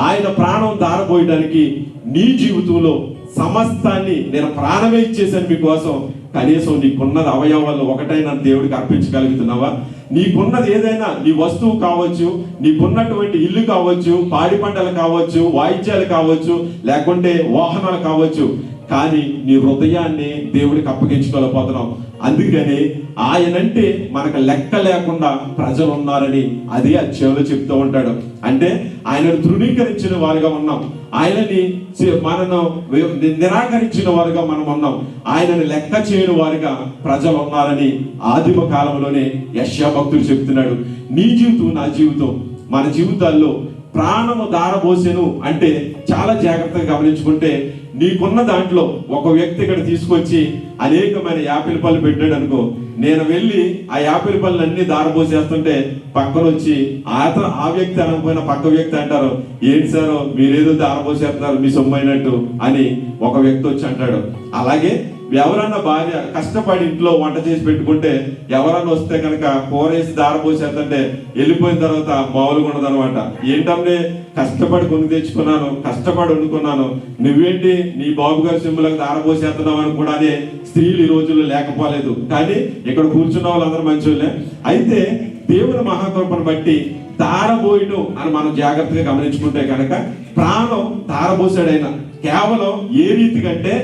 ఆయన ప్రాణం దారపోయడానికి నీ జీవితంలో సమస్తాన్ని నేను ప్రాణమే ఇచ్చేసాను మీకోసం. కనీసం నీకున్నది అవయవాల్లో ఒకటైనా దేవుడికి అర్పించగలుగుతున్నావా? నీకున్నది ఏదైనా, నీ వస్తువు కావచ్చు, నీకున్నటువంటి ఇల్లు కావచ్చు, పాడి పంటలు కావచ్చు, వాయిద్యాలు కావచ్చు, లేకుంటే వాహనాలు కావచ్చు, కానీ నీ హృదయాన్ని దేవుడికి అప్పగించుకోలేకపోతున్నాం. అందుకని ఆయనంటే మనకు లెక్క లేకుండా ప్రజలు ఉన్నారని అదే అధ్యాయంలో చెప్తూ ఉంటాడు. అంటే ఆయనను తృణీకరించిన వారుగా ఉన్నాం, ఆయనని మనను నిరాకరించిన వారుగా మనం ఉన్నాం, ఆయనని లెక్క చేయని వారుగా ప్రజలు ఉన్నారని ఆదిమ కాలంలోనే యెషయా భక్తుడు చెప్తున్నాడు. నీ జీవితం, నా జీవితం, మన జీవితాల్లో ప్రాణము దారబోసెను అంటే చాలా జాగ్రత్తగా గమనించుకుంటే, నీకున్న దాంట్లో ఒక వ్యక్తి ఇక్కడ తీసుకొచ్చి అనేకమైన యాపిల్ పళ్ళు పెట్టాడు అనుకో, నేను వెళ్ళి ఆ యాపిల్ పళ్ళు అన్ని దారబోసేస్తుంటే పక్కన వచ్చి ఆ వ్యక్తి అనకపోయినా పక్క వ్యక్తి అంటారు, ఏంటి సార్ మీరేదో దారబోసేస్తున్నారు మీ సొమ్మైనట్టు అని ఒక వ్యక్తి వచ్చి అంటాడు. అలాగే ఎవరన్నా భార్య కష్టపడి ఇంట్లో వంట చేసి పెట్టుకుంటే ఎవరన్నా వస్తే కనుక కూర వేసి దారపోసేద్దంటే వెళ్ళిపోయిన తర్వాత మామూలుగా ఉండదు అనమాట. ఏంటంటే కష్టపడి కొని తెచ్చుకున్నాను, కష్టపడి వండుకున్నాను, నువ్వేంటి నీ బాబు గారి సింబులకు దారపోసేస్తున్నావు అని కూడా అనే స్త్రీలు ఈ రోజుల్లో లేకపోలేదు. కానీ ఇక్కడ కూర్చున్న వాళ్ళందరూ మంచోళ్ళే. అయితే దేవుని మహాకృపను బట్టి తారబోయడం అని మనం జాగ్రత్తగా గమనించుకుంటే కనుక ప్రాణం తారబోసాడైనా కేవలం ఏ రీతికంటే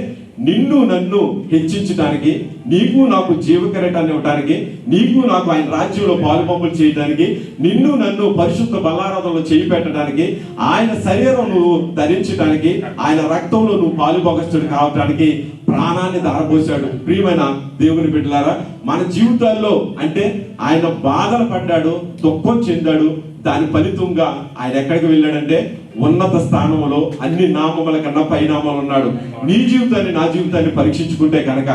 నిన్ను నన్ను హెచ్చించడానికి, నీకు నాకు జీవకరటాన్ని ఇవ్వడానికి, నీకు నాకు ఆయన రాజ్యంలో పాలుపంపులు చేయడానికి, నిన్ను నన్ను పరిశుద్ధ బల్లారాధనలో చేయి పెట్టడానికి, ఆయన శరీరం నువ్వు ధరించడానికి, ఆయన రక్తంలో నువ్వు పాలుభోగస్తుడు కావడానికి ప్రాణాన్ని ధారపోశాడు. ప్రియమైన దేవుని బిడ్డలారా, మన జీవితాల్లో అంటే ఆయన బాధలు పడ్డాడు, దుఃఖం చెందాడు. దాని ఫలితంగా ఆయన ఎక్కడికి వెళ్ళాడంటే ఉన్నత స్థానంలో అన్ని నామముల కన్నా పైనామాలు ఉన్నాడు. నీ జీవితాన్ని నా జీవితాన్ని పరీక్షించుకుంటే కనుక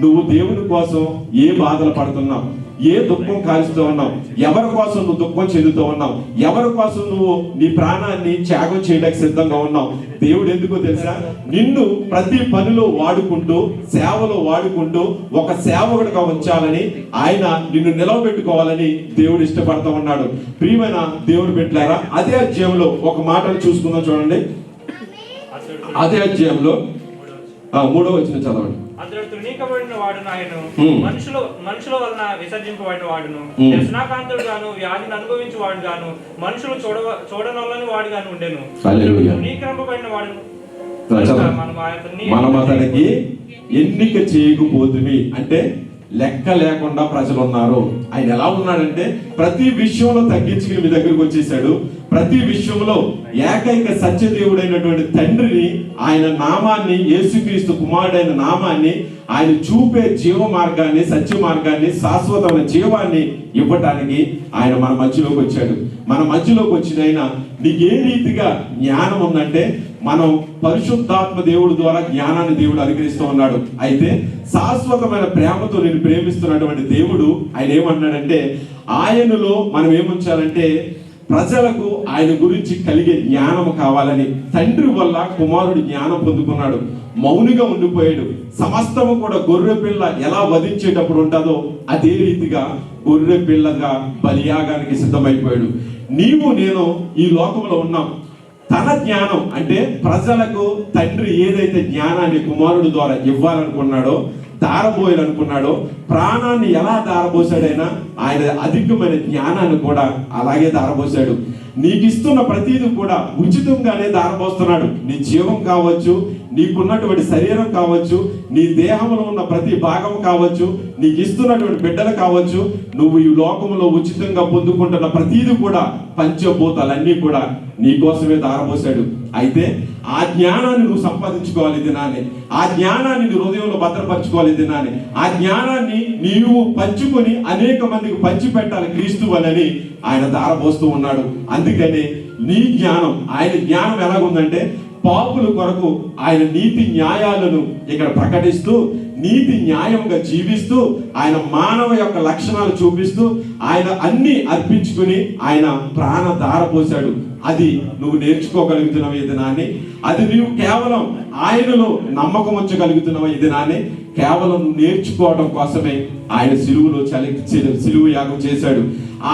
నువ్వు దేవుని కోసం ఏ బాధలు పడుతున్నావు, ఏ దుఃఖం కాలుస్తూ ఉన్నావు, ఎవరి కోసం నువ్వు దుఃఖం చెందుతూ ఉన్నావు, ఎవరి కోసం నువ్వు నీ ప్రాణాన్ని త్యాగం చేయడానికి సిద్ధంగా ఉన్నావు. దేవుడు ఎందుకో తెలుసా, నిన్ను ప్రతి పనిలో వాడుకుంటూ, సేవలో వాడుకుంటూ ఒక సేవకుడిగా ఉంచాలని, ఆయన నిన్ను నిలవబెట్టుకోవాలని దేవుడు ఇష్టపడతా ఉన్నాడు. ప్రియమైన దేవుడు బిడ్డలారా, అదే అధ్యాయంలో ఒక మాటను చూసుకుందాం. చూడండి, అదే అధ్యాయంలో 3వ వచనం చదవండి. అతడు తృణీకబడిన వాడును, ఆయను మనుషుల వలన విసర్జింపబడిన వాడును, వ్యసనాకాంతుడు గాను, వ్యాధిని అనుభవించి వాడు గాను, మనుషులు చూడనొల్లని వాడు గాను ఉండెను. తృణీకరింపబడిన వాడును, మనం అతనికి ఎన్నిక చేయకపోతుంది అంటే లెక్క లేకుండా ప్రజలు ఉన్నారు. ఆయన ఎలా ఉన్నాడంటే ప్రతి విషయంలో తగ్గించుకుని మీ దగ్గరకు వచ్చేసాడు. ప్రతి విషయంలో ఏకైక సత్యదేవుడైనటువంటి తండ్రిని, ఆయన నామాన్ని, యేసుక్రీస్తు కుమారుడైన నామాన్ని, ఆయన చూపే జీవ మార్గాన్ని, సత్య మార్గాన్ని, శాశ్వతమైన జీవాన్ని ఇవ్వటానికి ఆయన మన మధ్యలోకి వచ్చాడు. మన మధ్యలోకి వచ్చిన ఆయన నీకు ఏ రీతిగా జ్ఞానం ఉందంటే మనం పరిశుద్ధాత్మ దేవుడి ద్వారా జ్ఞానాన్ని దేవుడు అనుగ్రహిస్తూ ఉన్నాడు. అయితే శాశ్వతమైన ప్రేమతో నేను ప్రేమిస్తున్నటువంటి దేవుడు ఆయన ఏమన్నాడంటే ఆయనలో మనం ఏముంచాలంటే ప్రజలకు ఆయన గురించి కలిగే జ్ఞానం కావాలని. తండ్రి వల్ల కుమారుడు జ్ఞానం పొందుకున్నాడు, మౌనిగా ఉండిపోయాడు. సమస్తము కూడా గొర్రె పిల్ల ఎలా వధించేటప్పుడు ఉంటుందో అదే రీతిగా గొర్రె పిల్లగా బలియాగానికి సిద్ధమైపోయాడు. నీవు నేను ఈ లోకంలో ఉన్నాం. తన జ్ఞానం అంటే ప్రజలకు తండ్రి ఏదైతే జ్ఞానాన్ని కుమారుడు ద్వారా ఇవ్వాలనుకున్నాడో, దారబోయాలనుకున్నాడో, ప్రాణాన్ని ఎలా దారబోసాడైనా ఆయన అధికమైన జ్ఞానాన్ని కూడా అలాగే దారబోసాడు. నీకు ఇస్తున్న ప్రతిదీ కూడా ఉచితంగానే దారబోస్తున్నాడు. నీ జీవం కావచ్చు, నీకున్నటువంటి శరీరం కావచ్చు, నీ దేహంలో ఉన్న ప్రతి భాగం కావచ్చు, నీకు ఇస్తున్నటువంటి బిడ్డలు కావచ్చు, నువ్వు ఈ లోకంలో ఉచితంగా పొందుకుంటున్న ప్రతిదీ కూడా పంచభూతాలన్నీ కూడా నీ కోసమే దారబోసాడు. అయితే ఆ జ్ఞానాన్ని నువ్వు సంపాదించుకోవాలి దినాన్ని, ఆ జ్ఞానాన్ని నీ హృదయంలో భద్రపరచుకోవాలి దినాన్ని, ఆ జ్ఞానాన్ని నీవు పంచుకొని అనేక మందికి పంచి పెట్టాలి క్రీస్తు అని ఆయన దారబోస్తూ ఉన్నాడు. అందుకని నీ జ్ఞానం, ఆయన జ్ఞానం ఎలాగుందంటే పాపుల కొరకు ఆయన నీతి న్యాయాలను ఇక్కడ ప్రకటిస్తూ, నీతి న్యాయంగా జీవిస్తూ, ఆయన మానవ యొక్క లక్షణాలు చూపిస్తూ, ఆయన అన్ని అర్పించుకుని ఆయన ప్రాణ దారపోశాడు. అది నువ్వు నేర్చుకోగలుగుతున్నావు ఈ దినాన్ని. అది నువ్వు కేవలం ఆయనలో నమ్మకం ఉంచగలుగుతున్నావు ఈ దినాన్ని. కేవలం నువ్వు నేర్చుకోవడం కోసమే ఆయన సిలువలో సిలువ యాగం చేశాడు.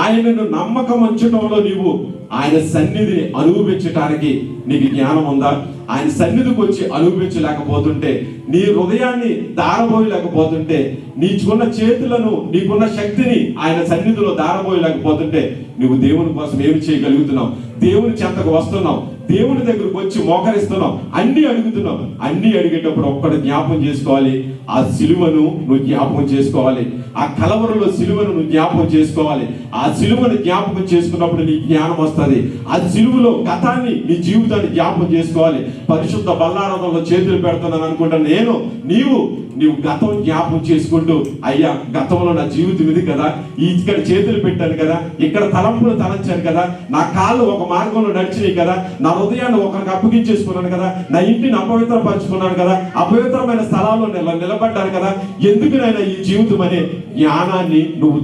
ఆయనను నమ్మకం ఉంచడంలో నీవు ఆయన సన్నిధిని అనుభవించడానికి నీకు జ్ఞానం ఉందా? ఆయన సన్నిధికి వచ్చి అనుభవించలేకపోతుంటే, నీ హృదయాన్ని దారబోయలేకపోతుంటే, నీకున్న చేతులను, నీకున్న శక్తిని ఆయన సన్నిధిలో దారబోయలేకపోతుంటే నువ్వు దేవుని కోసం ఏమి చేయగలుగుతున్నావు? దేవుని చెంతకు వస్తున్నావు, దేవుని దగ్గరకు వచ్చి మోకరిస్తున్నావు, అన్ని అడుగుతున్నావు. అన్ని అడిగేటప్పుడు ఒక్కడు జ్ఞాపకం చేసుకోవాలి, ఆ సిలువను నువ్వు జ్ఞాపకం చేసుకోవాలి. ఆ కలవరలో సిలువను నువ్వు జ్ఞాపకం చేసుకోవాలి. ఆ సిలువను జ్ఞాపకం చేసుకున్నప్పుడు నీ జ్ఞానం వస్తుంది. ఆ సిలువలో గతాన్ని, నీ జీవితాన్ని జ్ఞాపకం చేసుకోవాలి. పరిశుద్ధ బల్లారాధనలో చేతులు పెడుతున్నాను అనుకుంటాను నీవు గతం జ్ఞాపకం చేసుకుంటూ, అయ్యా గతంలో నా జీవితం ఇది కదా, ఇక్కడ చేతులు పెట్టాను కదా, ఇక్కడ తలంపులు తలంచాను కదా, నా కాళ్ళు ఒక మార్గంలో నడిచినాయి కదా, నా హృదయాన్ని ఒకరికి అప్పగించేసుకున్నాను కదా, నా ఇంటిని అపవిత్రపరుచుకున్నాను కదా, అపవిత్రమైన స్థలాల్లో నిలబడ్డాను కదా, ఎందుకునైనా ఈ జీవితం అనే జ్ఞానాన్ని నువ్వు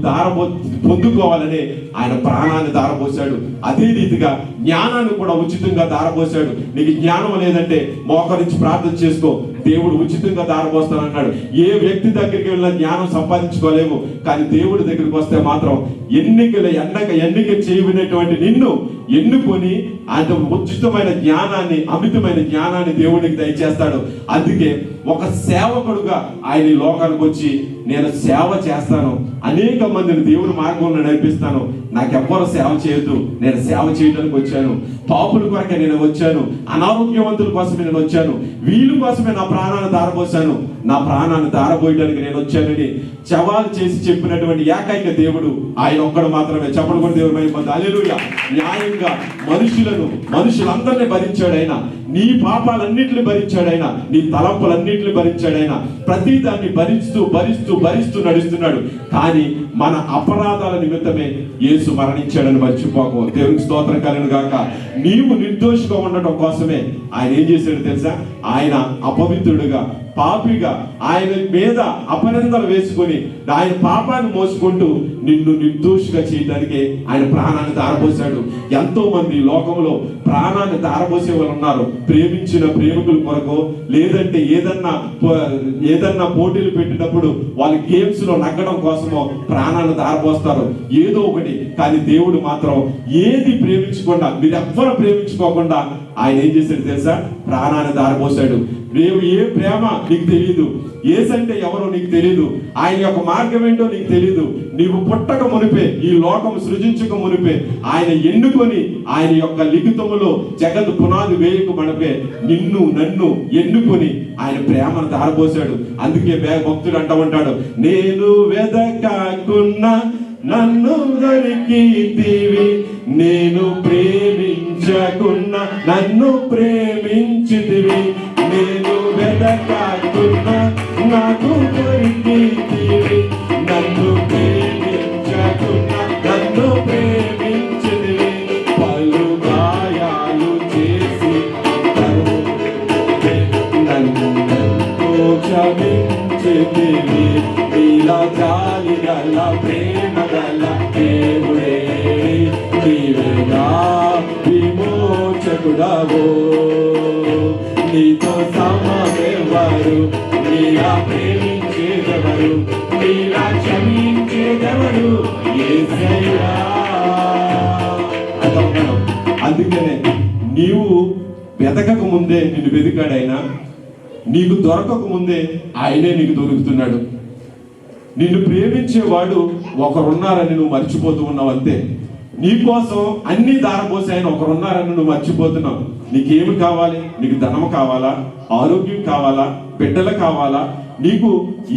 పొందుకోవాలని ఆయన ప్రాణాన్ని ధారపోశాడు. అదే రీతిగా జ్ఞానాన్ని కూడా ఉచితంగా ధారపోశాడు. నీకు జ్ఞానం లేదంటే మోకరించి ప్రార్థన చేసుకో, దేవుడు ఉచితంగా ధారపోస్తానన్నాడు. ఏ వ్యక్తి దగ్గరికి వెళ్ళినా జ్ఞానం సంపాదించుకోలేము, కానీ దేవుడి దగ్గరికి వస్తే మాత్రం ఎన్నిక చేయబడినటువంటి నిన్ను ఎన్నుకొని ఆయన ఉచితమైన జ్ఞానాన్ని, అమితమైన జ్ఞానాన్ని దేవుడికి దయచేస్తాడు. అందుకే ఒక సేవకుడుగా ఆయన ఈ లోకానికి వచ్చి నేను సేవ చేస్తాను, అనేక మందిని దేవుని మార్గంలో నడిపిస్తాను, నాకెవ్వరు సేవ చేయొద్దు, నేను సేవ చేయడానికి వచ్చాను, పాపుల కొరకే నేను వచ్చాను, అనారోగ్యవంతుల కోసమే నేను వచ్చాను, వీళ్ళ కోసమే నా ప్రాణాన్ని ధారపోసాను, నా ప్రాణాన్ని ధారపోయడానికి నేను వచ్చానని సవాలు చేసి చెప్పినటువంటి ఏకైక దేవుడు ఆయన ఒక్కడు మాత్రమే. చెప్పడం కూడా దేవుడు మహిమ. హల్లెలూయా. న్యాయంగా మనుషులందరినీ భరించాడు ఆయన, నీ పాపాలన్నింటిని భరించాడు ఆయన, నీ తలంపులన్నింటిని భరించాడు ఆయన, ప్రతి దాన్ని భరిస్తూ భరిస్తూ భరిస్తూ నడుస్తున్నాడు. కానీ మన అపరాధాల నిమిత్తమే యేసు మరణించాడని మర్చిపోకు. దేవునికి స్తోత్రం కలుగును గాక. నీవు నిర్దోషిగా ఉండటం కోసమే ఆయన ఏం చేశాడు తెలుసా? ఆయన అపవిత్రుడుగా, పాపిగా ఆయన మీద అపనిందలు వేసుకొని ఆయన పాపాన్ని మోసుకుంటూ నిన్ను నిర్దోషిగా చేయడానికి ఆయన ప్రాణాన్ని ధారపోశాడు. ఎంతో మంది లోకంలో ప్రాణాన్ని ధారపోసే వాళ్ళు ఉన్నారు. ప్రేమించిన ప్రేమికుల కొరకు, లేదంటే ఏదన్నా పోటీలు పెట్టినప్పుడు వాళ్ళు గేమ్స్ లో నగ్గడం కోసమో ప్రాణాన్ని ధారపోస్తారు, ఏదో ఒకటి. కానీ దేవుడు మాత్రం ఏది ప్రేమించకుండా, మీరెవ్వరు ప్రేమించుకోకుండా ఆయన ఏం చేశాడు తెలుసా? ప్రాణాన్ని ధారపోశాడు. ఏ ప్రేమ నీకు తెలియదు, ఏసంటే ఎవరో నీకు తెలియదు, ఆయన యొక్క మార్గం ఏంటో నీకు తెలియదు. నీవు పుట్టక మునిపే, ఈ లోకం సృజించక మునిపే ఆయన ఎన్నుకొని ఆయన యొక్క లిఖితములో జగత్ పునాది వేయక మనపే నిన్ను నన్ను ఎన్నుకొని ఆయన ప్రేమను ధారపోశాడు. అందుకే భక్తుడు అంటూ ఉంటాడు, నేను వెదకకున్నా నన్ను దొరికితివి, నేను ప్రేమించకున్నా నన్ను ప్రేమించితివి, నేను వెదకకున్నా నాకు దొరికితివి, నన్ను ప్రేమించకున్నా నన్ను ప్రేమించితివి, పలు గాయాలు చేసి నన్ను క్షమించితివి, నీలా జాలి గల ప్రేమ గల దేవుడే, నీవేగా విమోచకుడవో, నీతో సమమెవరు, నీలా ప్రేమించేదెవరు, నీలా క్షమించేదెవరు, యేసయ్యా. అందుకనే నీవు వెతకక ముందే నిన్ను వెతికాడైనా, నీకు దొరకక ముందే ఆయనే నీకు దొరుకుతున్నాడు. నిన్ను ప్రేమించేవాడు ఒకరున్నారని నువ్వు మర్చిపోతూ ఉన్నావు అంతే. నీకోసం అన్ని దారపోసి ఆయన ఒకరున్నారని నువ్వు మర్చిపోతున్నావు. నీకేమి కావాలి? నీకు ధనము కావాలా, ఆరోగ్యం కావాలా, బిడ్డలు కావాలా? నీకు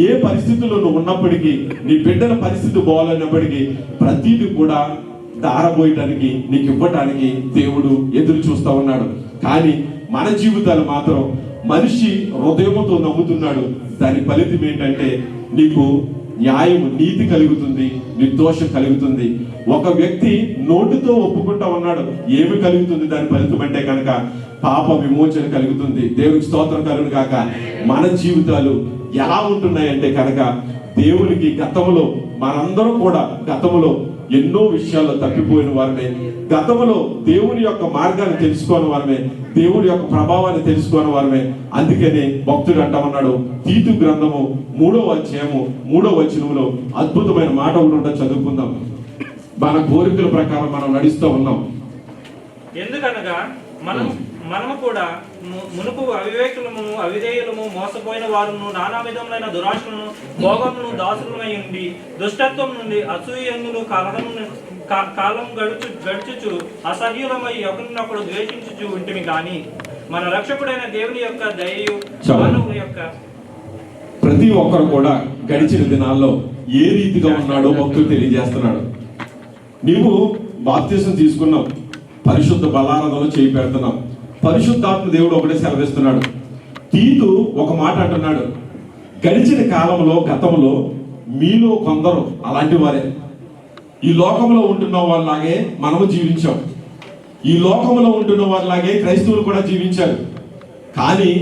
ఏ పరిస్థితుల్లో నువ్వు ఉన్నప్పటికీ, నీ బిడ్డల పరిస్థితి బాగాలన్నప్పటికీ ప్రతిదీ కూడా దారపోయటానికి, నీకు ఇవ్వటానికి దేవుడు ఎదురు చూస్తూ ఉన్నాడు. కానీ మన జీవితాలు మాత్రం మనిషి హృదయంతో నమ్ముతున్నాడు. దాని ఫలితం ఏంటంటే నీకు న్యాయం, నీతి కలుగుతుంది, నిర్దోషం కలుగుతుంది. ఒక వ్యక్తి నోటితో ఒప్పుకుంటా ఉన్నాడు, ఏమి కలుగుతుంది దాని ఫలితం అంటే కనుక పాప విమోచన కలుగుతుంది. దేవునికి స్తోత్రం కలుగును గాక. మన జీవితాలు ఎలా ఉంటున్నాయంటే కనుక దేవునికి గతంలో మనందరం కూడా గతంలో ఎన్నో విషయాల్లో తప్పిపోయిన వారమే, గతంలో దేవుని యొక్క మార్గాన్ని తెలుసుకోని వారమే, దేవుడి యొక్క ప్రభావాన్ని తెలుసుకోని వారమే. అందుకనే భక్తుడు అంటామన్నాడు, తీతు గ్రంథము 3వ అధ్యాయము 3వ వచనంలో అద్భుతమైన మాట ఒకటి చదువుకుందాం. మన కోరికల ప్రకారం మనం నడుస్తూ ఉన్నాం. ఎందుకనగా మనము కూడా మునుపు అవివేకులము, అవిధేయులము, మోసపోయిన వారును, నానా విధములైన దురాశలను, భోగమును దాసులమై ఉండి దుష్టత్వం నుండి అసూయంగులు కాలం గడుచుచు అసహ్యులమై ఒకరినొకడు ద్వేషించుచు ఉంటిమి. కానీ మన రక్షకుడైన దేవుని యొక్క దయయు మానవుని యొక్క ప్రతి ఒక్కరు కూడా గడిచిన దినాల్లో ఏ రీతిగా ఉన్నాడో భక్తులు తెలియజేస్తున్నాడు. నీవు బాప్తిసం తీసుకున్నావు, పరిశుద్ధ బలారాధనలో చేయి పెడుతున్నావు, పరిశుద్ధాత్మ దేవుడు ఒకటే సెలవిస్తున్నాడు. తీతు ఒక మాట అంటున్నాడు, గడిచిన కాలంలో గతంలో మీలో కొందరు అలాంటి వారే, ఈ లోకంలో ఉంటున్న వాళ్ళలాగే మనము జీవించాం. ఈ లోకంలో ఉంటున్న వారిలాగే క్రైస్తవులు కూడా జీవించారు. కానీ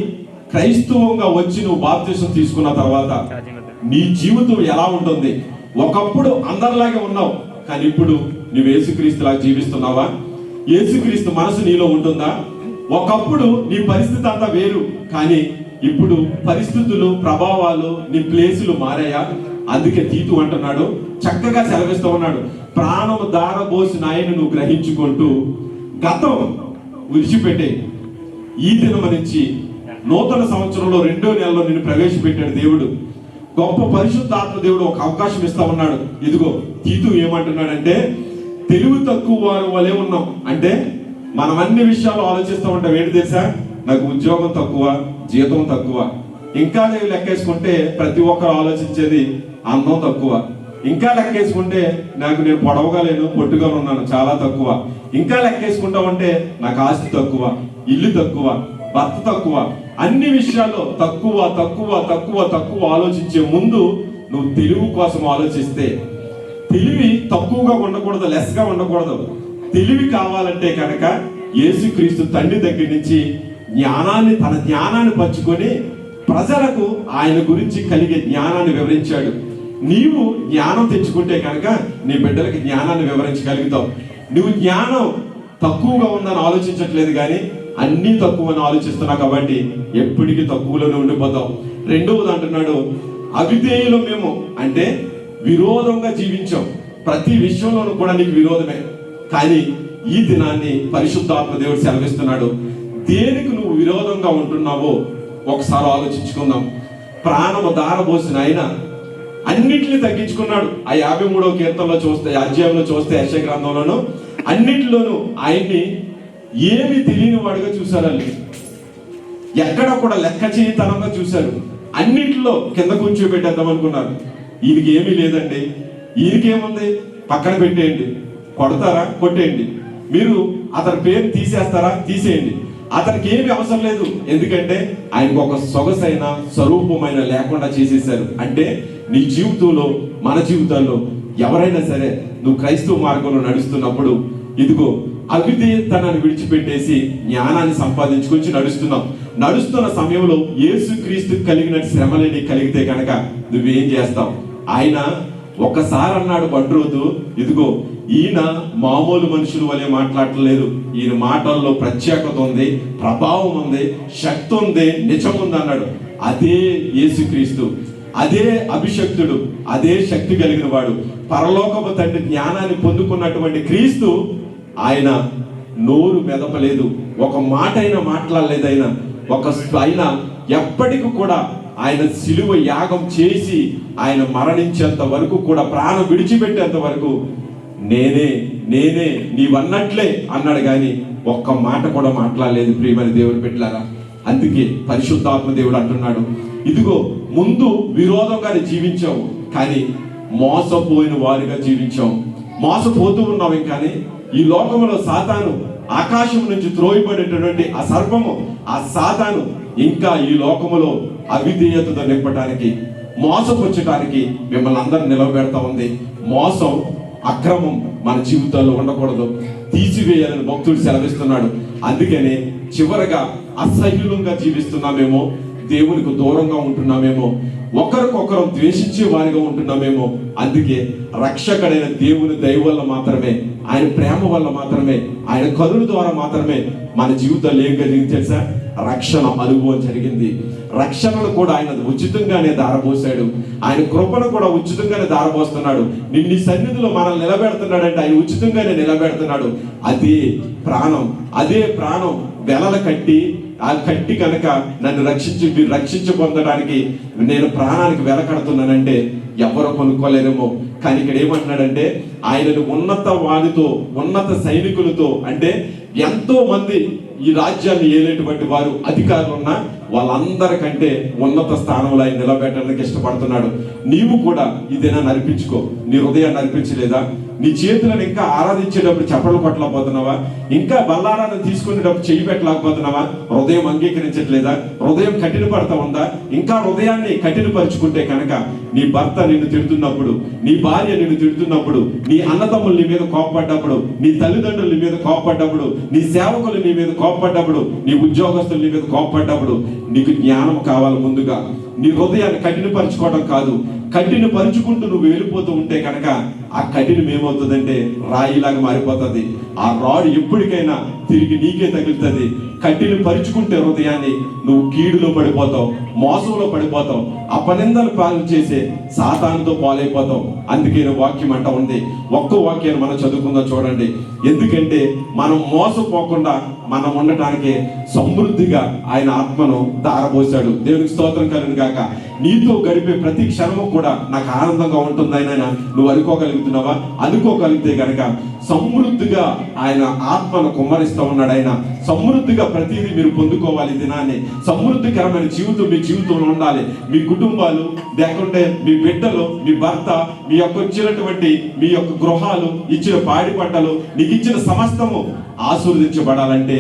క్రైస్తవంగా వచ్చి నువ్వు బాప్తిసం తీసుకున్న తర్వాత నీ జీవితం ఎలా ఉంటుంది? ఒకప్పుడు అందరిలాగే ఉన్నావు, కానీ ఇప్పుడు నువ్వు యేసుక్రీస్తులాగా జీవిస్తున్నావా? యేసుక్రీస్తు మనసు నీలో ఉంటుందా? ఒకప్పుడు నీ పరిస్థితి అంతా వేరు, కానీ ఇప్పుడు పరిస్థితులు, ప్రభావాలు, నీ ప్లేసులు మారాయా? అందుకే తీతు అంటున్నాడు, చక్కగా సెలవిస్తూ ఉన్నాడు, ప్రాణము దారబోసిన ఆయన నువ్వు గ్రహించుకుంటూ గతం విడిచిపెట్టే. ఈ దినం నుంచి నూతన సంవత్సరంలో 2వ నెలలో నిన్ను ప్రవేశపెట్టాడు దేవుడు. గొప్ప పరిశుద్ధాత్మ దేవుడు ఒక అవకాశం ఇస్తా ఉన్నాడు. ఇదిగో తీతు ఏమంటున్నాడంటే, తెలివి తక్కువ వారు వలె ఉన్నాం. అంటే మనం అన్ని విషయాలు ఆలోచిస్తూ ఉంటాం. ఏంటి తెలుసా? నాకు ఉద్యోగం తక్కువ, జీతం తక్కువ. ఇంకా లెక్కేసుకుంటే ప్రతి ఒక్కరు ఆలోచించేది అందం తక్కువ. ఇంకా లెక్కేసుకుంటే నేను పొడవగా లేను, పొట్టుగా ఉన్నాను, చాలా తక్కువ. ఇంకా లెక్కేసుకుంటా ఉంటే నాకు ఆస్తి తక్కువ, ఇల్లు తక్కువ, భర్త తక్కువ. అన్ని విషయాల్లో తక్కువ తక్కువ తక్కువ తక్కువ ఆలోచించే ముందు నువ్వు తెలివి కోసం ఆలోచిస్తే, తెలివి తక్కువగా ఉండకూడదు, లెస్గా ఉండకూడదు. తెలివి కావాలంటే కనుక యేసుక్రీస్తు తండ్రి దగ్గర నుంచి తన జ్ఞానాన్ని పంచుకొని ప్రజలకు ఆయన గురించి కలిగే జ్ఞానాన్ని వివరించాడు. నీవు జ్ఞానం తెచ్చుకుంటే కనుక నీ బిడ్డలకి జ్ఞానాన్ని వివరించగలుగుతావు. నువ్వు జ్ఞానం తక్కువగా ఉందని ఆలోచించట్లేదు, కానీ అన్ని తక్కువని ఆలోచిస్తున్నావు, కాబట్టి ఎప్పటికీ తక్కువలోనే ఉండిపోతావు. రెండవది అంటున్నాడు, అవిధేయులు మేము, అంటే విరోధంగా జీవించాం. ప్రతి విషయంలోనూ కూడా నీకు విరోధమే. కానీ ఈ దినాన్ని పరిశుద్ధాత్మ దేవుడు సెలవిస్తున్నాడు, దేనికి నువ్వు విరోధంగా ఉంటున్నావో ఒకసారి ఆలోచించుకుందాం. ప్రాణము దారబోసిన ఆయన అన్నిటిని తగ్గించుకున్నాడు. ఆ 53వ కీర్తనలో చూస్తే, అధ్యాయంలో చూస్తే, యెషయా గ్రంథంలోనూ అన్నిటిలోనూ ఆయన్ని ఏమి తెలియని వాడుగా చూశారు. ఎక్కడ కూడా లెక్క చేయతనంగా చూశారు. అన్నిటిలో కింద కూర్చోబెట్టేద్దాం అనుకున్నారు. ఈయనకి ఏమీ లేదండి, ఈయనకేముంది, పక్కన పెట్టేయండి, కొడతారా కొట్టేయండి, మీరు అతని పేరు తీసేస్తారా తీసేయండి, అతనికి ఏమి అవసరం లేదు, ఎందుకంటే ఆయనకు ఒక సొగసైన స్వరూపమైన లేకుండా చేసేసారు. అంటే నీ జీవితంలో, మన జీవితాల్లో ఎవరైనా సరే నువ్వు క్రైస్తవ మార్గంలో నడుస్తున్నప్పుడు ఇదిగో అవిధేయతనాన్ని విడిచిపెట్టేసి జ్ఞానాన్ని సంపాదించుకొని నడుస్తున్న సమయంలో యేసుక్రీస్తు కలిగిన శ్రమలే నీకు కలిగితే కనుక నువ్వేం చేస్తావు? ఆయన ఒకసారి అన్నాడు బండ్రోతు, ఇదిగో ఈయన మామూలు మనుషుల వలె మాట్లాడలేదు, ఈయన మాటల్లో ప్రత్యేకత ఉంది, ప్రభావం ఉంది, శక్తి ఉంది, నిజం ఉంది అన్నాడు. అదే యేసుక్రీస్తు, అదే అభిషక్తుడు, అదే శక్తి కలిగిన వాడు, పరలోకపు తండ్రి జ్ఞానాన్ని పొందుకున్నటువంటి క్రీస్తు. ఆయన నోరు మెదపలేదు, ఒక మాట అయినా మాట్లాడలేదు. ఆయన ఎప్పటికీ కూడా ఆయన సిలువ యాగం చేసి ఆయన మరణించేంత వరకు కూడా, ప్రాణం విడిచిపెట్టేంత వరకు నేనే నీవన్నట్లే అన్నాడు, కానీ ఒక్క మాట కూడా మాట్లాడలేదు. ప్రియమైన దేవుని బిడ్డలారా, అందుకే పరిశుద్ధాత్మ దేవుడు అంటున్నాడు, ఇదిగో ముందు విరోధంగానే జీవించావు, కానీ మోసపోయిన వారిగా జీవించావు. మోసపోతూ ఉన్నావు. కానీ ఈ లోకంలో సాతాను, ఆకాశం నుంచి త్రోయబడేటటువంటి ఆ సర్పము, ఆ సాతాను ఇంకా ఈ లోకములో అవిధేయతతో నింపడానికి, మోసపుచ్చటానికి మిమ్మల్ని అందరిని నిలబెడతా ఉంది. మోసం, అక్రమం మన జీవితాల్లో ఉండకూడదు, తీసివేయాలని భక్తుడు సెలవిస్తున్నాడు. అందుకనే చివరగా అసహ్యులంగా జీవిస్తున్నామేమో, దేవునికి దూరంగా ఉంటున్నామేమో, ఒకరికొకరు ద్వేషించే వారిగా ఉంటున్నామేమో. అందుకే రక్షకుడైన దేవుని దయ వల్ల మాత్రమే, ఆయన ప్రేమ వల్ల మాత్రమే, ఆయన కరుణ ద్వారా మాత్రమే మన జీవితాల్లో ఏం కలిగింది తెలుసా? రక్షణ అనుభవం జరిగింది. రక్షణను కూడా ఆయన ఉచితంగానే దారపోసాడు. ఆయన కృపను కూడా ఉచితంగానే దారపోస్తున్నాడు. నిన్ను సన్నిధిలో మనల్ని నిలబెడుతున్నాడంటే ఆయన ఉచితంగానే నిలబెడుతున్నాడు. అదే ప్రాణం వెలల కట్టి, ఆ కట్టి కనుక నన్ను రక్షించి పొందడానికి నేను ప్రాణానికి వెలకడుతున్నానంటే ఎవరో కొనుక్కోలేరేమో. కానీ ఇక్కడ ఏమంటున్నాడంటే, ఆయనను ఉన్నత సైనికులతో, అంటే ఎంతో మంది ఈ రాజ్యాన్ని ఏలేటువంటి వారు, అధికారులు ఉన్న వాళ్ళందరికంటే ఉన్నత స్థానంలో ఆయన నిలబెట్టడానికి ఇష్టపడుతున్నాడు. నీవు కూడా ఇదేనా నడిపించుకో. నీ హృదయాన్ని నడిపించలేదా? నీ చేతులను ఇంకా ఆరాధించేటప్పుడు చప్పట్లు కొట్టలేకపోతున్నావా? ఇంకా బల్లారాన్ని తీసుకునేటప్పుడు చెయ్యి పెట్టలేకపోతున్నావా? హృదయం అంగీకరించట్లేదా? హృదయం కఠినపడతా ఉందా? ఇంకా హృదయాన్ని కఠినపరుచుకుంటే కనుక నీ భర్త నిన్ను తిడుతున్నప్పుడు, నీ భార్య నిన్ను తిడుతున్నప్పుడు, నీ అన్నదమ్ములు నీ మీద కోపపడ్డప్పుడు, నీ తల్లిదండ్రులు నీ మీద కోపపడ్డప్పుడు, నీ సేవకులు నీ మీద కోపపడ్డప్పుడు, నీ ఉద్యోగస్తులు నీ మీద కోపపడ్డప్పుడు నీకు జ్ఞానం కావాలి. ముందుగా నీ హృదయాన్ని కఠినపరుచుకోవడం కాదు, కఠినపరుచుకుంటూ నువ్వు వెళ్ళిపోతూ ఉంటే కనుక ఆ కఠినం ఏమవుతుందంటే రాయిలాగా మారిపోతుంది. ఆ రాడు ఎప్పటికైనా తిరిగి నీకే తగులుతుంది. కఠినపరుచుకుంటే హృదయాన్ని నువ్వు కీడులో పడిపోతావు, మోసంలో పడిపోతావు, అపనిందలు పాలు చేసే సాతానుతో పాలైపోతావు. అందుకే వాక్యం అంట ఉంది. ఒక్క వాక్యాన్ని మనం చదువుకుందాం చూడండి. ఎందుకంటే మనం మోసపోకుండా మనం ఉండటానికి సమృద్ధిగా ఆయన ఆత్మను ధారపోశాడు. దేవునికి స్తోత్రం కలుగును గాక. నీతో గడిపే ప్రతి క్షణము కూడా నాకు ఆనందంగా ఉంటుందని నువ్వు అనుకోగలుగుతున్నావా? అనుకోగలిగితే గనక సమృద్ధిగా ఆయన ఆత్మను కుమ్మరిస్తూ ఉన్నాడు. ఆయన సమృద్ధిగా ప్రతిదీ మీరు పొందుకోవాలి. దినాన్ని సమృద్ధికరమైన జీవితం మీ జీవితంలో ఉండాలి. మీ కుటుంబాలు లేకుంటే మీ బిడ్డలు, మీ భర్త, మీ యొక్క ఇచ్చినటువంటి మీ యొక్క గృహాలు, ఇచ్చిన పాడి పంటలు, నీకు ఇచ్చిన సమస్తము ఆశీర్వదించబడాలంటే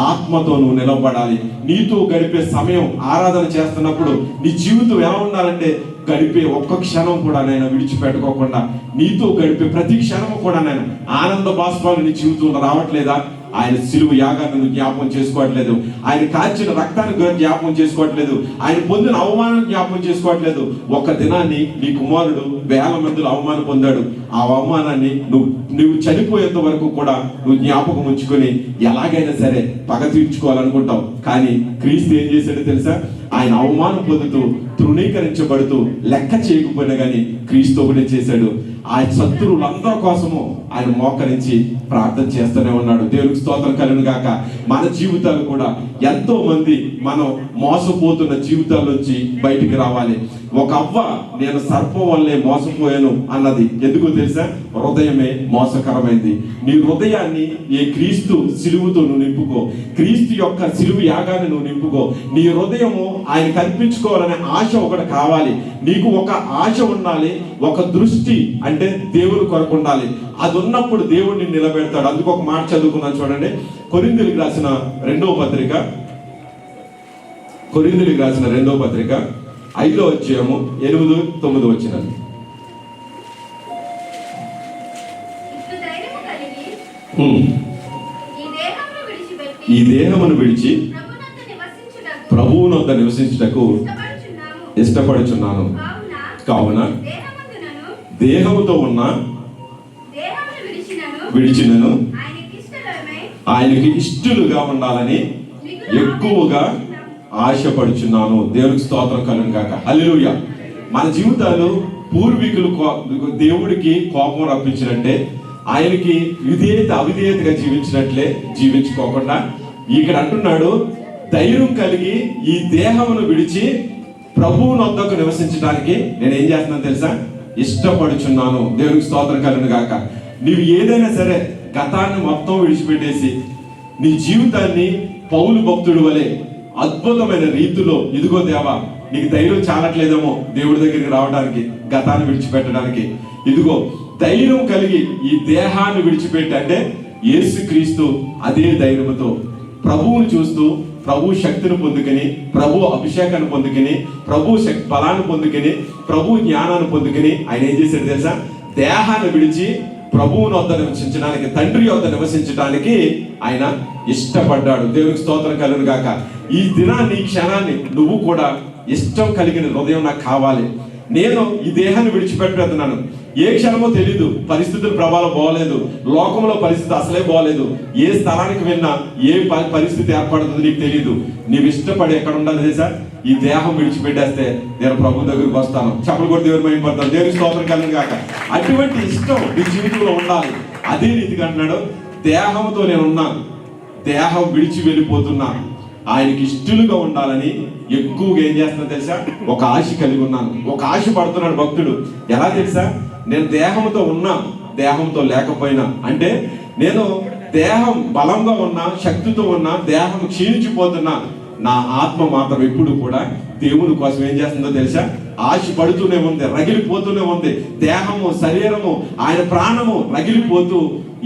ఆత్మతో నువ్వు నిలబడాలి. నీతో గడిపే సమయం ఆరాధన చేస్తున్నప్పుడు నీ జీవితం ఎలా ఉండాలంటే గడిపే ఒక్క క్షణం కూడా నేను విడిచిపెట్టుకోకుండా నీతో గడిపే ప్రతి క్షణము కూడా నేను ఆనంద బాష్పాలు నీ జీవితంలో రావట్లేదా? ఆయన సిలువ యాగాన్ని జ్ఞాపకం చేసుకోవట్లేదు, ఆయన కాచిన రక్తాన్ని జ్ఞాపకం చేసుకోవట్లేదు, ఆయన పొందిన అవమానాన్ని జ్ఞాపకం చేసుకోవట్లేదు. ఒక్క దినాన్ని నీ కుమారుడు 1000 మందిలో అవమానం పొందాడు. ఆ అవమానాన్ని నువ్వు చనిపోయేంత వరకు కూడా నువ్వు జ్ఞాపకం ఉంచుకొని ఎలాగైనా సరే పగ తీర్చుకోవాలనుకుంటావు. కానీ క్రీస్తు ఏం చేశాడో తెలుసా? ఆయన అవమానం పొందుతూ తృణీకరించబడుతూ లెక్క చేయకపోయినా కానీ క్రీస్తు ఒకటే చేశాడు. ఆయన శత్రువులందరి కోసము ఆయన మోకరించి ప్రార్థన చేస్తూనే ఉన్నాడు. దేవునికి స్తోత్రం కలుగును గాక. మన జీవితాలు కూడా ఎంతో మంది మనం మోసపోతున్న జీవితాల నుంచి బయటికి రావాలి. ఒక అవ్వ నేను సర్పం వల్లే మోసపోయాను అన్నది ఎందుకో తెలుసా? హృదయమే మోసకరమైంది. నీ హృదయాన్ని ఏ క్రీస్తు సిలువుతో నువ్వు నింపుకో, క్రీస్తు యొక్క సిలువు యాగాన్ని నువ్వు నింపుకో. నీ హృదయము ఆయన కల్పించుకోవాలనే ఆశ ఒకటి కావాలి. నీకు ఒక ఆశ ఉండాలి, ఒక దృష్టి అంటే దేవుని కొరకు ఉండాలి. అది ఉన్నప్పుడు దేవుడిని నిలబెడతాడు. అందుకు ఒక మాట చదువుకున్నాను చూడండి. కొరింథీయులకు రాసిన రెండవ పత్రిక 5వ అధ్యాయము 8-9 వచనాలు. ఈ దేహమును విడిచి ప్రభువునొద్ద నివసించుటకు ఇష్టపడుచున్నాను. కావున దేహముతో ఉన్న విడిచినను ఆయనకి ఇష్టలుగా ఉండాలని ఎక్కువగా ఆశపడుచున్నాను. దేవునికి స్తోత్రం కలుగును గాక. హల్లెలూయా. మన జీవితాలు పూర్వీకులు దేవుడికి కోపం రప్పించినట్టే, ఆయనకి అవిధేయతగా జీవించినట్లే జీవించుకోకుండా ఇక్కడ అంటున్నాడు, ధైర్యం కలిగి ఈ దేహమును విడిచి ప్రభువు నొద్దకు నివసించడానికి నేను ఏం చేస్తున్నాను తెలుసా? ఇష్టపడుచున్నాను. దేవునికి స్తోత్రం కలుగును గాక. నీవు ఏదైనా సరే గతాన్ని మొత్తం విడిచిపెట్టేసి నీ జీవితాన్ని పౌలు భక్తుడు వలె అద్భుతమైన రీతిలో, ఇదిగో దేవా నీకు ధైర్యం చాలట్లేదేమో దేవుడి దగ్గరికి రావడానికి, గతాన్ని విడిచిపెట్టడానికి, ఇదిగో ధైర్యం కలిగి ఈ దేహాన్ని విడిచిపెట్టి అంటే యేసుక్రీస్తు అదే ధైర్యంతో ప్రభువుని చూస్తూ ప్రభు శక్తిని పొందుకొని, ప్రభు అభిషేకాన్ని పొందుకొని, ప్రభు బలాన్ని పొందుకొని, ప్రభు జ్ఞానాన్ని పొందుకొని ఆయన ఏం చేశాడు తెలుసా? దేహాన్ని విడిచి ప్రభువుని వద్ద నివసించడానికి, తండ్రి వద్ద నివసించడానికి ఆయన ఇష్టపడ్డాడు. దేవునికి స్తోత్రం కలుగును గాక. ఈ దినాన్ని, ఈ క్షణాన్ని నువ్వు కూడా ఇష్టం కలిగిన హృదయం నాకు కావాలి. నేను ఈ దేహాన్ని విడిచిపెట్టేస్తున్నాను. ఏ క్షణమో తెలీదు, పరిస్థితుల ప్రభావం బాగోలేదు, లోకంలో పరిస్థితి అసలే బాగోలేదు, ఏ స్థలానికి వెళ్ళినా ఏ పరిస్థితి ఏర్పడుతుందో నీకు తెలీదు. నీవు ఇష్టపడి ఎక్కడ ఉండాలి తెలుసా? ఈ దేహం విడిచిపెట్టేస్తే నేను ప్రభు దగ్గరికి వస్తాను, చెప్పలు కూడా దేవుని మహిమపడతాను. దేవుని స్తోత్రం కలుగును గాక. అటువంటి ఇష్టం నీ జీవితంలో ఉండాలి. అదే రీతిగా అంటున్నాడు, దేహంతో నేను ఉన్నాను, దేహం విడిచి వెళ్ళిపోతున్నా, ఆయనకి ఇష్టలుగా ఉండాలని ఎక్కువగా ఏం చేస్తున్నా తెలుసా? ఒక ఆశ కలిగి ఉన్నాను, ఒక ఆశ పడుతున్నాడు భక్తుడు. ఎలా తెలుసా? నేను దేహంతో ఉన్నా, దేహంతో లేకపోయినా, అంటే నేను దేహం బలంగా ఉన్నా, శక్తితో ఉన్నా, దేహం క్షీణించిపోతున్నా, నా ఆత్మ మాత్రం ఎప్పుడు కూడా దేవుని కోసం ఏం చేస్తుందో తెలుసా? ఆశ పడుతూనే ఉంది, రగిలిపోతూనే ఉంది. దేహము, శరీరము, ఆయన ప్రాణము రగిలిపోతూ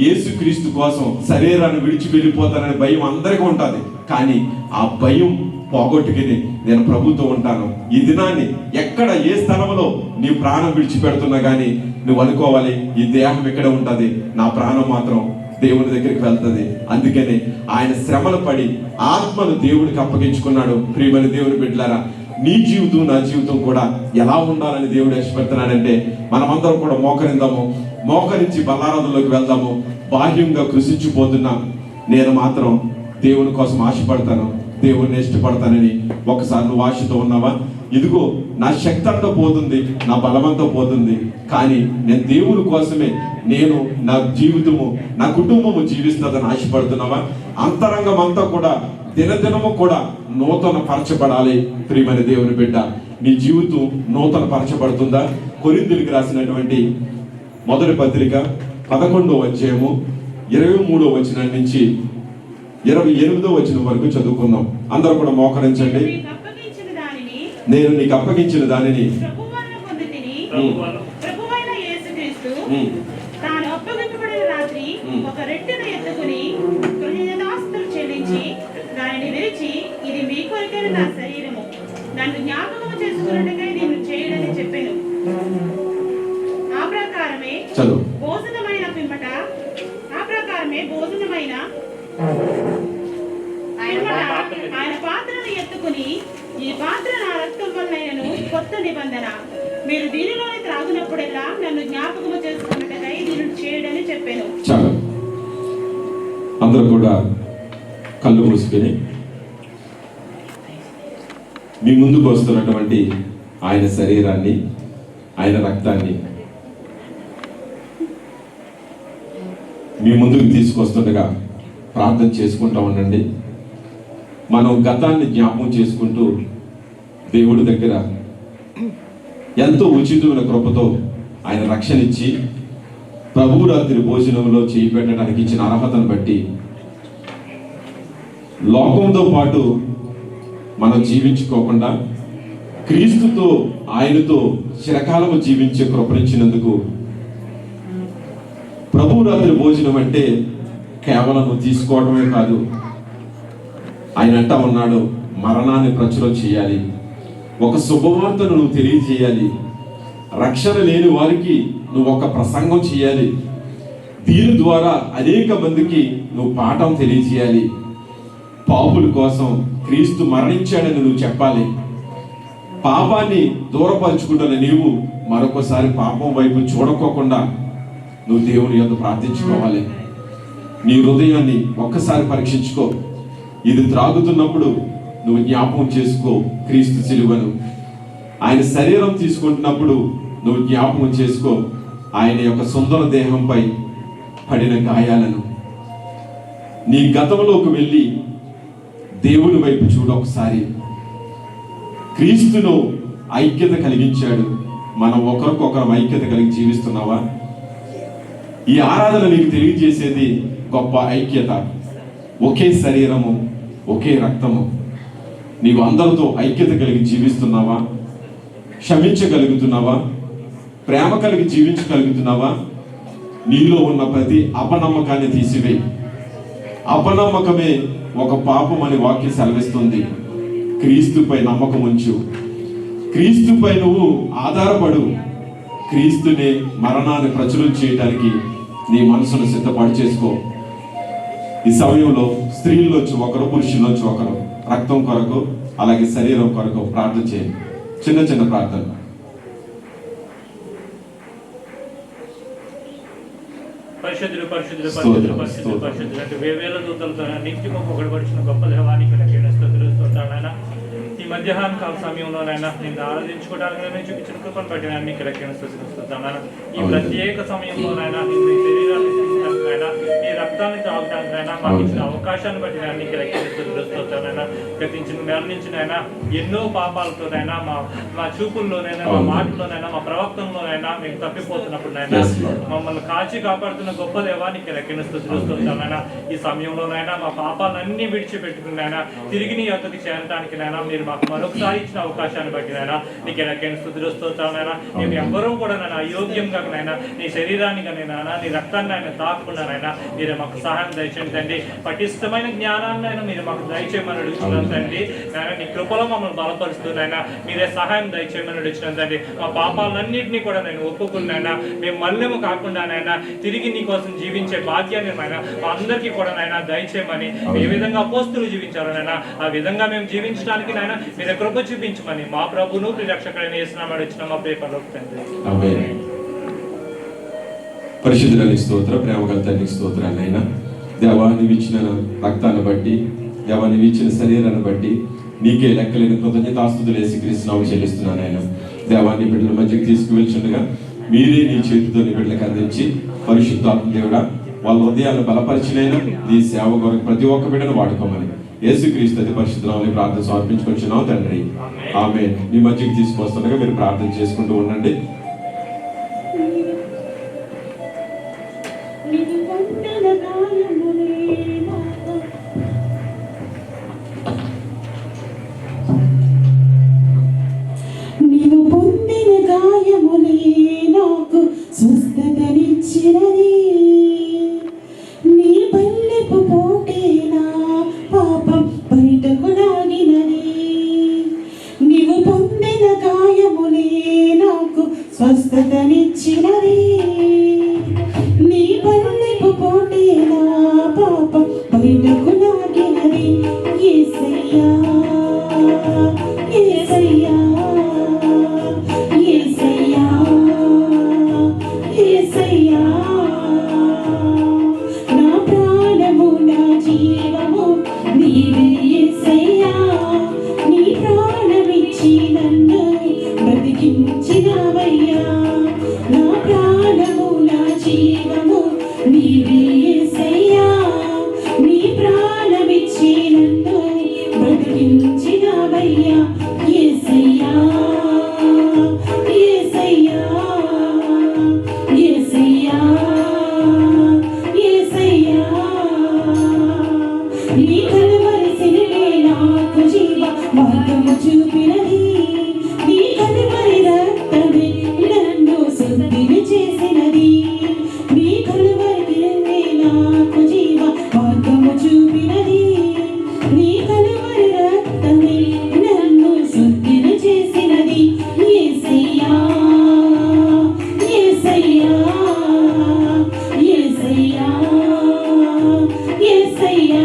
యేసుక్రీస్తు కోసం శరీరాన్ని విడిచి వెళ్ళిపోతాననే భయం అందరికీ ఉంటుంది. కానీ ఆ భయం పోగొట్టుకుని నేను ప్రభుతో ఉంటాను. ఈ దినాన్ని ఎక్కడ ఏ స్థలంలో నీ ప్రాణం విడిచిపెడుతున్నా కానీ నువ్వు అనుకోవాలి, ఈ దేహం ఎక్కడ ఉంటుంది, నా ప్రాణం మాత్రం దేవుని దగ్గరికి వెళ్తుంది. అందుకని ఆయన శ్రమలు పడి ఆత్మను దేవుడికి అప్పగించుకున్నాడు. ప్రియమైన దేవుని బిడ్డలారా, నీ జీవితం నా జీవితం కూడా ఎలా ఉండాలని దేవుడు ఇష్టపడుతున్నాడంటే మనమందరం కూడా మోకరించి బల్లారాధనలోకి వెళ్దాము. బాహ్యంగా కృషించిపోతున్నాం, నేను మాత్రం దేవుని కోసం ఆశపడతాను, దేవుడిని ఇష్టపడతానని ఒకసారి నువ్వు ఆశతో ఉన్నావా? ఇదిగో నా శక్తి అంతా పోతుంది, నా బలమంతా పోతుంది, కానీ నేను దేవుని కోసమే నేను నా జీవితము నా కుటుంబము జీవిస్తుందని ఆశపడుతున్నావా? అంతరంగం అంతా కూడా దినదినము కూడా నూతన పరచబడాలి. ప్రియమైన దేవుని బిడ్డ, నీ జీవితం నూతన పరచబడుతుందా? కొరింథీయులకు రాసినటువంటి మొదటి పత్రిక 11వ అధ్యాయము 23వ వచనం నుంచి 28వ వచనం వరకు చదువుకుందాం. అందరూ కూడా మోకరించండి. నేను నీకు అప్పగించిన దానిని తాను అప్పగింపబడిన రాత్రి ఒక రెట్టెను ఎత్తుకుని కృతజ్ఞతాస్తుతులు చెల్లించి దానిని విరిచి, ఇది మీ కొరకైన నా శరీరము, నన్ను జ్ఞాపకము చేసుకున్నట్టుగా నేను చేయడని చెప్పాను. ఆ ప్రకారమే భోజనమైన ఆయన పాత్రను ఎత్తుకుని, ఈ పాత్ర నా రక్తం వలనైనను కొత్త నిబంధన, మీరు దీనిలోనే త్రాగునప్పుడల్లా నన్ను జ్ఞాపకము చేసుకున్నట్టుగా దీనిని చేయడని చెప్పాను. చాలు, అందరూ కూడా కళ్ళు మూసుకొని మీ ముందుకు వస్తున్నటువంటి ఆయన శరీరాన్ని, ఆయన రక్తాన్ని మీ ముందుకు తీసుకొస్తుండగా ప్రార్థన చేసుకుంటా ఉండండి. మనం గతాన్ని జ్ఞాపకం చేసుకుంటూ దేవుడి దగ్గర ఎంతో ఉచితమైన కృపతో ఆయన రక్షణ ఇచ్చి ప్రభువు రాత్రి భోజనంలో చేయి పెట్టడానికి ఇచ్చిన అర్హతను బట్టి లోకంతో పాటు మనం జీవించుకోకుండా క్రీస్తుతో ఆయనతో చిరకాలము జీవించే కృపనిచ్చినందుకు ప్రభువు రాత్రి భోజనం అంటే కేవలం తీసుకోవడమే కాదు, ఆయన అంటా ఉన్నాడు, మరణాన్ని ప్రచురం చేయాలి, ఒక శుభవార్తను నువ్వు తెలియజేయాలి, రక్షణ లేని వారికి నువ్వు ఒక ప్రసంగం చేయాలి, దీని ద్వారా అనేక మందికి నువ్వు పాఠం తెలియజేయాలి, పాపుల కోసం క్రీస్తు మరణించాడని నువ్వు చెప్పాలి. పాపాన్ని దూరపరుచుకుంటున్న నీవు మరొకసారి పాపం వైపు చూడకోకుండా నువ్వు దేవుని యొద్ద ప్రార్థించుకోవాలి. నీ హృదయాన్ని ఒక్కసారి పరీక్షించుకో. ఇది త్రాగుతున్నప్పుడు నువ్వు జ్ఞాపకం చేసుకో క్రీస్తు సిలువను. ఆయన శరీరం తీసుకుంటున్నప్పుడు నువ్వు జ్ఞాపకం చేసుకో ఆయన యొక్క సుందర దేహంపై పడిన గాయాలను. నీ గతంలోకి వెళ్ళి దేవుని వైపు చూడు ఒకసారి. క్రీస్తును ఐక్యత కలిగించాడు. మనం ఒకరికొకరం ఐక్యత కలిగి జీవిస్తున్నావా? ఈ ఆరాధన నీకు తెలియజేసేది గొప్ప ఐక్యత. ఒకే శరీరము, ఒకే రక్తము. నీవు అందరితో ఐక్యత కలిగి జీవిస్తున్నావా? క్షమించగలుగుతున్నావా? ప్రేమ కలిగి జీవించగలుగుతున్నావా? నీలో ఉన్న ప్రతి అపనమ్మకాన్ని తీసివేయి. అపనమ్మకమే ఒక పాపం అని వాక్యం సెలవిస్తుంది. క్రీస్తుపై నమ్మకం ఉంచు, క్రీస్తుపై నువ్వు ఆధారపడు. క్రీస్తునే మరణాన్ని ప్రచురం చేయడానికి నీ మనసును సిద్ధపాటు చేసుకో. ఈ సమయంలో స్త్రీల్లోంచి ఒకరు, పురుషుల్లోంచి ఒకరు రక్తం కొరకు అలాగే శరీరం కొరకు ప్రార్థన చేయండి. చిన్న చిన్న ప్రార్థన. పరిశుద్ధులు పరిశుద్ధులు పరిశుద్ధులు పరిశుద్ధులు పరిశుద్ధులు అంటే వేవేల దూతలతో నిత్యము పొగడబడిన గొప్ప దేవానికి స్తోత్రాలైనా ఈ మధ్యాహ్న కాల సమయంలోనైనా నిన్ను ఆరాధించుకోవడానికి నేను చూపించిన కృపను బట్టి నేను నీకు స్తోత్రాలైనా ఈ ప్రత్యేక సమయంలోనైనా నిన్ను శరీరాన్ని తీసుకున్నాయినా నీ రక్తాన్ని తాగడానికైనా మాకు ఇచ్చిన అవకాశాన్ని బట్టి నేను నీకు స్తోత్రాలైనా గతించిన నెల నుంచినైనా ఎన్నో పాపాలతోనైనా మా చూపుల్లోనైనా మా మాటల్లోనైనా మా ప్రవక్తంలోనైనా మేము తప్పిపోతున్నప్పుడునైనా మమ్మల్ని కాచి కాపాడుతున్న గొప్ప దేవానికి రెక్కను స్తోత్రాలైనా ఈ సమయంలోనైనా మా పాపాలన్నీ విడిచిపెట్టుకున్నైనా తిరిగి నీ యొక్కకి చేరడానికి నైనా మీరు మాకు మరొకసారి ఇచ్చిన అవకాశాన్ని బట్టి నైనా నీకు రెక్కను స్తోత్రాలైనా మేము ఎవ్వరూ కూడా నైనా అయోగ్యంగా నైనా నీ శరీరాన్ని కానీ నైనా నీ రక్తాన్ని ఆయన తాకుకున్నానైనా మీరే మాకు సహాయం దయచేయండి తండ్రి. పటిష్టమైన జ్ఞానాన్ని అయినా మీరు మాకు దయచేయమని అడుగుతున్నాను తండ్రి. నాయన నీ కృపలో మమ్మల్ని బలపరుస్తూ నాయన మీరే సహాయం దయచేయమని అడుగుతున్నాను తండ్రి. మా పాపాలన్నింటినీ కూడా నేను ఒప్పుకున్నాయన మేము మళ్ళేమో కాకుండా నాయన తిరిగి నీ కోసం జీవించే భాగ్యాన్ని నాయన మా అందరికీ కూడా నాయన దయచేయమని, ఏ విధంగా అపోస్తులు జీవించారు నాయన ఆ విధంగా మేము జీవించడానికి నాయన మీరు కృప చూపించమని మా ప్రభును రక్షకుడైన యేసునామములో ఇచ్చిన మా ప్రేమలో తండ్రి. ఆమేన్. పరిశుద్ధునికి స్తోత్రం, ప్రేమ గల తండ్రికి స్తోత్రాలు అయినా దేవా నీవు ఇచ్చిన రక్తాన్ని బట్టి, దేవా నీవు ఇచ్చిన శరీరాన్ని బట్టి నీకే లెక్కలేని కృతజ్ఞతాస్తుతులు యేసుక్రీస్తు నామములో చెల్లిస్తున్నాను ఆయన. దేవా నీ బిడ్డల మధ్యకి తీసుకువెళ్తుండగా మీరే నీ చేతితో నీ బిడ్డలకు అందించి పరిశుద్ధాత్మ దేవుడా వాళ్ళ హృదయాలను బలపరిచినైనా నీ సేవ కొరకు ప్రతి ఒక్క బిడ్డను వాడుకోమని యేసుక్రీస్తు అతి పరిశుద్ధ నామములో ప్రార్థన సమర్పించుకొచ్చున్నాం తండ్రి. ఆమేన్. మీ మధ్యకి తీసుకొస్తుండగా మీరు ప్రార్థన చేసుకుంటూ ఉండండి. నీవు పొందిన గాయములే నాకు స్వస్థతనిచ్చినది, నీ పల్లెపు పోటే నా పాపం బయటకు లాగినది. నీవు పొందిన గాయములే నాకు స్వస్థతనిచ్చినది, నీ పల్లెపు పోటే నా పాపం బయటకు లాగినది. యేసయ్యా యేసయ్యా యేసయ్యా యేసయ్యా, నా ప్రాణము నా జీవము నీవే యేసయ్యా. నీ ప్రాణమిచ్చి నన్ను బ్రతికించినవయ్యా. నా ప్రాణము నా జీవము నీవే యేసయ్యా. నీ ప్రాణమిచ్చి నన్ను బ్రతికించినవయ్యా. యేసయ్యా యేసయ్యా యేసయ్యా యేసయ్యా, నీ కలువరి సిలువే నాకు జీవ మార్గము చూపినది, నీ కలువరి రక్తమే నన్ను శుద్ధిని చేసినది. నీ కలువరి సిలువే నాకు జీవ మార్గము చూపినది, నీ కలువరి రక్తమే నన్ను శుద్ధిని చేసినది. యేసయ్యా యేసయ్యా యేసయ్యా యేసయ్యా,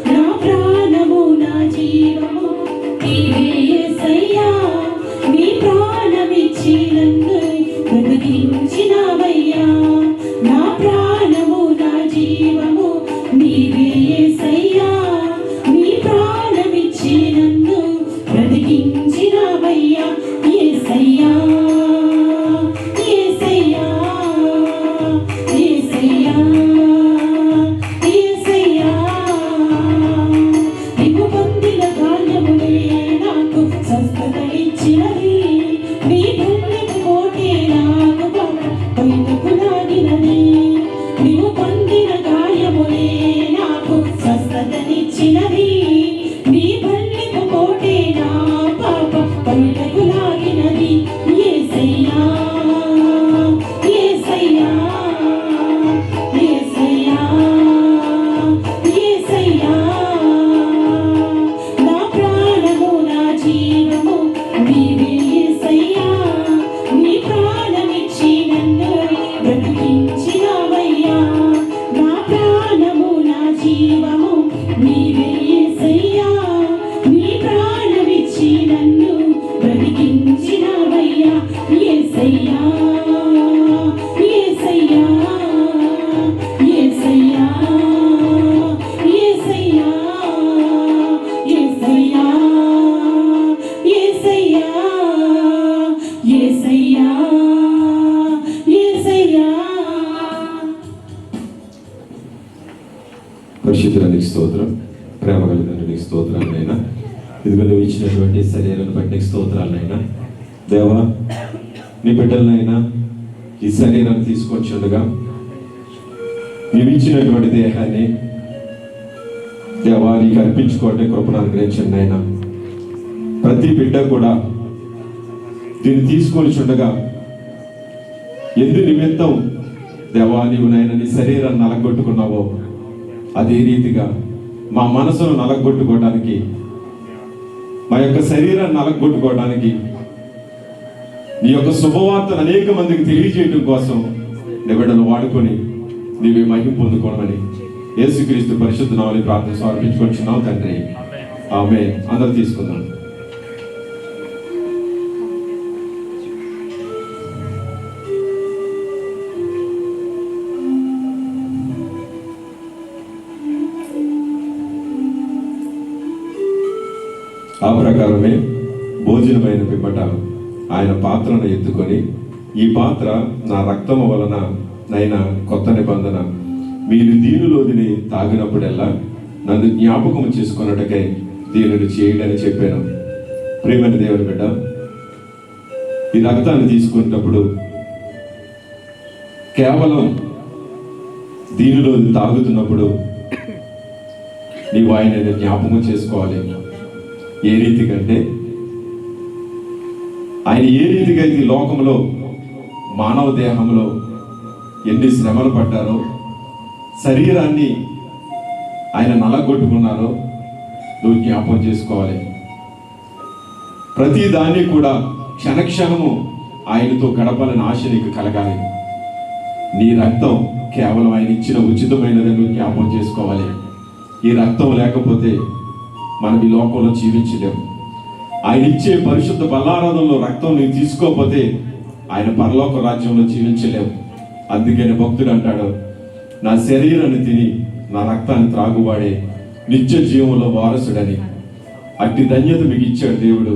నా ప్రాణము నా జీవము నీవే యేసయ్యా. నీ ప్రాణమిచ్చి నన్ను బ్రతికించినవయ్యా. నా ప్రాణము నా జీవము నీవే యేసయ్యా. నీ ప్రాణమిచ్చి నన్ను బ్రతికించినవయ్యా. యేసయ్యా యేసయ్యా యేసయ్యా యేసయ్యా, నీవు పొందిన గాయములే నాకు స్వస్థతనిచ్చినది, నీ పల్లెపు పోటే నాకు బయటకు లాగినది. నీవు పొందిన గాయములే నాకు స్వస్థతనిచ్చినది, నీ పల్లెపు పోటే నా పాపం బయటకు లాగినది. యేసయ్యా యేసయ్యా యేసయ్యా యేసయ్యా, నా ప్రాణము నా జీవము నీవే యేసయ్యా. నీ ప్రాణమిచ్చి నన్ను బ్రతికించినవయ్యా. నా ప్రాణము నా జీవము నీవే యేసయ్యా. నీ ప్రాణమిచ్చి నన్ను బ్రతికించినవయ్యా. యేసయ్యా యేసయ్యా యేసయ్యా యేసయ్యా యేసయ్యా యేసయ్యా యేసయ్యా యేసయ్యా. పరిశుద్ధునికి స్తోత్రం, ప్రేమ గల తండ్రికి స్తోత్రాలైనా ఇదిగో నువ్వు ఇచ్చినటువంటి శరీరాన్ని బట్టి నీకు స్తోత్రాలైనా. దేవా నీ బిడ్డలనైనా ఈ శరీరాన్ని తీసుకొచ్చుండగా నీవు ఇచ్చినటువంటి దేహాన్ని దేవా నీకు అర్పించుకోవటం కృపను అనుగ్రహించండి అయినా. ప్రతి బిడ్డ కూడా దీన్ని తీసుకొని చుండగా ఎందు నిమిత్తం దేవా నీవు నాయన నీ శరీరాన్ని నలగొట్టుకున్నావో అదే రీతిగా మా మనసును నలగొట్టుకోవడానికి, మా యొక్క శరీరాన్ని నలగొట్టుకోవడానికి, నీ యొక్క శుభవార్తను అనేక మందికి తెలియజేయడం కోసం నీ బిడ్డను వాడుకొని నీవే మహిమ పొందుకోవడమని యేసుక్రీస్తు పరిశుద్ధ నామములో ప్రార్థన సమర్పించుకొచ్చున్నాం తండ్రి. ఆమేన్. అందరూ తీసుకుందాం. ఆ ప్రకారమే భోజనమైన పిమ్మట ఆయన పాత్రను ఎత్తుకొని, ఈ పాత్ర నా రక్తము వలన నైనా కొత్త నిబంధన, మీరు దీనిలోదిని తాగినప్పుడల్లా నన్ను జ్ఞాపకం చేసుకున్నట్టుకై దీనిని చేయడని చెప్పాను. ప్రియమైన దేవుని బిడ్డ, ఈ రక్తాన్ని తీసుకున్నప్పుడు కేవలం దీనిలో తాగుతున్నప్పుడు నీవు ఆయనని జ్ఞాపకం చేసుకోవాలి. ఏ రీతికంటే ఆయన ఏ రీతిగా ఈ లోకంలో మానవ దేహంలో ఎన్ని శ్రమలు పడ్డారో, శరీరాన్ని ఆయన నలగొట్టుకున్నారో నువ్వు జ్ఞాపకం చేసుకోవాలి. ప్రతి దాన్ని కూడా క్షణక్షణము ఆయనతో గడపాలని ఆశ నీకు కలగాలి. నీ రక్తం కేవలం ఆయన ఇచ్చిన ఉచితమైనదని నువ్వు జ్ఞాపకం చేసుకోవాలి. ఈ రక్తం లేకపోతే మనం ఈ లోకంలో జీవించలేము. ఆయన ఇచ్చే పరిశుద్ధ బల్లారాధనలో రక్తం నీవు తీసుకోకపోతే ఆయన పరలోక రాజ్యంలో జీవించలేము. అందుకని భక్తుడు అంటాడు, నా శరీరాన్ని తిని నా రక్తాన్ని త్రాగువాడే నిత్య జీవంలో వారసుడని. అట్టి ధన్యత మీకు ఇచ్చాడు దేవుడు.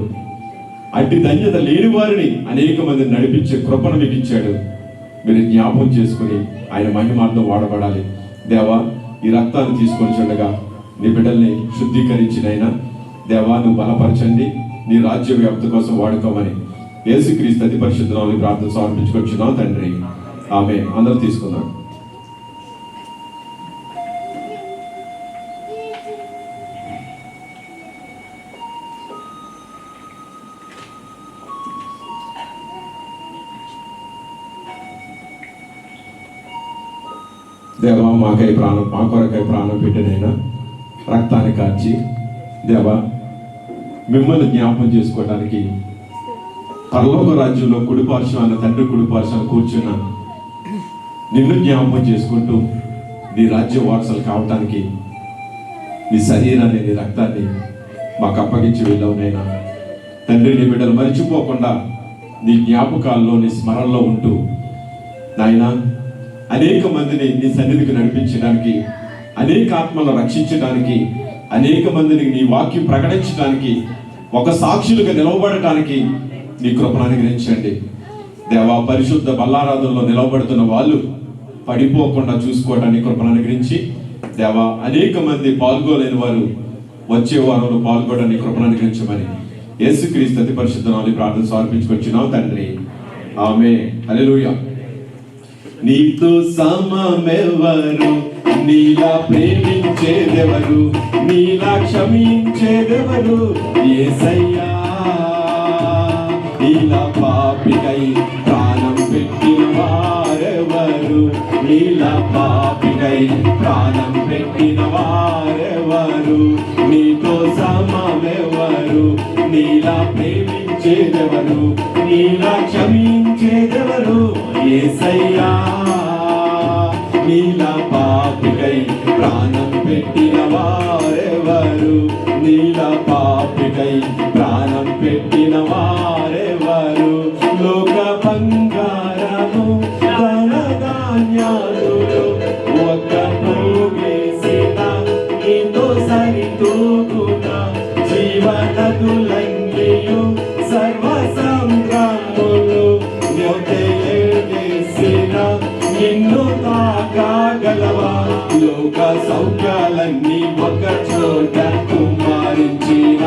అట్టి ధన్యత లేని వారిని అనేక మందిని నడిపించే కృపను మీకు ఇచ్చాడు. మీరు జ్ఞాపకం చేసుకుని ఆయన మహిమార్థం వాడబడాలి. దేవా, ఈ రక్తాన్ని తీసుకొని చూడగా నీ బిడ్డల్ని శుద్ధీకరించినైనా దేవా నువ్వు బలపరచండి, నీ రాజ్య వ్యాప్తి కోసం వాడుకోమని యేసుక్రీస్తు అతి పరిశుద్ధ నామములో ప్రార్థన సమర్పించుకొచ్చున్నాం తండ్రి. ఆమేన్. అందరూ తీసుకుందాం. దేవా, మా కొరకై ప్రాణం పెట్టినైనా రక్తాన్ని కార్చి దేవా మిమ్మల్ని జ్ఞాపకం చేసుకోవడానికి పరలోక రాజ్యంలో కుడిపార్శ్వాన తండ్రి కుడిపార్శ్వాన కూర్చున్న నిన్ను జ్ఞాపకం చేసుకుంటూ నీ రాజ్య వారసులు కావటానికి నీ శరీరాన్ని నీ రక్తాన్ని మాకు అప్పగించి వెళ్ళావు నైనా. తండ్రి, నీ బిడ్డలు మరిచిపోకుండా నీ జ్ఞాపకాల్లో నీ స్మరణలో ఉంటూ నాయన అనేక మందిని నీ సన్నిధికి నడిపించడానికి, అనేక ఆత్మలను రక్షించడానికి, అనేక మందిని నీ వాక్యం ప్రకటించడానికి, ఒక సాక్షులుగా నిలవబడటానికి నీ కృపను అనుగ్రహించండి దేవా. పరిశుద్ధ బల్లారాధనలో నిలవబడుతున్న వాళ్ళు పడిపోకుండా చూసుకోవడానికి కృపను అనుగ్రహించి దేవా, అనేక మంది పాల్గొలేని వారు వచ్చే వారంలో పాల్గొనడానికి కృపను అనుగ్రహించమని యేసుక్రీస్తు అతి పరిశుద్ధ నామములో ప్రార్థన సమర్పించుకొచ్చున్నాం తండ్రి. ఆమేన్. హల్లెలూయా. నీతో సమమెవరు, నీలా ప్రేమించేదెవరు, నీలా క్షమించేదెవరు యేసయ్యా. నీలా పాపికై ప్రాణం పెట్టిన వారెవరు, నీలా పాపికై ప్రాణం పెట్టిన వారెవరు, నీతో సమమెవరు, నీలా ప్రేమించేదెవరు, నీలా క్షమించేదెవరు యేసయ్యా. నీలా పాపికై ప్రాణం పెట్టిన వారెవరు, నీలా పాపికై ప్రాణం పెట్టిన వారెవరు. లోక బంగారము ధన ధాన్యాలు ఒక్క పోగేసిన నీతో సరితూగున జీవనదులంగియు సర్వ సంద్రములు మొదలెసిన నిన్ను తాకగలవా. లోక సౌఖ్యాలన్నీ ఒక చోట కుమ్మరించిన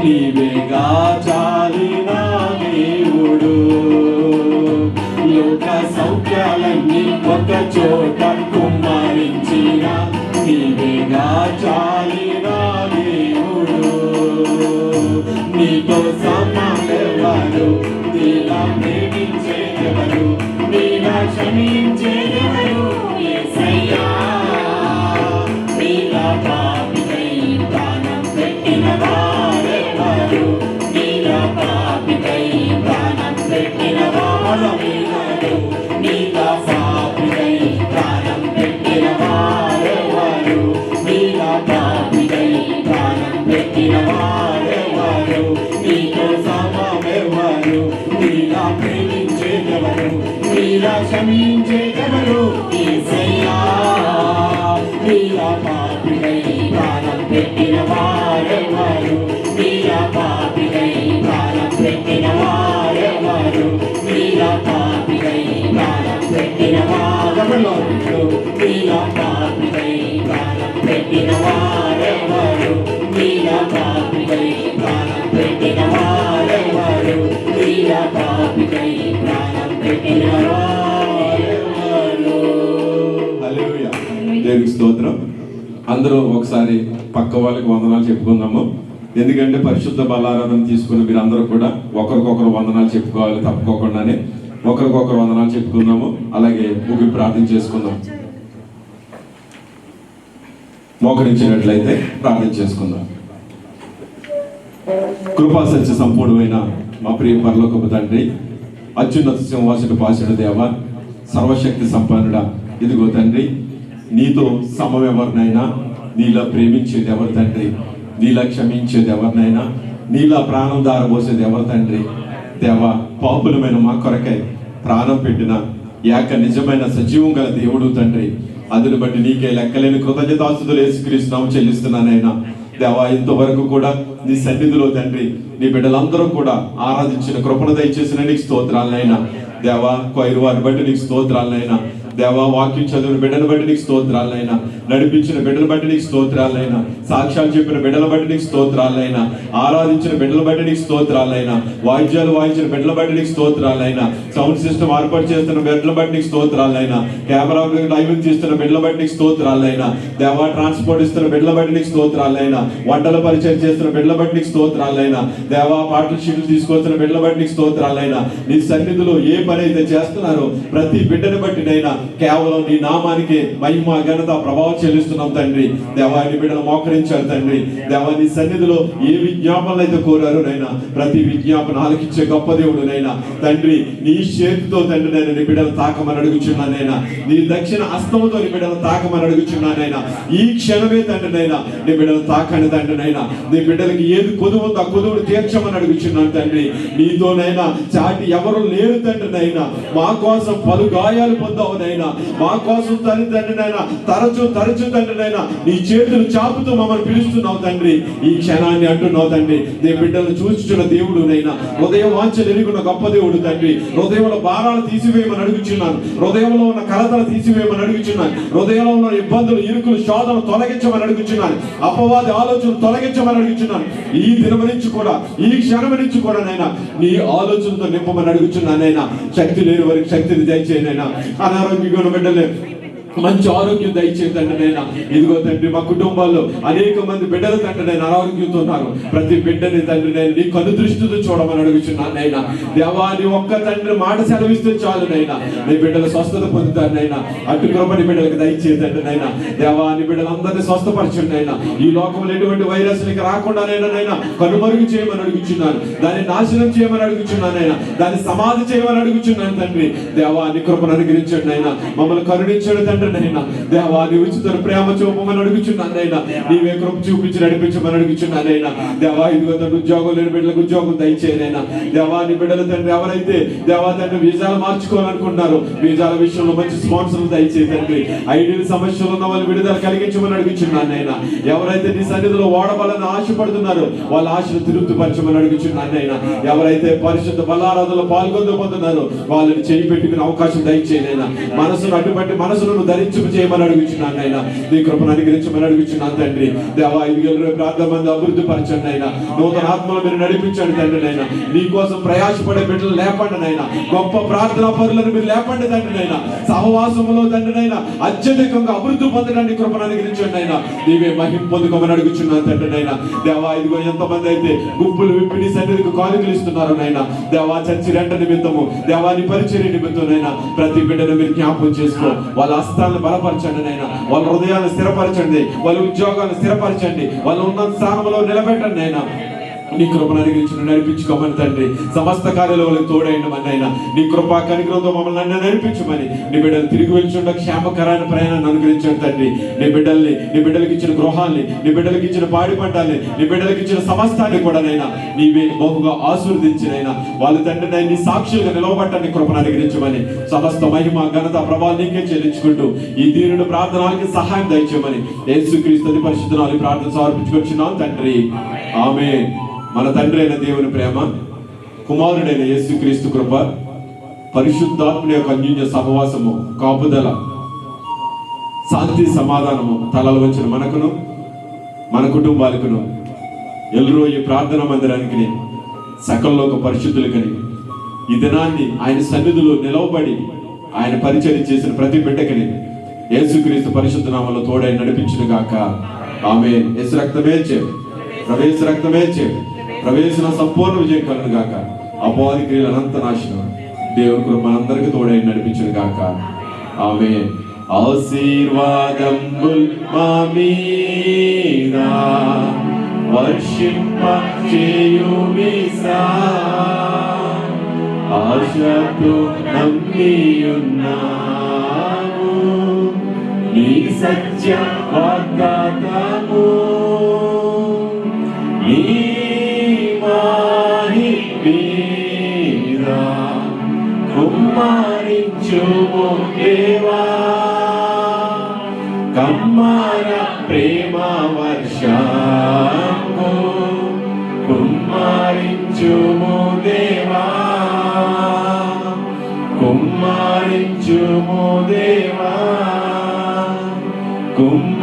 నీవేగా చాలిన దేవుడు. లోక సౌఖ్యాలన్నీ ఒక చోట కుమ్మరించిన నీవేగా చాలిన దేవుడు. నీతో సమమెవరు, నీలా ప్రేమించేదెవరు, నీలా క్షమించేదెవరు ఎవరు యేసయ్యా నీలా పాపినై ప్రాణం పెట్టిన వారెవరు నీలా పాపినై ప్రాణం పెట్టిన వారెవరు నీలా పాపినై ప్రాణం పెట్టిన వారెవరు నీలా పాపినై ప్రాణం పెట్టిన వారెవరు నీలా పాపినై ప్రాణం పెట్టిన వారెవరు నీలా పాపినై ప్రాణం పెట్టిన వారెవరు. హల్లెలూయా. దేవునికి స్తోత్రం. అందరూ ఒకసారి పక్క వాళ్ళకి వందనాలు చెప్పుకుందాము. ఎందుకంటే పరిశుద్ధ బలారాధన తీసుకుని మీరు అందరూ కూడా ఒకరికొకరు వందనాలు చెప్పుకోవాలి. తప్పుకోకుండానే ఒకరికొకరు వందనాలు చెప్పుకుందాము. అలాగే ముగింపు ప్రార్థన చేసుకుందాం. మోకరించినట్లయితే ప్రార్థన చేసుకుందాం. కృపా సత్య సంపూర్ణమైన మా ప్రియ పరలోకపు తండ్రి, అత్యున్నత సింహాసన పాసన దేవ, సర్వశక్తి సంపన్నుడా, ఇదిగో తండ్రి, నీతో సమమెవరినైనా, నీలా ప్రేమించేది ఎవరు తండ్రి, నీలా క్షమించేది ఎవరినైనా, నీలా ప్రాణం దారబోసేది ఎవరు తండ్రి. దేవా, పాపులమైన మా కొరకై ప్రాణం పెట్టిన ఏక నిజమైన సజీవం గల దేవుడు తండ్రి, అందుని బట్టి నీకే లెక్కలేని కృతజ్ఞతాస్తుతులు యేసుక్రీస్తునామం చెల్లిస్తున్నానైనా. దేవా, ఇంతవరకు కూడా నీ సన్నిధిలో తండ్రి నీ బిడ్డలందరూ కూడా ఆరాధించిన కృపణ దయచేసిన నీకు స్తోత్రాలనైనా. దేవా, కొయిరు వారిని బట్టి నీకు స్తోత్రాలనైనా. దేవా, వాక్యం చదివిన బిడ్డను బట్టి నీకు స్తోత్రాలనైనా, నడిపించిన బిడ్డను బట్టి నీకు స్తోత్రాలనైనా, సాక్ష్యాలు చెప్పిన బిడ్డల బట్టి నీకు స్తోత్రాలనైనా, ఆరాధించిన బిడ్డల బట్టి నీకు స్తోత్రాలనైనా, వాయిద్యాలు వాయించిన బిడ్డల బట్టి నీకు స్తోత్రాలనైనా, సౌండ్ సిస్టమ్ ఏర్పాటు చేస్తున్న బిడ్డల బట్టి నీకు స్తోత్రాలనైనా, కెమెరా లైవ్ తీస్తున్న బిడ్డల బట్టి నీకు స్తోత్రాలనైనా, దేవా, ట్రాన్స్పోర్ట్ ఇస్తున్న బిడ్డల బట్టి నీకు స్తోత్రాలనైనా, వంటల పరిచయం చేస్తున్న బిడ్డల బట్టి నీకు స్తోత్రాలనైనా, దేవా, పాటల షీట్లు తీసుకొస్తున్న బిడ్డల బట్టి నీకు స్తోత్రాలనైనా. నీ సన్నిధిలో ఏ పని అయితే చేస్తున్నారో ప్రతి బిడ్డను బట్టినైనా కేవలం నీ నామానికి మహిమ ఘనత ప్రభావం చెల్లిస్తున్నాం తండ్రి. దేవా, నీ బిడ్డను మోకరించారు తండ్రి. దేవా, నీ సన్నిధిలో ఏ విజ్ఞాపనలు అయితే కోరారు నైనా ప్రతి విజ్ఞాపన ఆలకించే గొప్ప దేవుడు నైనా తండ్రి. నీ చేతితో తండ్రి నేను నీ బిడ్డను తాకమని అడుగుచున్నానైనా, నీ దక్షిణ హస్తముతో నీ బిడ్డను తాకమని అడుగుచున్నానైనా. ఈ క్షణమే తండ్రి నైనా నీ బిడ్డను తాకండి తండ్రి నైనా. నీ బిడ్డలకి ఏది కొదువు ఉందో ఆ కొదువును తీర్చమని అడుగుచున్నాను తండ్రి. నీతోనైనా చాటి ఎవరు లేరు తండ్రి నైనా. మా కోసం పలు గాయాలు పొందావునైనా, మా కోసం తండ్రినైనా తరచు తండ్రినైనా నీ చేతులు చాపుతూ మమ్మల్ని పిలుస్తున్నావు తండ్రి. ఈ క్షణాన్ని అంటున్నావు తండ్రి. నీ బిడ్డలను చూచుచున్న దేవుడు నైనా, హృదయ వాంఛలు ఎరుగున్న గొప్ప దేవుడు తండ్రి. హృదయంలో భారాలు తీసివేయమని అడుగుచున్నాను. హృదయంలో ఉన్న కలతలు తీసివేయమని అడుగుచున్నాను. హృదయంలో ఉన్న ఇబ్బందులు, ఇరుకులు, శోధనలు తొలగించమని అడుగుచున్నాను. అపవాది ఆలోచనలు తొలగించమని అడుగుచున్నాను. ఈ దినం నుంచి కూడా, ఈ క్షణం నుంచి కూడా నైనా నీ ఆలోచనతో నింపమని అడుగుచున్నానైనా. శక్తి లేని వారికి శక్తిని దయచేయనైనా. అనారోగ్యంగా ఉన్న బిడ్డలే మంచి ఆరోగ్యం దయచేయండి నైనా. ఇదిగో తండ్రి, మా కుటుంబాల్లో అనేక మంది బిడ్డల తండ్రి నేను అనారోగ్యంతో ఉన్నారు. ప్రతి బిడ్డని తండ్రి నేను నీ కను దృష్టితో చూడమని అడుగుచున్నాను నైనా. దేవా, నీ ఒక్క తండ్రి మాట సెలవిస్తే చాలు నైనా నీ బిడ్డలు స్వస్థత పొందుతారు నైనా. అటు కృపని బిడ్డలకు దయచేయండి నైనా. దేవా, నీ బిడ్డలందరినీ స్వస్థపరచండి నైనా. ఈ లోకంలో ఎటువంటి వైరస్లకి రాకుండా నైనా కనుమరుగు చేయమని అడుగుచున్నాను. దాన్ని నాశనం చేయమని అడుగుచున్నాను నైనా. దాన్ని సమాధి చేయమని అడుగుచున్నాను తండ్రి. దేవా, నీ కృపను అనుగ్రహించండి నైనా. మమ్మల్ని కరుణించండి తండ్రి నైనా. దేవా, నీ ఉచిత ప్రేమ చూపమని అడుగుచున్నాను నైనా. నీవే కృప చూపించి నడిపించమని అడుగుచున్నాను నైనా. దేవా, ఇదిగో తండ్రి, ఉద్యోగం లేని బిడ్డలకు ఉద్యోగం దయచేయనైనా. దేవా, నీ బిడ్డల తండ్రి ఎవరైతే దేవా తండ్రి వీసాలు మార్చుకోవాలనుకుంటున్నారు, వీసాల విషయంలో మంచి స్పాన్సర్లు దయచేయి తండ్రి. ఐడీల సమస్యలు ఉన్న వాళ్ళు విడుదల కలిగించమని అడుగుచున్నాను నైనా. ఎవరైతే నీ సన్నిధిలో ఓడవాలని ఆశపడుతున్నారో వాళ్ళ ఆశను తృప్తిపరచమని అడుగుచున్నాను నైనా. ఎవరైతే పరిశుద్ధ బలారాధనలో పాల్గొందుతున్నారో వాళ్ళని చేయి పెట్టుకునే అవకాశం దయచేయనైనా. మనసును అటువంటి మనసును ధరించు చేయమని అడుగుచున్నాను నైనా. నీ కృపను అనుగ్రహించమని అడుగుచున్నాను తండ్రి. దేవా, ఇదిగో ప్రార్థన మంది అభివృద్ధి పరచండి నైనా. నూతన ఆత్మలు మీరు నడిపించండి తండ్రి నైనా. నీ కోసం ప్రయాసపడే బిడ్డలు లేపండి నైనా. గొప్ప ప్రార్థనా పరులను మీరు లేపండి తండ్రి నైనా. సహవాసములో తండ్రి నైనా అత్యధికంగా అభివృద్ధి పొందడానికి కృపను అనుగ్రహించండి నైనా. నీవే మహిమ పొందుకోమని అడుగుచున్నాను తండ్రి నైనా. దేవా, ఇదిగో ఎంతమంది అయితే గుంపులు విప్పి నీ సన్నిధికి కానుకలు ఇస్తున్నారు నైనా. దేవా, చర్చి రెంట నిమిత్తము, దేవా నీ పరిచర్య నిమిత్తం నైనా ప్రతి బిడ్డను మీరు జ్ఞాపకం చేసుకో. వాళ్ళ హస్తాలను బలపరచండి నైనా. వాళ్ళ హృదయాలను స్థిరపరచండి. వాళ్ళ ఉద్యోగాలను స్థిరపరచండి. వాళ్ళు ఉన్న స్థానంలో నిలబెట్టండి నైనా. నీ కృపను అనుగ్రహించి నడిపించుకోమని తండ్రి. సమస్త కార్యాలు వాళ్ళకి తోడైండమని అయినా నీ కృపా కనికరంతో మమ్మల్ని అన్న నడిపించమని, నీ బిడ్డలు తిరిగి వెళ్తుండ క్షేమకరమైన ప్రయాణాన్ని అనుగ్రహించండి తండ్రి. నీ బిడ్డలకి ఇచ్చిన గృహాల్ని, నీ బిడ్డలకి ఇచ్చిన పాడి పంటల్ని, నీ బిడ్డలకి ఇచ్చిన సమస్తాన్ని కూడా నైనా నీవే బహుగా ఆశీర్వదించినైనా వాళ్ళు తండ్రి నీ సాక్షులుగా నిలవబట్టని కృపను అనుగ్రహించమని, సమస్త మహిమ ఘనత ప్రభావం నీకే చెల్లించుకుంటూ ఈ దీనుడు ప్రార్థనలకి సహాయం దయచేయమని యేసుక్రీస్తు పరిశుద్ధ నామములో ప్రార్థన సమర్పించుకొచ్చున్నాం తండ్రి. ఆమేన్. మన తండ్రి అయిన దేవుని ప్రేమ, కుమారుడైన యేసుక్రీస్తు కృప, పరిశుద్ధాత్మ యొక్క అన్యోన్య సహవాసము, కాపుదల, శాంతి సమాధానము తలలు వచ్చిన మనకును మన కుటుంబాలకును ఎల్లరూ ఈ ప్రార్థన మందిరానికి సకల్లోక పరిశుద్ధులకని ఈ దినాన్ని ఆయన సన్నిధిలో నిలవబడి ఆయన పరిచర్య చేసిన ప్రతి బిడ్డకని యేసుక్రీస్తు పరిశుద్ధ నామములో తోడై నడిపించును గాక. ఆమేన్. యేసు రక్తమే చే ప్రవేశ రక్తమే చే ప్రవేశన సంపూర్ణ విజయం కలుగును గాక. అపవాది క్రియల అనంత నాశనం దేవుని కృప మనందరికీ తోడై నడిపించును గాక. ఆమేన్. ఆశీర్వాదముల్ మా మీద వర్షింప చేయుమిసా, ఆశతో నమ్మియున్నాము నీ సత్య వాగ్దానము. నీ మాహిమ మీద కుమ్మరించుము దేవా, కమ్మర ప్రేమ వర్షము కుమ్మరించుము దేవా, కుమ్మరించుము దేవా, కుమ్మ